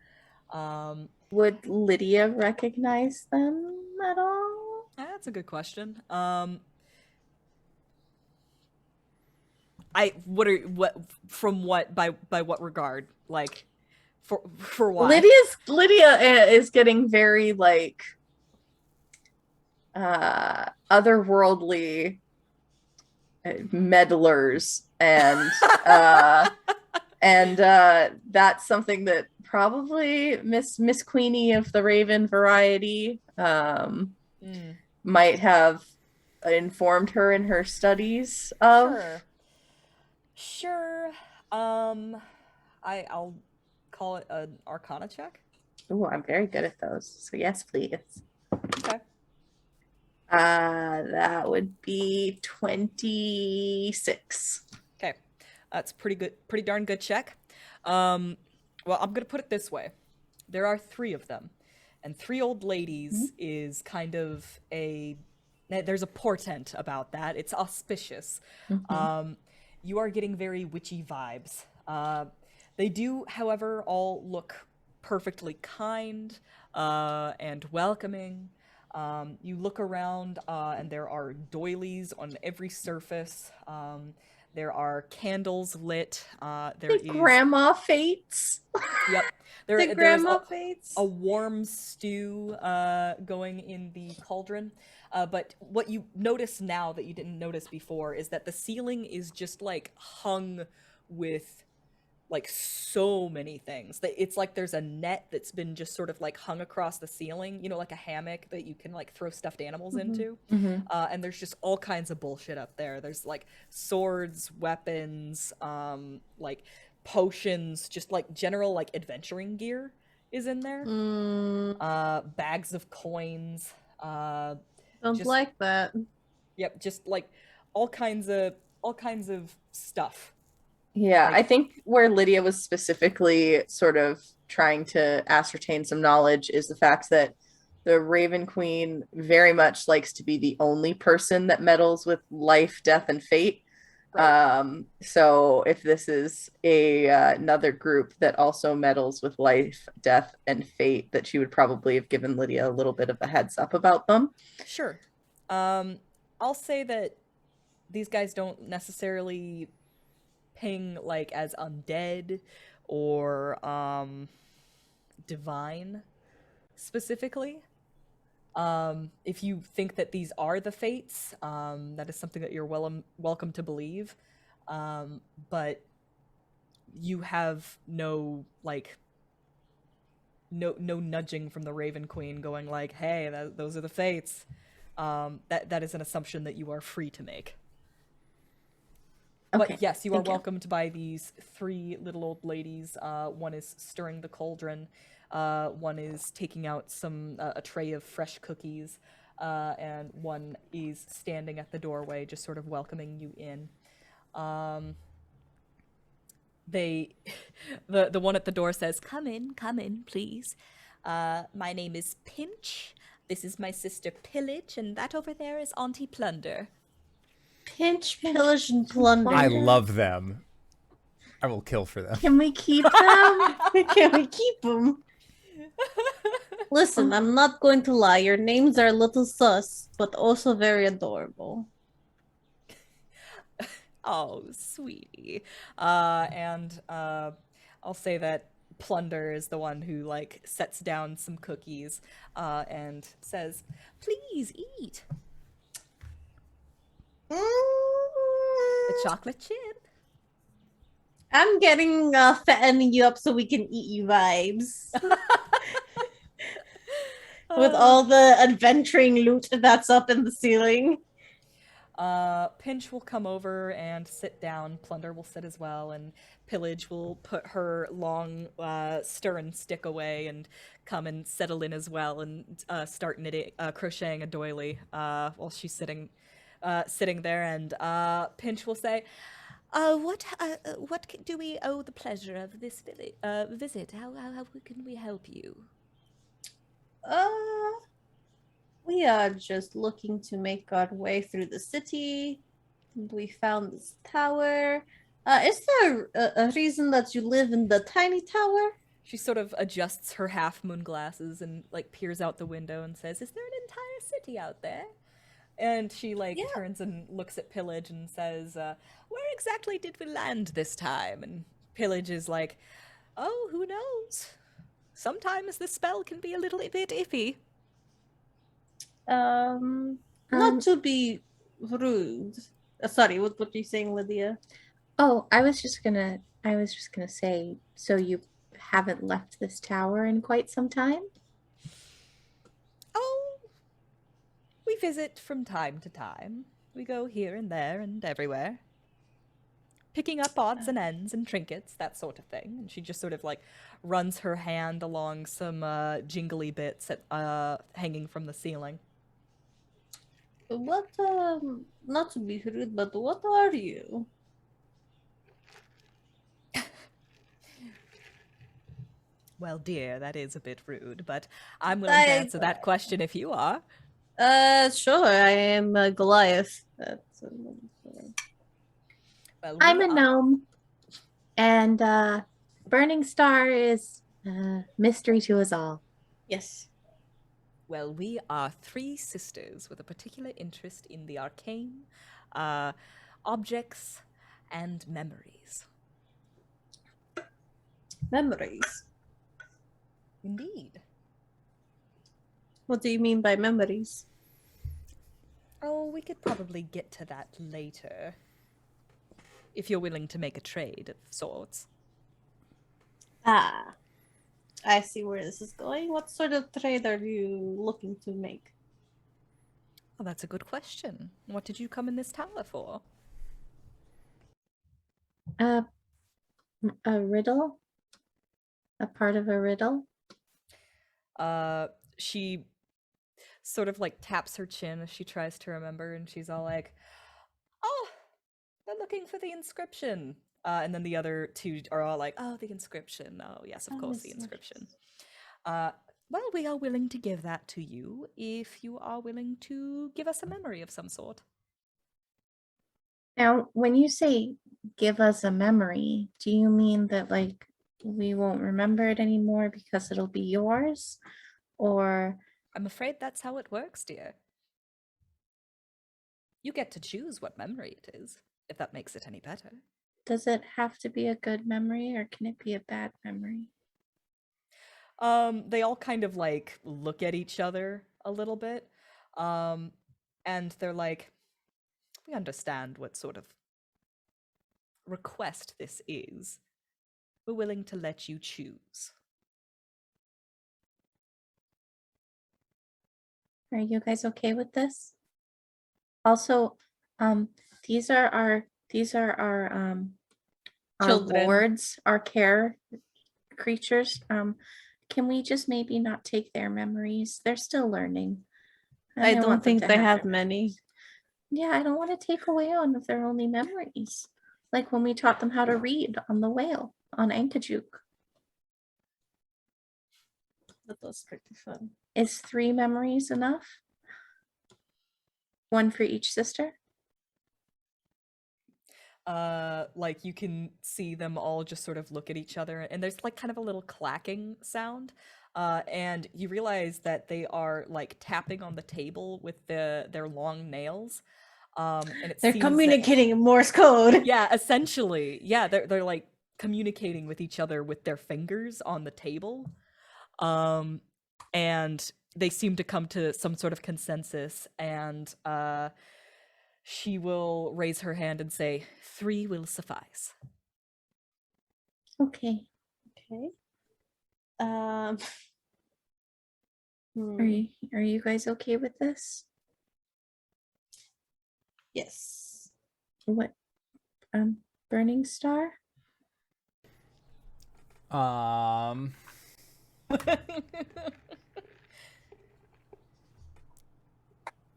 Speaker 3: Would Lydia recognize them at all?
Speaker 4: That's a good question. By what regard? Like for what?
Speaker 3: Lydia is getting very like otherworldly meddlers, and and that's something that probably Miss Queenie of the Raven variety might have informed her in her studies of.
Speaker 4: Sure. I'll call it an Arcana check.
Speaker 3: Oh, I'm very good at those. So yes, please.
Speaker 4: Okay.
Speaker 3: That would be 26.
Speaker 4: Okay. That's pretty darn good check. Well, I'm gonna put it this way. There are 3 of them. And 3 old ladies is kind of there's a portent about that. It's auspicious. You are getting very witchy vibes. They do, however, all look perfectly kind and welcoming. You look around and there are doilies on every surface. There are candles lit. There is
Speaker 3: grandma fates.
Speaker 4: Yep.
Speaker 2: The
Speaker 4: There is
Speaker 2: grandma fates.
Speaker 4: a warm stew going in the cauldron. But what you notice now that you didn't notice before is that the ceiling is just like hung with like so many things. It's like there's a net that's been just sort of like hung across the ceiling, you know, like a hammock that you can like throw stuffed animals into. And there's just all kinds of bullshit up there. There's like swords, weapons, like potions, just like general like adventuring gear is in there. Bags of coins.
Speaker 2: Don't
Speaker 4: just-
Speaker 2: like that.
Speaker 4: Yep, just like all kinds of stuff.
Speaker 3: Yeah,
Speaker 4: Like-
Speaker 3: I think where Lydia was specifically sort of trying to ascertain some knowledge is the fact that the Raven Queen very much likes to be the only person that meddles with life, death, and fate.
Speaker 4: Right.
Speaker 3: So if this is another group that also meddles with life, death, and fate, that she would probably have given Lydia a little bit of a heads up about them.
Speaker 4: Sure. I'll say that these guys don't necessarily ping like as undead or divine specifically. If you think that these are the fates, that is something that you're welcome to believe. But you have no like no nudging from the Raven Queen going like, hey, those are the fates. That is an assumption that you are free to make.
Speaker 3: Okay,
Speaker 4: But yes, you are
Speaker 3: thank you.
Speaker 4: welcomed by these 3 little old ladies. One is stirring the cauldron. One is taking out a tray of fresh cookies. And one is standing at the doorway, just sort of welcoming you in. The one at the door says, come in, please. My name is Pinch. This is my sister Pillage, and that over there is Auntie Plunder.
Speaker 2: Pinch, pillage, and plunder.
Speaker 1: I love them. I will kill for them.
Speaker 3: Can we keep them?
Speaker 2: Can we keep them? Listen, I'm not going to lie. Your names are a little sus, but also very adorable.
Speaker 4: Oh, sweetie. And I'll say that Plunder is the one who like sets down some cookies and says, please eat. A chocolate chip.
Speaker 2: I'm getting fattening you up so we can eat you vibes. With all the adventuring loot that's up in the ceiling.
Speaker 4: Pinch will come over and sit down. Plunder will sit as well, and Pillage will put her long stir and stick away and come and settle in as well and start knitting, crocheting a doily while she's sitting there. And Pinch will say, "What do we owe the pleasure of this visit? How can we help you?"
Speaker 2: We are just looking to make our way through the city. We found this tower. Is there a reason that you live in the tiny tower?
Speaker 4: She sort of adjusts her half moon glasses and like peers out the window and says, "Is there an entire city out there?" And she turns and looks at Pillage and says, "Where exactly did we land this time?" And Pillage is like, "Oh, who knows? Sometimes the spell can be a little bit iffy."
Speaker 2: Not to be rude. Sorry, what were you saying, Lydia?
Speaker 3: Oh, I was just gonna say, so you haven't left this tower in quite some time?
Speaker 4: Oh, we've visit from time to time. We go here and there and everywhere. Picking up odds and ends and trinkets, that sort of thing. And she just sort of like runs her hand along some jingly bits hanging from the ceiling.
Speaker 2: What, not to be rude, but what are you?
Speaker 4: Well, dear, that is a bit rude, but I'm willing to answer that question if you are.
Speaker 2: Sure, I am a Goliath. That's
Speaker 4: Well,
Speaker 3: I'm a gnome, and Burning Star is a mystery to us all.
Speaker 2: yes.
Speaker 4: Well, we are three sisters with a particular interest in the arcane, objects, and memories.
Speaker 2: Memories.
Speaker 4: Indeed.
Speaker 2: What do you mean by memories?
Speaker 4: Oh, we could probably get to that later. If you're willing to make a trade of sorts.
Speaker 2: Ah, I see where this is going. What sort of trade are you looking to make?
Speaker 4: Well, that's a good question. What did you come in this tower for?
Speaker 3: A riddle? A part of a riddle?
Speaker 4: She sort of like taps her chin as she tries to remember, and she's all like, "Oh, they're looking for the inscription." And then the other two are all like, "Oh, the inscription. Oh, yes, of course, the inscription." Well, we are willing to give that to you if you are willing to give us a memory of some sort.
Speaker 3: Now, when you say give us a memory, do you mean that like we won't remember it anymore because it'll be yours? Or
Speaker 4: I'm afraid that's how it works, dear. You get to choose what memory it is, if that makes it any better.
Speaker 3: does it have to be a good memory, or can it be a bad memory?
Speaker 4: They all kind of like look at each other a little bit. And they're like, we understand what sort of request this is. We're willing to let you choose.
Speaker 3: Are you guys okay with this? Also, these are our
Speaker 2: Children.
Speaker 3: wards, our care creatures. Can we just maybe not take their memories? They're still learning.
Speaker 2: I don't
Speaker 3: want them
Speaker 2: think
Speaker 3: to
Speaker 2: they have
Speaker 3: their
Speaker 2: many.
Speaker 3: memories. Yeah, I don't want to take away one of their only memories. Like when we taught them how to read on the whale on Ankajuk.
Speaker 2: That was pretty fun.
Speaker 3: Is 3 memories enough? One for each sister?
Speaker 4: Like you can see them all just sort of look at each other, and there's like kind of a little clacking sound. And you realize that they are like tapping on the table with their long nails. And
Speaker 2: They're
Speaker 4: seems that-
Speaker 2: communicating in Morse code.
Speaker 4: yeah, essentially. Yeah, they're like communicating with each other with their fingers on the table. And they seem to come to some sort of consensus, and she will raise her hand and say, 3 will suffice.
Speaker 3: Okay.
Speaker 2: Okay.
Speaker 3: Are
Speaker 2: hmm,
Speaker 3: you guys okay with this?
Speaker 2: Yes.
Speaker 3: What Burning Star?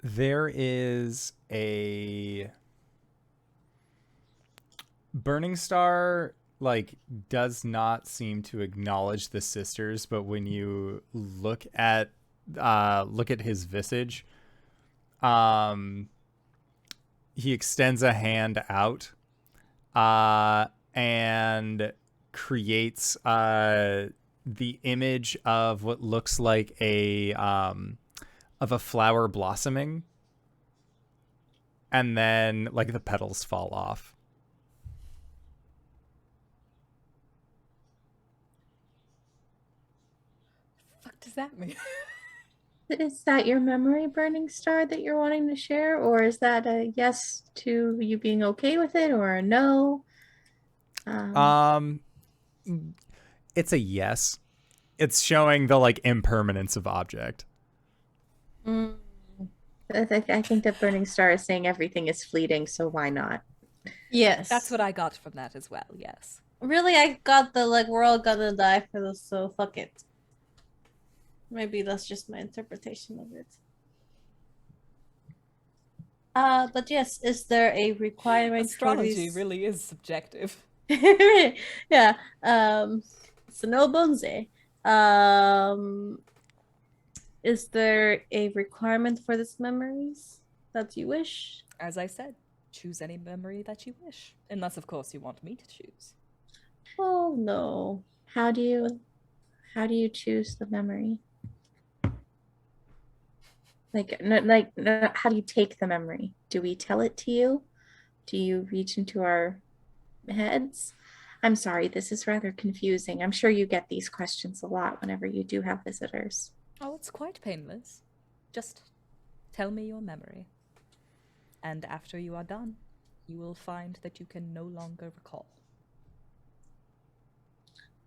Speaker 1: There is a Burning Star like does not seem to acknowledge the sisters, but when you look at his visage, he extends a hand out and creates the image of what looks like a flower blossoming, and then like the petals fall off.
Speaker 4: What does that mean?
Speaker 3: Is that your memory, Burning Star, that you're wanting to share? Or is that a yes to you being okay with it, or a no?
Speaker 1: It's a yes. It's showing the like impermanence of object.
Speaker 3: Does I think that Burning Star is saying everything is fleeting, so why not?
Speaker 2: Yes.
Speaker 4: That's what I got from that as well, yes.
Speaker 2: Really, I got the, like, we're all gonna die for this, so fuck it. Maybe that's just my interpretation of it. But yes, is there a requirement
Speaker 4: Astrology
Speaker 2: for these?
Speaker 4: really is subjective.
Speaker 2: Yeah. So no bonze. Is there a requirement for these memories that you wish?
Speaker 4: As I said, choose any memory that you wish. Unless, of course, you want me to choose.
Speaker 2: Oh no.
Speaker 3: How do you choose the memory? How do you take the memory? Do we tell it to you? Do you reach into our heads? I'm sorry, this is rather confusing. I'm sure you get these questions a lot whenever you do have visitors.
Speaker 4: Oh, it's quite painless. Just tell me your memory. And after you are done, you will find that you can no longer recall.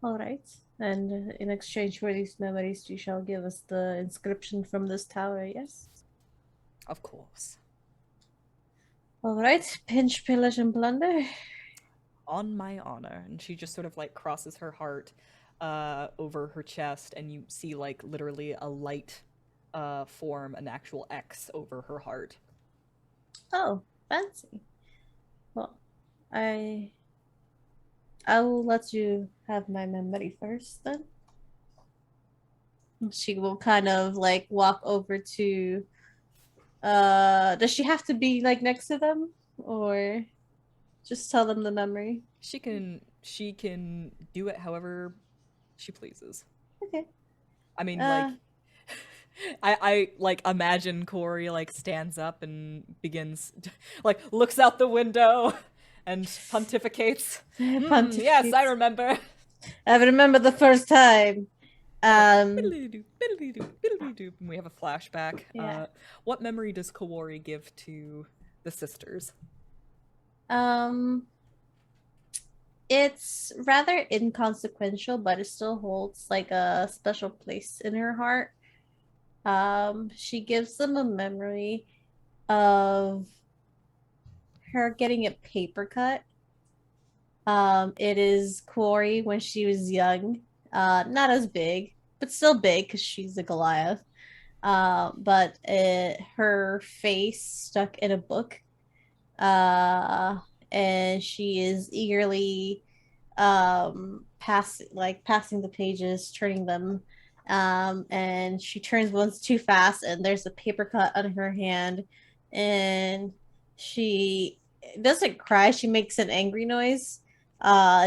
Speaker 2: All right. And in exchange for these memories, you shall give us the inscription from this tower, yes?
Speaker 4: Of course.
Speaker 2: All right. Pinch, pillage, and plunder.
Speaker 4: On my honor. And she just sort of like crosses her heart over her chest, and you see like literally a light form an actual X over her heart.
Speaker 2: Oh, fancy. Well, I will let you have my memory first then. She will kind of like walk over to does she have to be like next to them or just tell them the memory?
Speaker 4: She can do it however she pleases.
Speaker 2: Okay.
Speaker 4: I mean, like, I like imagine Kuori like stands up and begins, like, looks out the window and pontificates. Yes, I remember.
Speaker 2: I remember the first time.
Speaker 4: And we have a flashback.
Speaker 2: Yeah.
Speaker 4: What memory does Kawari give to the sisters?
Speaker 2: It's rather inconsequential, but it still holds like a special place in her heart. She gives them a memory of her getting a paper cut. It is Kuori when she was young. Not as big, but still big because she's a Goliath. But her face stuck in a book. And she is eagerly passing the pages, turning them. And she turns once too fast, and there's a paper cut on her hand, and she doesn't cry. She makes an angry noise.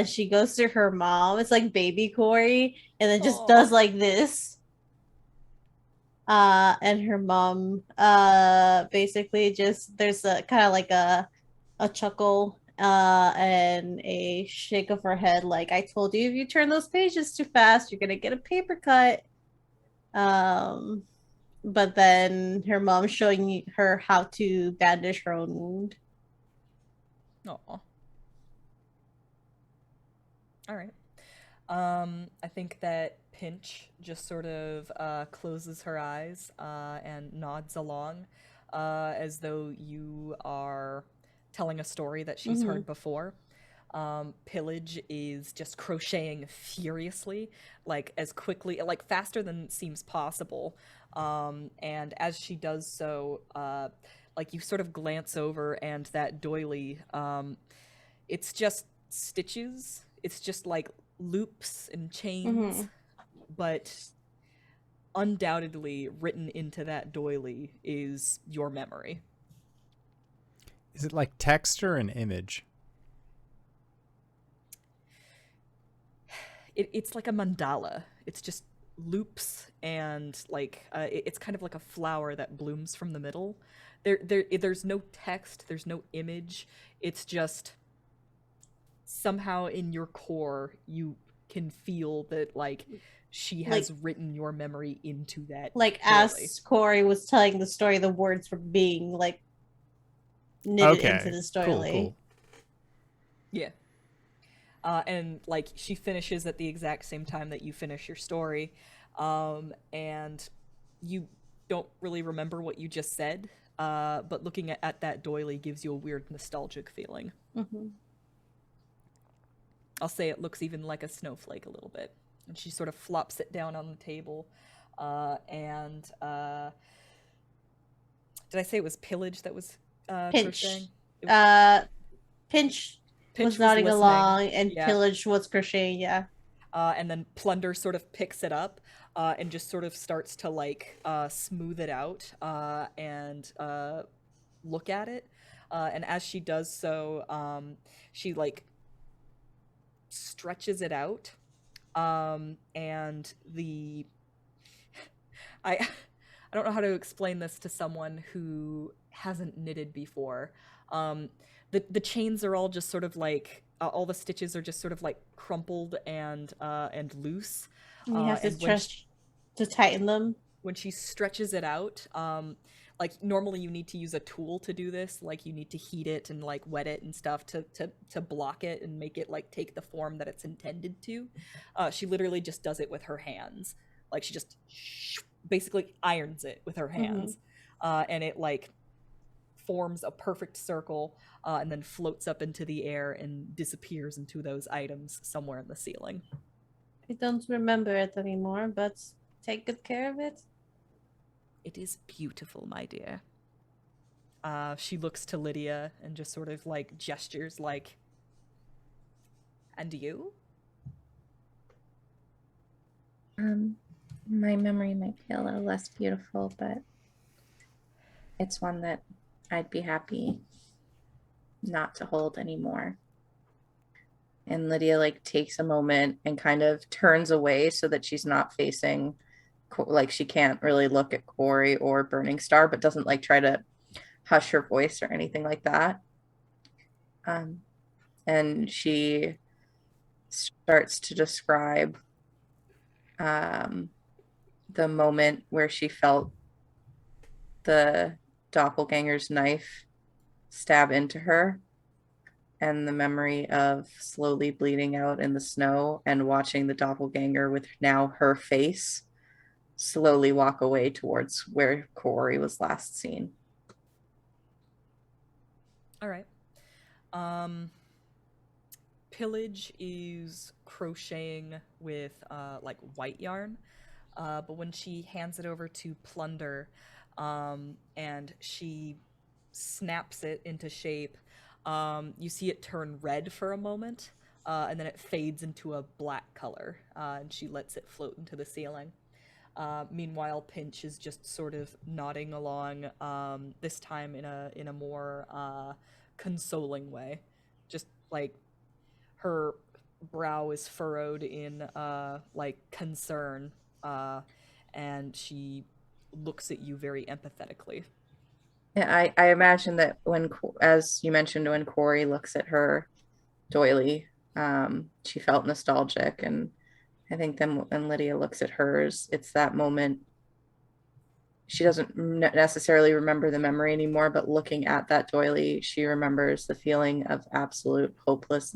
Speaker 2: She goes to her mom. It's like baby Kuori, and then just does like this. And her mom, basically just there's a kind of like a chuckle, and a shake of her head, like I told you, if you turn those pages too fast, you're gonna get a paper cut. But then her mom showing her how to bandage her own wound.
Speaker 4: Oh. All right. I think that Pinch just sort of closes her eyes and nods along, as though you are telling a story that she's heard before. Pillage is just crocheting furiously, like as quickly, like faster than seems possible. And as she does so, like you sort of glance over, and that doily, it's just stitches. It's just like loops and chains, but undoubtedly written into that doily is your memory.
Speaker 1: Is it like text or an image?
Speaker 4: It's like a mandala. It's just loops, and like it's kind of like a flower that blooms from the middle. There's no text, there's no image. It's just somehow in your core you can feel that like she has written your memory into that.
Speaker 2: Like
Speaker 4: doily.
Speaker 2: as Kuori was telling the story, the words were being like knitted into the doily.
Speaker 1: Cool.
Speaker 4: Yeah. And like she finishes at the exact same time that you finish your story, and you don't really remember what you just said, but looking at that doily gives you a weird nostalgic feeling.
Speaker 2: Mm-hmm.
Speaker 4: I'll say it looks even like a snowflake a little bit. And she sort of flops it down on the table. And did I say it was Pillage that was
Speaker 2: Pinch.
Speaker 4: crocheting?
Speaker 2: Pinch
Speaker 4: Pinch
Speaker 2: was nodding
Speaker 4: listening.
Speaker 2: along, and
Speaker 4: Yeah.
Speaker 2: Pillage was crocheting. Yeah.
Speaker 4: And then Plunder sort of picks it up and just sort of starts to like smooth it out and look at it. And as she does so, she like stretches it out, and the I don't know how to explain this to someone who hasn't knitted before. The chains are all just sort of like all the stitches are just sort of like crumpled and loose.
Speaker 2: And you have to
Speaker 4: and when
Speaker 2: stretch to tighten them.
Speaker 4: when she stretches it out, like normally you need to use a tool to do this, like you need to heat it and like wet it and stuff to block it and make it like take the form that it's intended to. She literally just does it with her hands. Like she just basically irons it with her hands. And it like forms a perfect circle and then floats up into the air and disappears into those items somewhere in the ceiling.
Speaker 2: I don't remember it anymore, but take good care of it.
Speaker 4: It is beautiful, my dear. She looks to Lydia and just sort of like gestures like, and you?
Speaker 3: My memory might be a little less beautiful, but it's one that I'd be happy not to hold anymore. And Lydia like takes a moment and kind of turns away so that she's not facing, like she can't really look at Kuori or Burning Star, but doesn't like try to hush her voice or anything like that. And she starts to describe the moment where she felt the doppelganger's knife stab into her, and the memory of slowly bleeding out in the snow and watching the doppelganger with now her face slowly walk away towards where Kawari was last seen.
Speaker 4: All right. Pillage is crocheting with like white yarn, but when she hands it over to Plunder, and she snaps it into shape, you see it turn red for a moment, and then it fades into a black color, and she lets it float into the ceiling. Meanwhile, Pinch is just sort of nodding along, this time in a more consoling way. Just like her brow is furrowed in like concern, and she looks at you very empathetically.
Speaker 3: Yeah, I imagine that when, as you mentioned, when Kuori looks at her doily, she felt nostalgic, and I think then when Lydia looks at hers, it's that moment. She doesn't necessarily remember the memory anymore, but looking at that doily, she remembers the feeling of absolute hopeless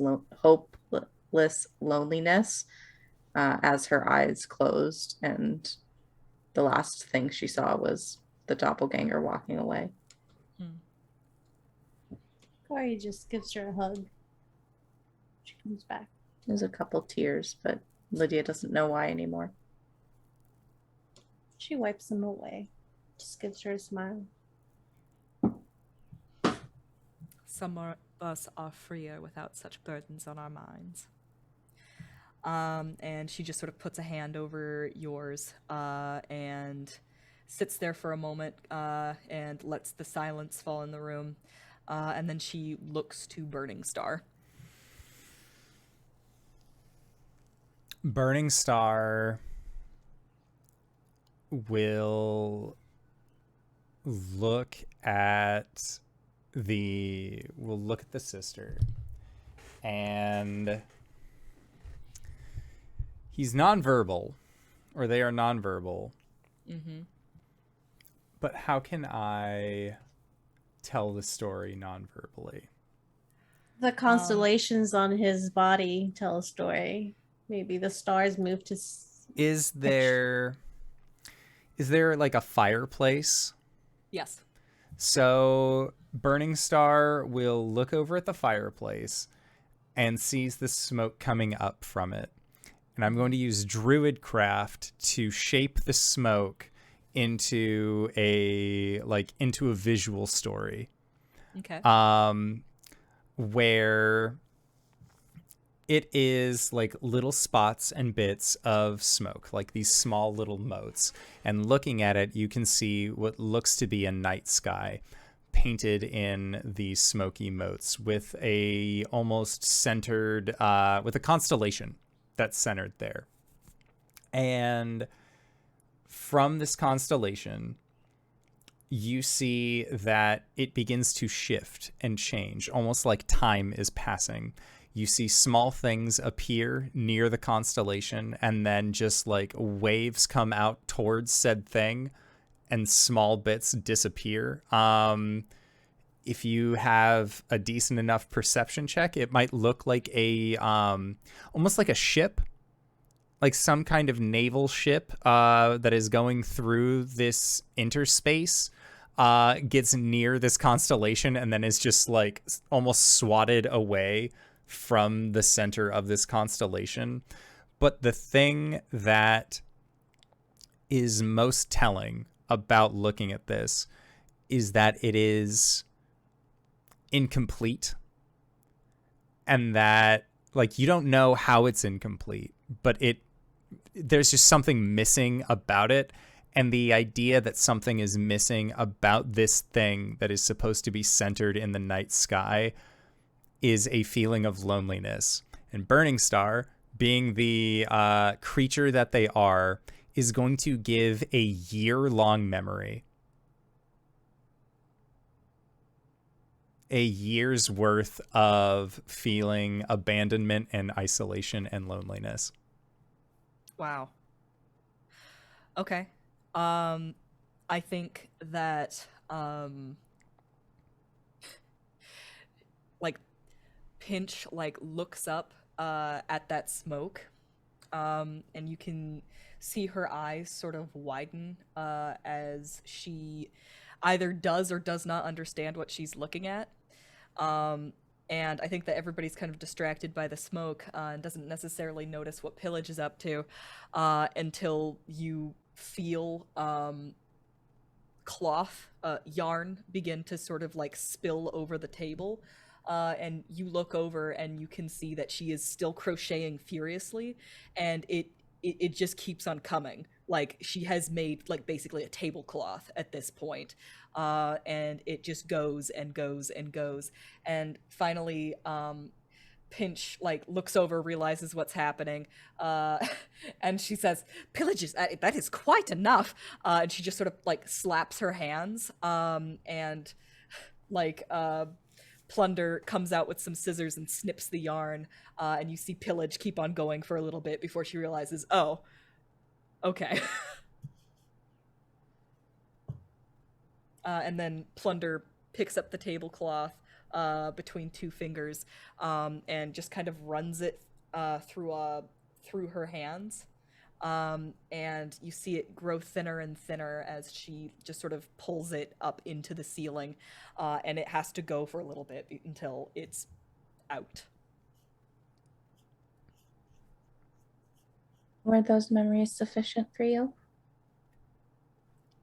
Speaker 3: loneliness as her eyes closed, and the last thing she saw was the doppelganger walking away.
Speaker 2: Corey just gives her a hug. She comes back.
Speaker 3: There's a couple tears, but Lydia doesn't know why anymore.
Speaker 2: She wipes them away. Just gives her a smile.
Speaker 4: Some of us are freer without such burdens on our minds. And she just sort of puts a hand over yours, and sits there for a moment, and lets the silence fall in the room. And then she looks to Burning Star.
Speaker 1: Burning Star will look at the sister, and he's nonverbal, or they are nonverbal. But how can I tell the story nonverbally?
Speaker 2: The constellations on his body tell a story. Maybe the stars move to.
Speaker 1: Is there Is there like a fireplace?
Speaker 4: Yes.
Speaker 1: So Burning Star will look over at the fireplace and sees the smoke coming up from it. And I'm going to use Druidcraft to shape the smoke into a visual story.
Speaker 4: Okay.
Speaker 1: Where it is like little spots and bits of smoke, like these small little motes. And looking at it, you can see what looks to be a night sky painted in these smoky motes with a almost centered, with a constellation that's centered there. And from this constellation, you see that it begins to shift and change, almost like time is passing. You see small things appear near the constellation, and then just like waves come out towards said thing, and small bits disappear. If you have a decent enough perception check, it might look like a almost like a ship, like some kind of naval ship that is going through this interspace, gets near this constellation and then is just like almost swatted away from the center of this constellation. But the thing that is most telling about looking at this is that it is incomplete, and that like you don't know how it's incomplete, but there's just something missing about it. And the idea that something is missing about this thing that is supposed to be centered in the night sky is a feeling of loneliness. And Burning Star, being the creature that they are, is going to give a year-long memory. A year's worth of feeling abandonment and isolation and loneliness.
Speaker 4: Wow. Okay. I think that like Pinch like looks up at that smoke, and you can see her eyes sort of widen as she either does or does not understand what she's looking at. And I think that everybody's kind of distracted by the smoke and doesn't necessarily notice what Pillage is up to until you feel cloth, yarn begin to sort of like spill over the table. And you look over and you can see that she is still crocheting furiously, and it just keeps on coming. Like she has made like basically a tablecloth at this point. And it just goes and goes and goes. And finally, Pinch like looks over, realizes what's happening, and she says, "Pillages, that is quite enough." And she just sort of like slaps her hands, and like Plunder comes out with some scissors and snips the yarn, and you see Pillage keep on going for a little bit before she realizes, oh, okay. And then Plunder picks up the tablecloth between two fingers, and just kind of runs it through her hands. And you see it grow thinner and thinner as she just sort of pulls it up into the ceiling, and it has to go for a little bit until it's out.
Speaker 3: Were those memories sufficient for you?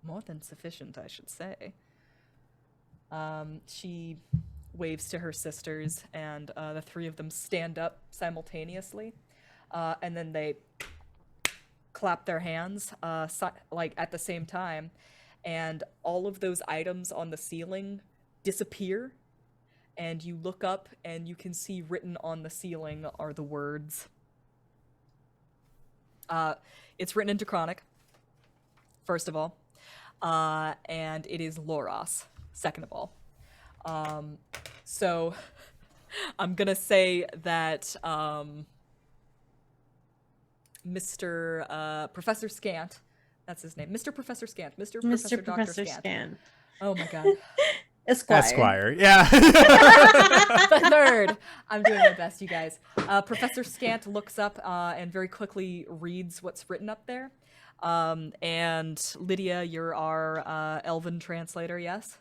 Speaker 4: More than sufficient, I should say. She waves to her sisters, and the three of them stand up simultaneously, and then they clap their hands like at the same time, and all of those items on the ceiling disappear, and you look up and you can see written on the ceiling are the words. It's written in Draconic, first of all, and it is Loros, second of all. So I'm gonna say that Mr. Professor Scant, that's his name, Mr. Professor Scant, Mr. Professor Dr. Scant. Oh my god.
Speaker 1: Esquire, yeah.
Speaker 4: The third. I'm doing my best, you guys. Professor Scant looks up and very quickly reads what's written up there. And Lydia, you're our elven translator, yes?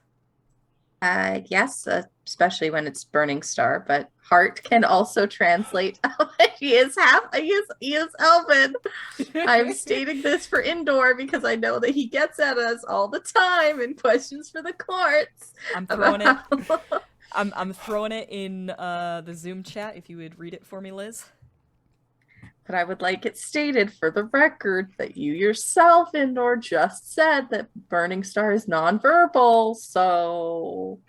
Speaker 3: Yes, especially when it's Burning Star, but Hart can also translate. He is Elven. I'm stating this for indoor because I know that he gets at us all the time in questions for the courts.
Speaker 4: I'm throwing it. I'm throwing it in the Zoom chat. If you would read it for me, Liz.
Speaker 3: But I would like it stated for the record that you yourself, Indoor, just said that Burning Star is nonverbal, so...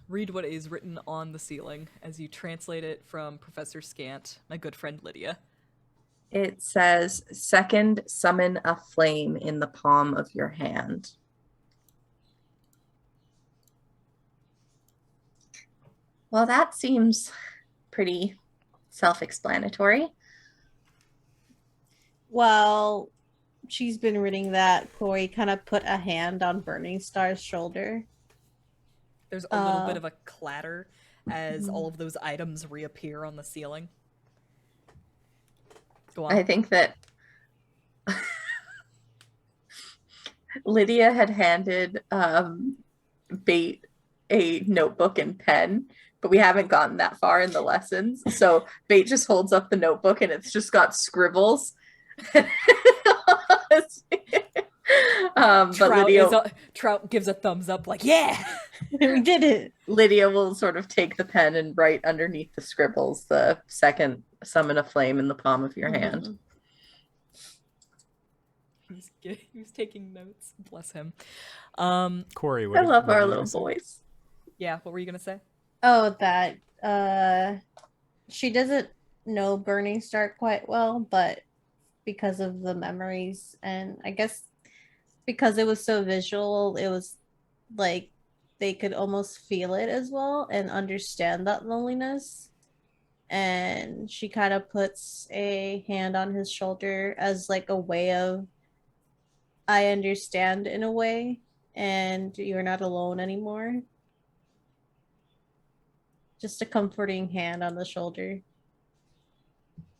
Speaker 4: Read what is written on the ceiling as you translate it from Professor Scant, my good friend Lydia.
Speaker 3: It says, second, summon a flame in the palm of your hand. Well, that seems pretty self-explanatory.
Speaker 2: While she's been reading that, Kuori kind of put a hand on Burning Star's shoulder.
Speaker 4: There's a little bit of a clatter as all of those items reappear on the ceiling. Go on.
Speaker 3: I think that Lydia had handed Bait a notebook and pen, but we haven't gotten that far in the lessons. So Bait just holds up the notebook and it's just got scribbles. But
Speaker 4: Trout gives a thumbs up like, yeah!
Speaker 2: We did it.
Speaker 3: Lydia will sort of take the pen and write underneath the scribbles the second summon a flame in the palm of your hand.
Speaker 4: He's taking notes. Bless him.
Speaker 1: Kuori,
Speaker 3: I love our little boys.
Speaker 4: Yeah, what were you gonna say?
Speaker 2: Oh, that she doesn't know Burning Star quite well, but because of the memories and I guess because it was so visual, it was like they could almost feel it as well and understand that loneliness. And she kind of puts a hand on his shoulder as like a way of, I understand in a way, and you're not alone anymore. Just a comforting hand on the shoulder.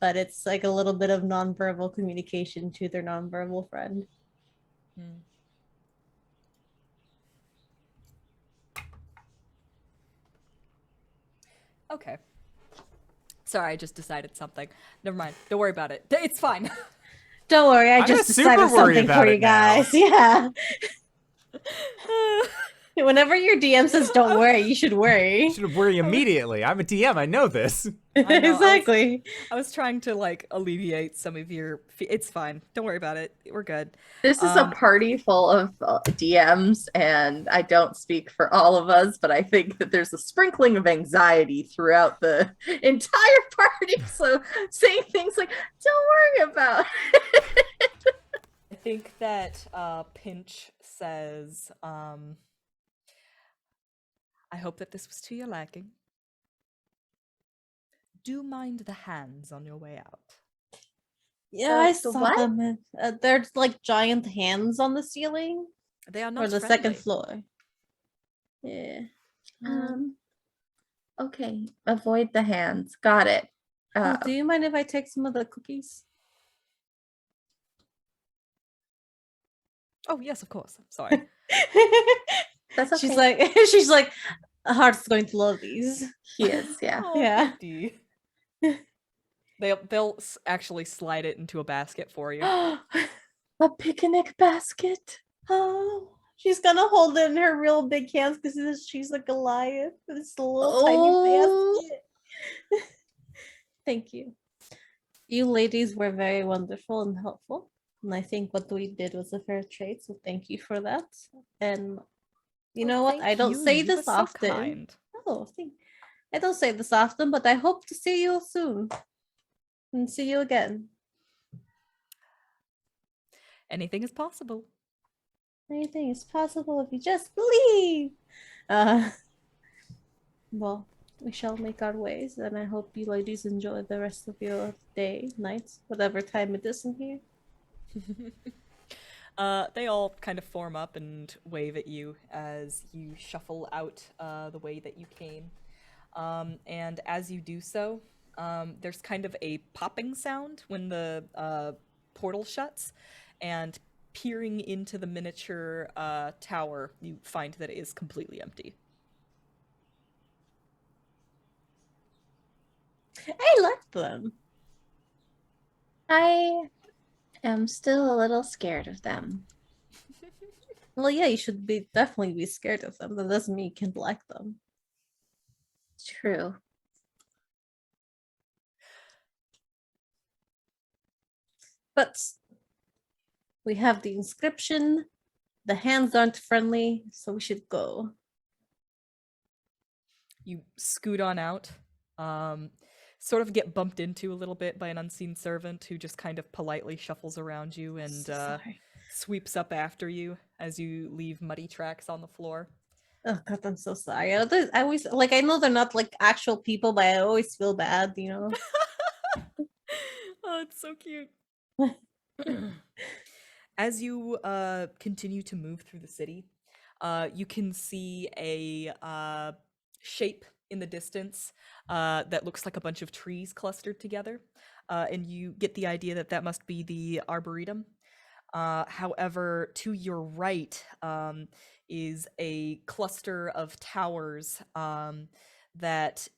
Speaker 2: But it's like a little bit of nonverbal communication to their nonverbal friend.
Speaker 4: Okay. Sorry, I just decided something. Never mind. Don't worry about it. It's fine.
Speaker 2: Don't worry, I
Speaker 1: I'm
Speaker 2: just
Speaker 1: super
Speaker 2: decided
Speaker 1: worried
Speaker 2: something
Speaker 1: about
Speaker 2: for
Speaker 1: it
Speaker 2: you guys. Yeah. Whenever your DM says don't worry, you should worry.
Speaker 1: You should worry immediately. I'm a DM. I know this.
Speaker 4: I know,
Speaker 2: Exactly.
Speaker 4: I was trying to like alleviate some of your. It's fine. Don't worry about it. We're good.
Speaker 3: This is a party full of DMs, and I don't speak for all of us, but I think that there's a sprinkling of anxiety throughout the entire party. So saying things like, don't worry about it.
Speaker 4: I think that Pinch says, I hope that this was to your liking. Do mind the hands on your way out.
Speaker 2: Yeah, I
Speaker 3: The
Speaker 2: saw
Speaker 3: what?
Speaker 2: them. There's like giant hands on the ceiling
Speaker 4: They are not
Speaker 2: or the
Speaker 4: friendly.
Speaker 2: second floor. Yeah.
Speaker 3: Okay, avoid the hands. Got it.
Speaker 2: Do you mind if I take some of the cookies?
Speaker 4: Oh yes, of course. Sorry.
Speaker 3: That's okay.
Speaker 2: She's like, Hart's going to love these.
Speaker 3: He is, yeah.
Speaker 4: Oh,
Speaker 2: Yeah.
Speaker 4: Dee. They'll actually slide it into a basket for you.
Speaker 3: A picnic basket.
Speaker 2: Oh, she's gonna hold it in her real big hands because she's a Goliath. It's a little tiny basket. Thank you. You ladies were very wonderful and helpful. And I think what we did was a fair trade, so thank you for that. And you know what?
Speaker 4: Thank
Speaker 2: I don't
Speaker 4: you.
Speaker 2: say
Speaker 4: You
Speaker 2: this
Speaker 4: were so
Speaker 2: often.
Speaker 4: kind.
Speaker 2: Oh, I don't say this often, but I hope to see you soon. And see you again.
Speaker 4: Anything is possible.
Speaker 2: Anything is possible if you just believe. Well, we shall make our ways, and I hope you ladies enjoy the rest of your day, night, whatever time it is in here.
Speaker 4: They all kind of form up and wave at you as you shuffle out the way that you came. And as you do so, there's kind of a popping sound when the portal shuts, and peering into the miniature tower, you find that it is completely empty.
Speaker 2: I like them.
Speaker 3: I am still a little scared of them.
Speaker 2: Well, yeah, you should definitely be scared of them. That doesn't mean you can't like them.
Speaker 3: True.
Speaker 2: But we have the inscription. The hands aren't friendly, so we should go.
Speaker 4: You scoot on out, sort of get bumped into a little bit by an unseen servant who just kind of politely shuffles around you and
Speaker 2: So sorry.
Speaker 4: sweeps up after you as you leave muddy tracks on the floor.
Speaker 2: Oh god, I'm so sorry. I always like, I know they're not like actual people, but I always feel bad, you know.
Speaker 4: Oh, it's so cute. As you continue to move through the city, you can see a shape in the distance that looks like a bunch of trees clustered together, and you get the idea that that must be the Arboretum. However, to your right is a cluster of towers that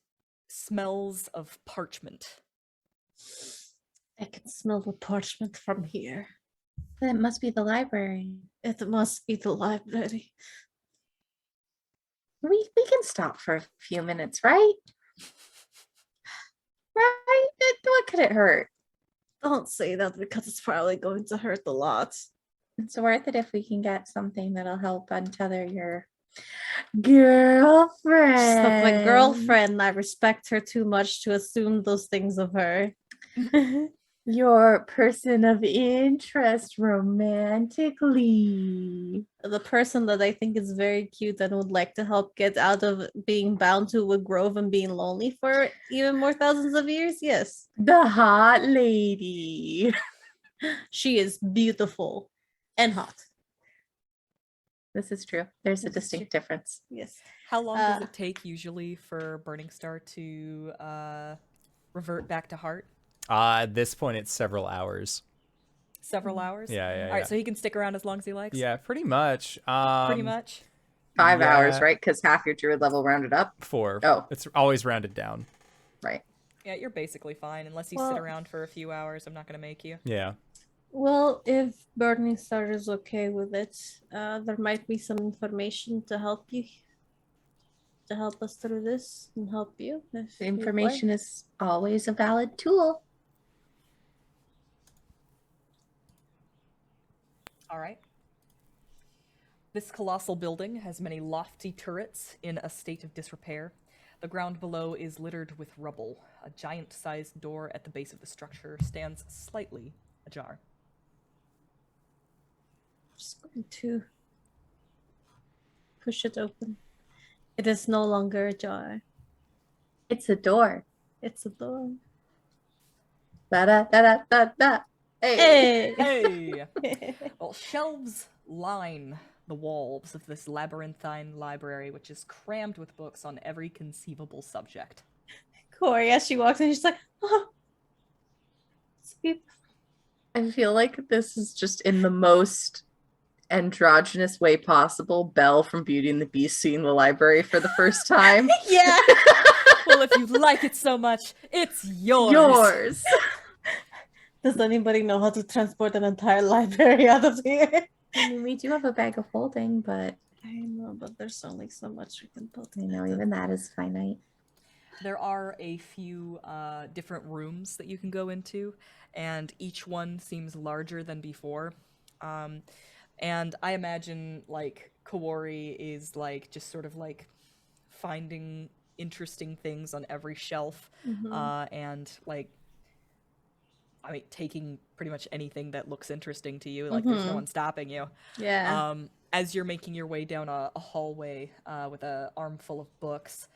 Speaker 4: smells of parchment.
Speaker 2: I can smell the parchment from here.
Speaker 3: It must be the library.
Speaker 2: It must be the library.
Speaker 3: We can stop for a few minutes, right? Right? What could it hurt?
Speaker 2: Don't say that, because it's probably going to hurt a lot.
Speaker 3: It's worth it if we can get something that'll help untether your girlfriend.
Speaker 2: She's not my girlfriend. I respect her too much to assume those things of her.
Speaker 3: Your person of interest romantically.
Speaker 2: The person that I think is very cute and would like to help get out of being bound to a grove and being lonely for even more thousands of years. Yes.
Speaker 3: The hot lady.
Speaker 2: She is beautiful and hot.
Speaker 3: This is true. There's a
Speaker 2: This is
Speaker 3: distinct
Speaker 2: true.
Speaker 3: difference.
Speaker 2: Yes.
Speaker 4: How long does it take usually for Burning Star to revert back to Hart?
Speaker 1: At this point, it's several hours.
Speaker 4: Several hours?
Speaker 1: Yeah.
Speaker 4: All right, so he can stick around as long as he likes?
Speaker 1: Yeah, pretty much.
Speaker 4: Pretty much?
Speaker 3: 5 hours,
Speaker 1: yeah.
Speaker 3: right? Because half your druid level rounded up.
Speaker 1: 4.
Speaker 3: Oh.
Speaker 1: It's always rounded down.
Speaker 3: Right.
Speaker 4: Yeah, you're basically fine. Unless you
Speaker 2: Well-
Speaker 4: sit around for a few hours, I'm not going to make you.
Speaker 1: Yeah.
Speaker 2: Well, if Burning Star is okay with it, there might be some information to help you, to help us through this and help you. If
Speaker 3: The
Speaker 2: you'd
Speaker 3: information
Speaker 2: like.
Speaker 3: is always a valid tool.
Speaker 4: All right. This colossal building has many lofty turrets in a state of disrepair. The ground below is littered with rubble. A giant-sized door at the base of the structure stands slightly ajar.
Speaker 2: Just going to push it open. It is no longer ajar.
Speaker 3: It's a door.
Speaker 2: It's a door.
Speaker 3: Da da da da da da. Hey.
Speaker 4: Hey! Well, shelves line the walls of this labyrinthine library, which is crammed with books on every conceivable subject.
Speaker 2: Kuori, as she walks in, she's like, oh, it's beautiful.
Speaker 3: I feel like this is just in the most androgynous way possible. Belle from Beauty and the Beast seeing the library for the first time.
Speaker 2: Yeah.
Speaker 4: Well, if you like it so much, it's yours.
Speaker 3: Yours.
Speaker 2: Does anybody know how to transport an entire library out of here?
Speaker 3: I mean, we do have a bag of holding, but
Speaker 2: I know, but there's only so much we can put.
Speaker 3: you know, even that is finite.
Speaker 4: There are a few different rooms that you can go into, and each one seems larger than before. And I imagine, like, Kawari is, like, just sort of, like, finding interesting things on every shelf, and, like, I mean, taking pretty much anything that looks interesting to you. Like, there's no one stopping you.
Speaker 2: Yeah.
Speaker 4: As you're making your way down a hallway with an armful of books,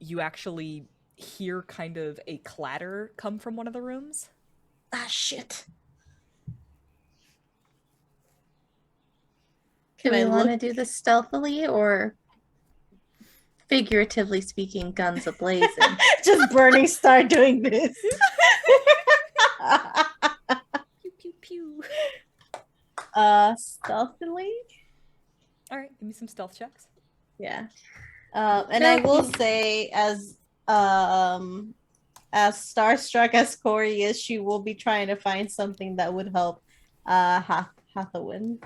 Speaker 4: you actually hear kind of a clatter come from one of the rooms.
Speaker 2: Ah, shit.
Speaker 3: Do
Speaker 2: Can
Speaker 3: we
Speaker 2: I
Speaker 3: want to
Speaker 2: look?
Speaker 3: do this stealthily or figuratively speaking, guns a-blazing?
Speaker 2: Just Burning Star doing this.
Speaker 4: pew.
Speaker 2: Stealthily.
Speaker 4: All right, give me some stealth checks.
Speaker 2: Yeah. And I will say, as starstruck as Kuori is, she will be trying to find something that would help Hathawin.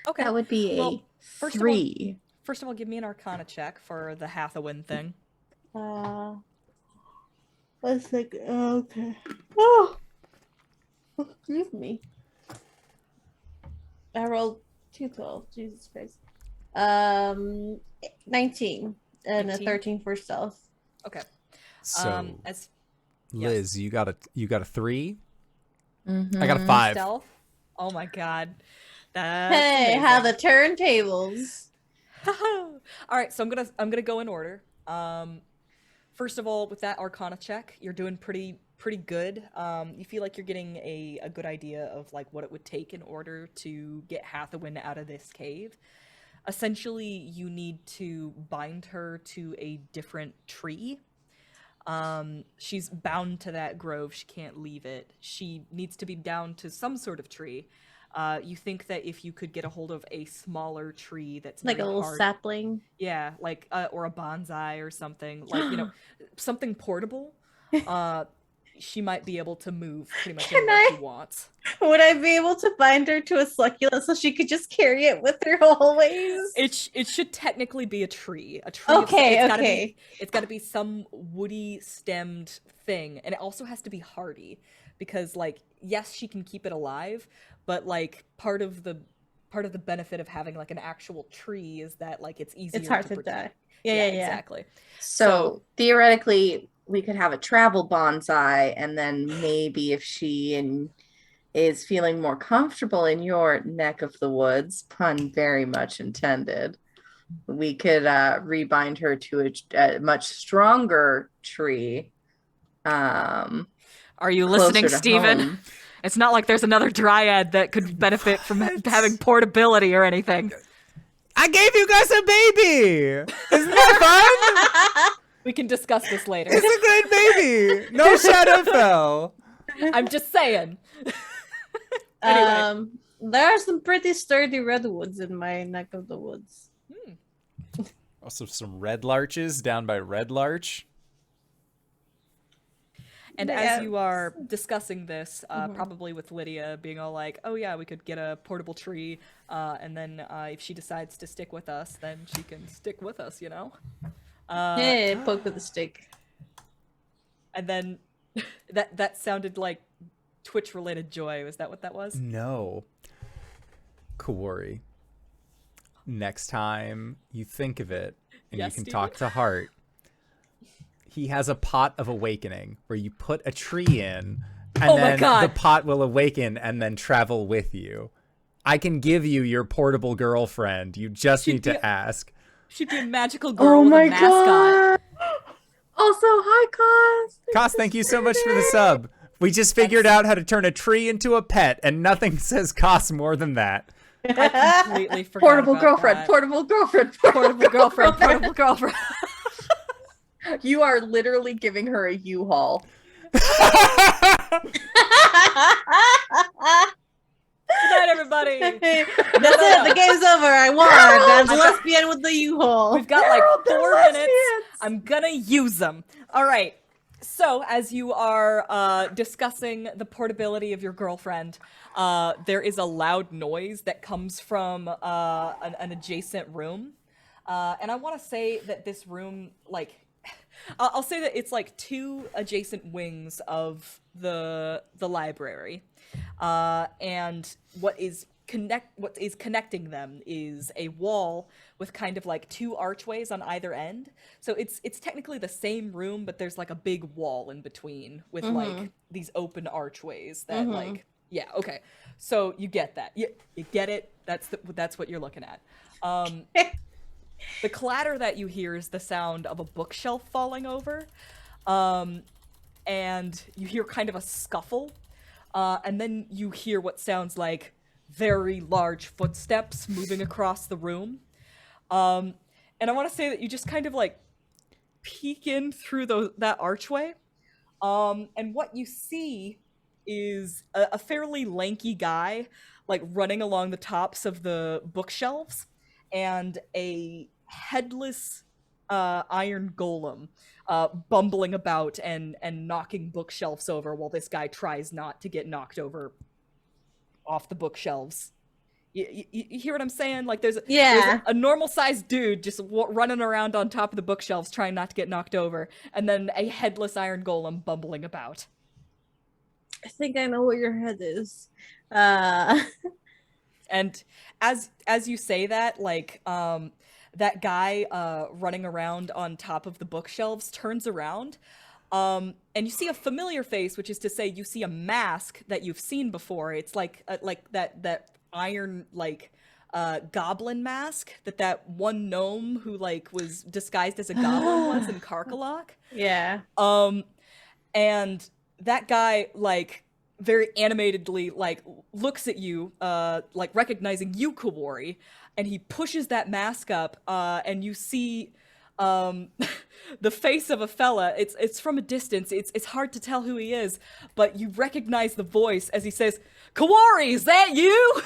Speaker 4: Okay.
Speaker 3: That would be a
Speaker 4: Well, first of all-
Speaker 3: 3.
Speaker 4: First of all, give me an Arcana check for the Hathawin thing.
Speaker 2: Let's think. Okay. Oh, excuse me. I rolled 212. Jesus Christ. 19 and
Speaker 4: 19?
Speaker 2: a 13 for stealth.
Speaker 4: Okay.
Speaker 1: So,
Speaker 4: As
Speaker 1: Liz, you got a 3.
Speaker 3: Mhm.
Speaker 1: I got a 5.
Speaker 4: stealth. Oh my god. That's
Speaker 2: Hey,
Speaker 4: amazing.
Speaker 2: how the turntables.
Speaker 4: All right, so I'm gonna go in order. First of all, with that Arcana check, you're doing pretty good. You feel like you're getting a good idea of like what it would take in order to get Hathawin out of this cave. Essentially, you need to bind her to a different tree. She's bound to that grove. She can't leave it. She needs to be bound to some sort of tree. You think that if you could get a hold of a smaller tree that's
Speaker 2: Like a
Speaker 4: very
Speaker 2: little
Speaker 4: hard,
Speaker 2: sapling.
Speaker 4: yeah, like or a bonsai or something, like something portable. She might be able to move pretty much
Speaker 2: Can
Speaker 4: anywhere
Speaker 2: I-
Speaker 4: she wants.
Speaker 2: Would I be able to bind her to a succulent so she could just carry it with her always?
Speaker 4: It should technically be a tree. A tree.
Speaker 2: Okay,
Speaker 4: it's gotta
Speaker 2: okay.
Speaker 4: be, it's got to be some woody stemmed thing, and it also has to be hardy, because like yes, she can keep it alive, but like part of the benefit of having like an actual tree is that like it's easier.
Speaker 2: It's hard to
Speaker 4: protect.
Speaker 2: die. Yeah.
Speaker 4: Exactly.
Speaker 3: So theoretically, we could have a travel bonsai, and then maybe if she is feeling more comfortable in your neck of the woods, pun very much intended, we could rebind her to a much stronger tree.
Speaker 4: Are you
Speaker 3: closer
Speaker 4: listening,
Speaker 3: to
Speaker 4: Steven?
Speaker 3: home.
Speaker 4: It's not like there's another dryad that could benefit from having portability or anything.
Speaker 1: I gave you guys a baby. Isn't that fun?
Speaker 4: We can discuss this later.
Speaker 1: It's a good baby. No shadow fell.
Speaker 4: I'm just saying. Anyway.
Speaker 2: There are some pretty sturdy redwoods in my neck of the woods.
Speaker 1: Also, some red larches down by Red Larch.
Speaker 4: And
Speaker 2: Yeah.
Speaker 4: as you are discussing this, probably with Lydia being all like, oh yeah, we could get a portable tree, and then if she decides to stick with us, then she can stick with us, you know?
Speaker 2: Hey, poke with a stick.
Speaker 4: And then that sounded like Twitch-related joy. Was that what that was?
Speaker 1: No. Kawari. Next time you think of it and
Speaker 4: Yes,
Speaker 1: you can
Speaker 4: Steven?
Speaker 1: talk to Hart, he has a pot of awakening where you put a tree in and
Speaker 4: Oh my
Speaker 1: then
Speaker 4: God.
Speaker 1: the pot will awaken and then travel with you. I can give you your portable girlfriend. You just
Speaker 4: She'd
Speaker 1: need to
Speaker 4: be-
Speaker 1: ask.
Speaker 4: She'd be a magical girl
Speaker 3: Oh
Speaker 4: with
Speaker 3: my
Speaker 4: a mascot.
Speaker 3: god! Also, hi, Cos.
Speaker 1: Koss, thank you so much for the sub. We just figured out how to turn a tree into a pet, and nothing says Koss more than that.
Speaker 4: I completely forgot
Speaker 3: Portable
Speaker 4: about
Speaker 3: girlfriend,
Speaker 4: that.
Speaker 3: portable girlfriend,
Speaker 4: Portable girlfriend, portable girlfriend.
Speaker 3: You are literally giving her a U-Haul.
Speaker 4: Good night, everybody.
Speaker 2: That's it. The game's over. I won. I'm the lesbian with the U-Haul.
Speaker 4: We've got like
Speaker 3: They're
Speaker 4: 4 minutes.
Speaker 3: lesbians.
Speaker 4: I'm gonna use them. All right. So as you are discussing the portability of your girlfriend, there is a loud noise that comes from an adjacent room, and I want to say that this room, like, I'll say that it's like 2 adjacent wings of the library, and what is connecting them is a wall with kind of like 2 archways on either end. So it's technically the same room, but there's like a big wall in between with like these open archways that like, yeah, okay. So you get that. You get it. That's what you're looking at. The clatter that you hear is the sound of a bookshelf falling over. And you hear kind of a scuffle. And then you hear what sounds like very large footsteps moving across the room. And I want to say that you just kind of like peek in through that archway. And what you see is a fairly lanky guy, like running along the tops of the bookshelves, and a headless iron golem bumbling about and knocking bookshelves over while this guy tries not to get knocked over off the bookshelves. You hear what I'm saying? Like there's a normal sized dude just running around on top of the bookshelves trying not to get knocked over, and then a headless iron golem bumbling about.
Speaker 2: I think I know where your head is.
Speaker 4: And as you say that, like that guy running around on top of the bookshelves turns around, and you see a familiar face, which is to say you see a mask that you've seen before. It's like that iron goblin mask that one gnome who like was disguised as a goblin was in Karkalok.
Speaker 2: Yeah.
Speaker 4: And that guy like very animatedly like looks at you, like recognizing you, Kawari, and he pushes that mask up, and you see the face of a fella. It's from a distance. It's hard to tell who he is, but you recognize the voice as he says, "Kawari, is that you?"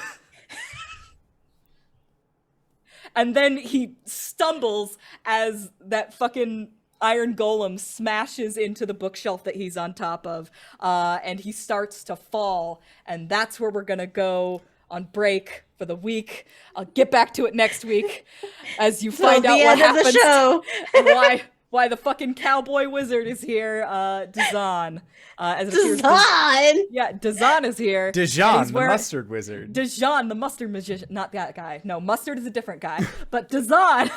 Speaker 4: And then he stumbles as that fucking iron golem smashes into the bookshelf that he's on top of, and he starts to fall, and that's where we're gonna go on break for the week. I'll get back to it next week as you find out what happens and why the fucking cowboy wizard is here. Dazan.
Speaker 2: Dazan!
Speaker 4: Yeah, Dazan is here.
Speaker 1: Dazan, the mustard wizard.
Speaker 4: Dazan, the mustard magician. Not that guy. No, mustard is a different guy. But Dazan.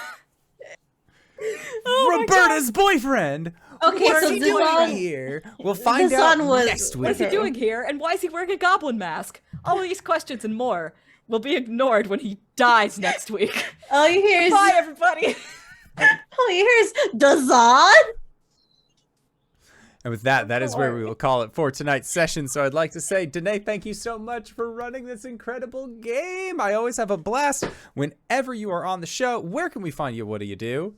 Speaker 1: Roberta's boyfriend.
Speaker 2: Okay,
Speaker 1: What
Speaker 2: so
Speaker 1: is he doing
Speaker 2: Dazan
Speaker 1: here? We'll find out next week.
Speaker 4: What is he doing here? And why is he wearing a goblin mask? All these questions and more will be ignored when he dies next week.
Speaker 2: All you hear is
Speaker 4: Bye, everybody.
Speaker 2: all you hear is Dazan.
Speaker 1: And with that is where we will call it for tonight's session. So I'd like to say, Danae, thank you so much for running this incredible game. I always have a blast whenever you are on the show. Where can we find you? What do you do?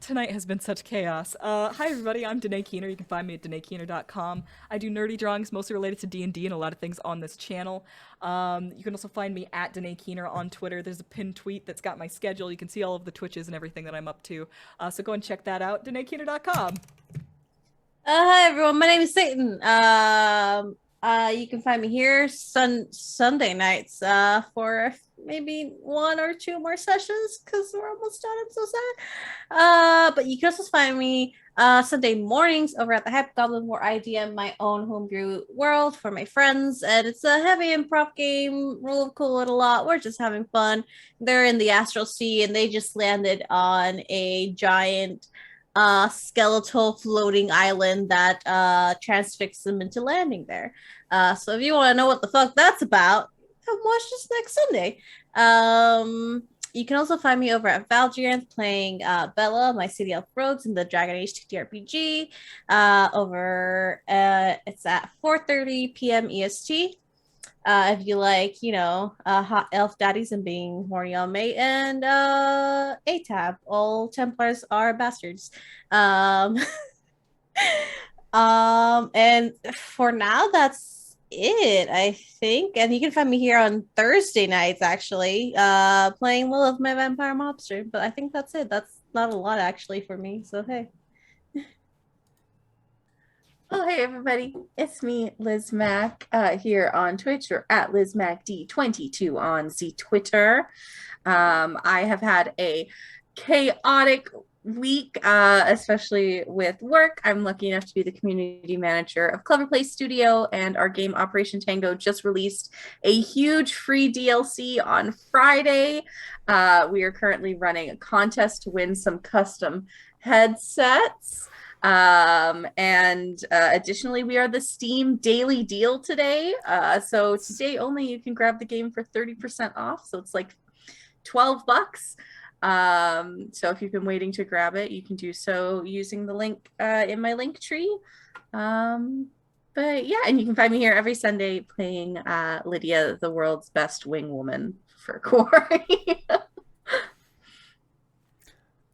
Speaker 4: Tonight has been such chaos. Hi everybody, I'm Danae Keener. You can find me at DanaeKeener.com. I do nerdy drawings mostly related to D&D and a lot of things on this channel. You can also find me at Danae Keener on Twitter. There's a pinned tweet that's got my schedule. You can see all of the Twitches and everything that I'm up to. So go and check that out, DanaeKeener.com.
Speaker 2: Hi everyone, my name is Satan. You can find me here Sunday nights for maybe 1 or 2 more sessions because we're almost done. I'm so sad. But you can also find me Sunday mornings over at the Hype Goblin, where I DM my own homebrew world for my friends, and it's a heavy improv game. Rule of cool it a lot. We're just having fun. They're in the Astral Sea, and they just landed on a giant skeletal floating island that transfixed them into landing there. So if you want to know what the fuck that's about, come watch this next Sunday. You can also find me over at Valgrianth playing Bella, my City Elf Rogues, in the Dragon Age TTRPG. It's at 4:30 p.m. EST. If you like, hot elf daddies and being horny on mate, and ATAB, all Templars are bastards. And for now, that's it, I think. And you can find me here on Thursday nights, actually, playing Lilith, my vampire mobster. But I think that's it. That's not a lot, actually, for me. So, hey.
Speaker 3: Oh, hey, everybody. It's me, LizMac, here on Twitch, or at LizMacD22 on the Twitter. I have had a chaotic week, especially with work. I'm lucky enough to be the community manager of Clever Play Studio, and our game Operation Tango just released a huge free DLC on Friday. We are currently running a contest to win some custom headsets. Additionally, we are the Steam daily deal today. So today only you can grab the game for 30% off. So it's like $12. So if you've been waiting to grab it, you can do so using the link in my link tree. But yeah, and you can find me here every Sunday playing Lydia, the world's best wing woman for Kuori.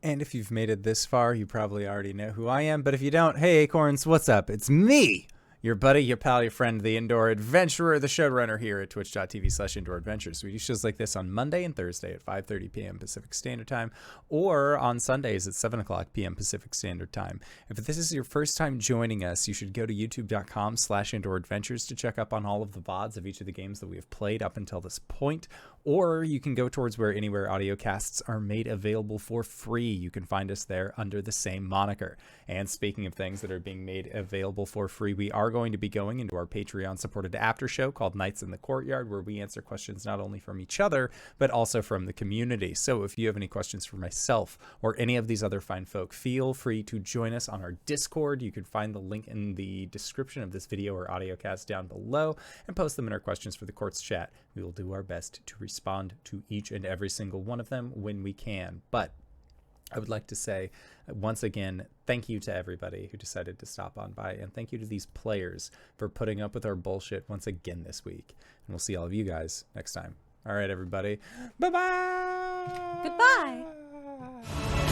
Speaker 1: And if you've made it this far, you probably already know who I am. But if you don't, hey Acorns, what's up? It's me, your buddy, your pal, your friend, the indoor adventurer, the showrunner here at twitch.tv/indoor adventures. We do shows like this on Monday and Thursday at 5:30 p.m. Pacific Standard Time, or on Sundays at 7 o'clock p.m. Pacific Standard Time. If this is your first time joining us, you should go to youtube.com/indoor adventures to check up on all of the VODs of each of the games that we have played up until this point, or you can go towards where Anywhere audio casts are made available for free. You can find us there under the same moniker. And speaking of things that are being made available for free, we are going to be going into our Patreon supported after show called Nights in the Courtyard, where we answer questions not only from each other but also from the community. So if you have any questions for myself or any of these other fine folk, feel free to join us on our Discord. You can find the link in the description of this video or audio cast down below and post them in our questions for the court's chat. We will do our best to respond to each and every single one of them when we can. But I would like to say, once again, thank you to everybody who decided to stop on by, and thank you to these players for putting up with our bullshit once again this week. And we'll see all of you guys next time. All right, everybody. Bye-bye!
Speaker 4: Goodbye!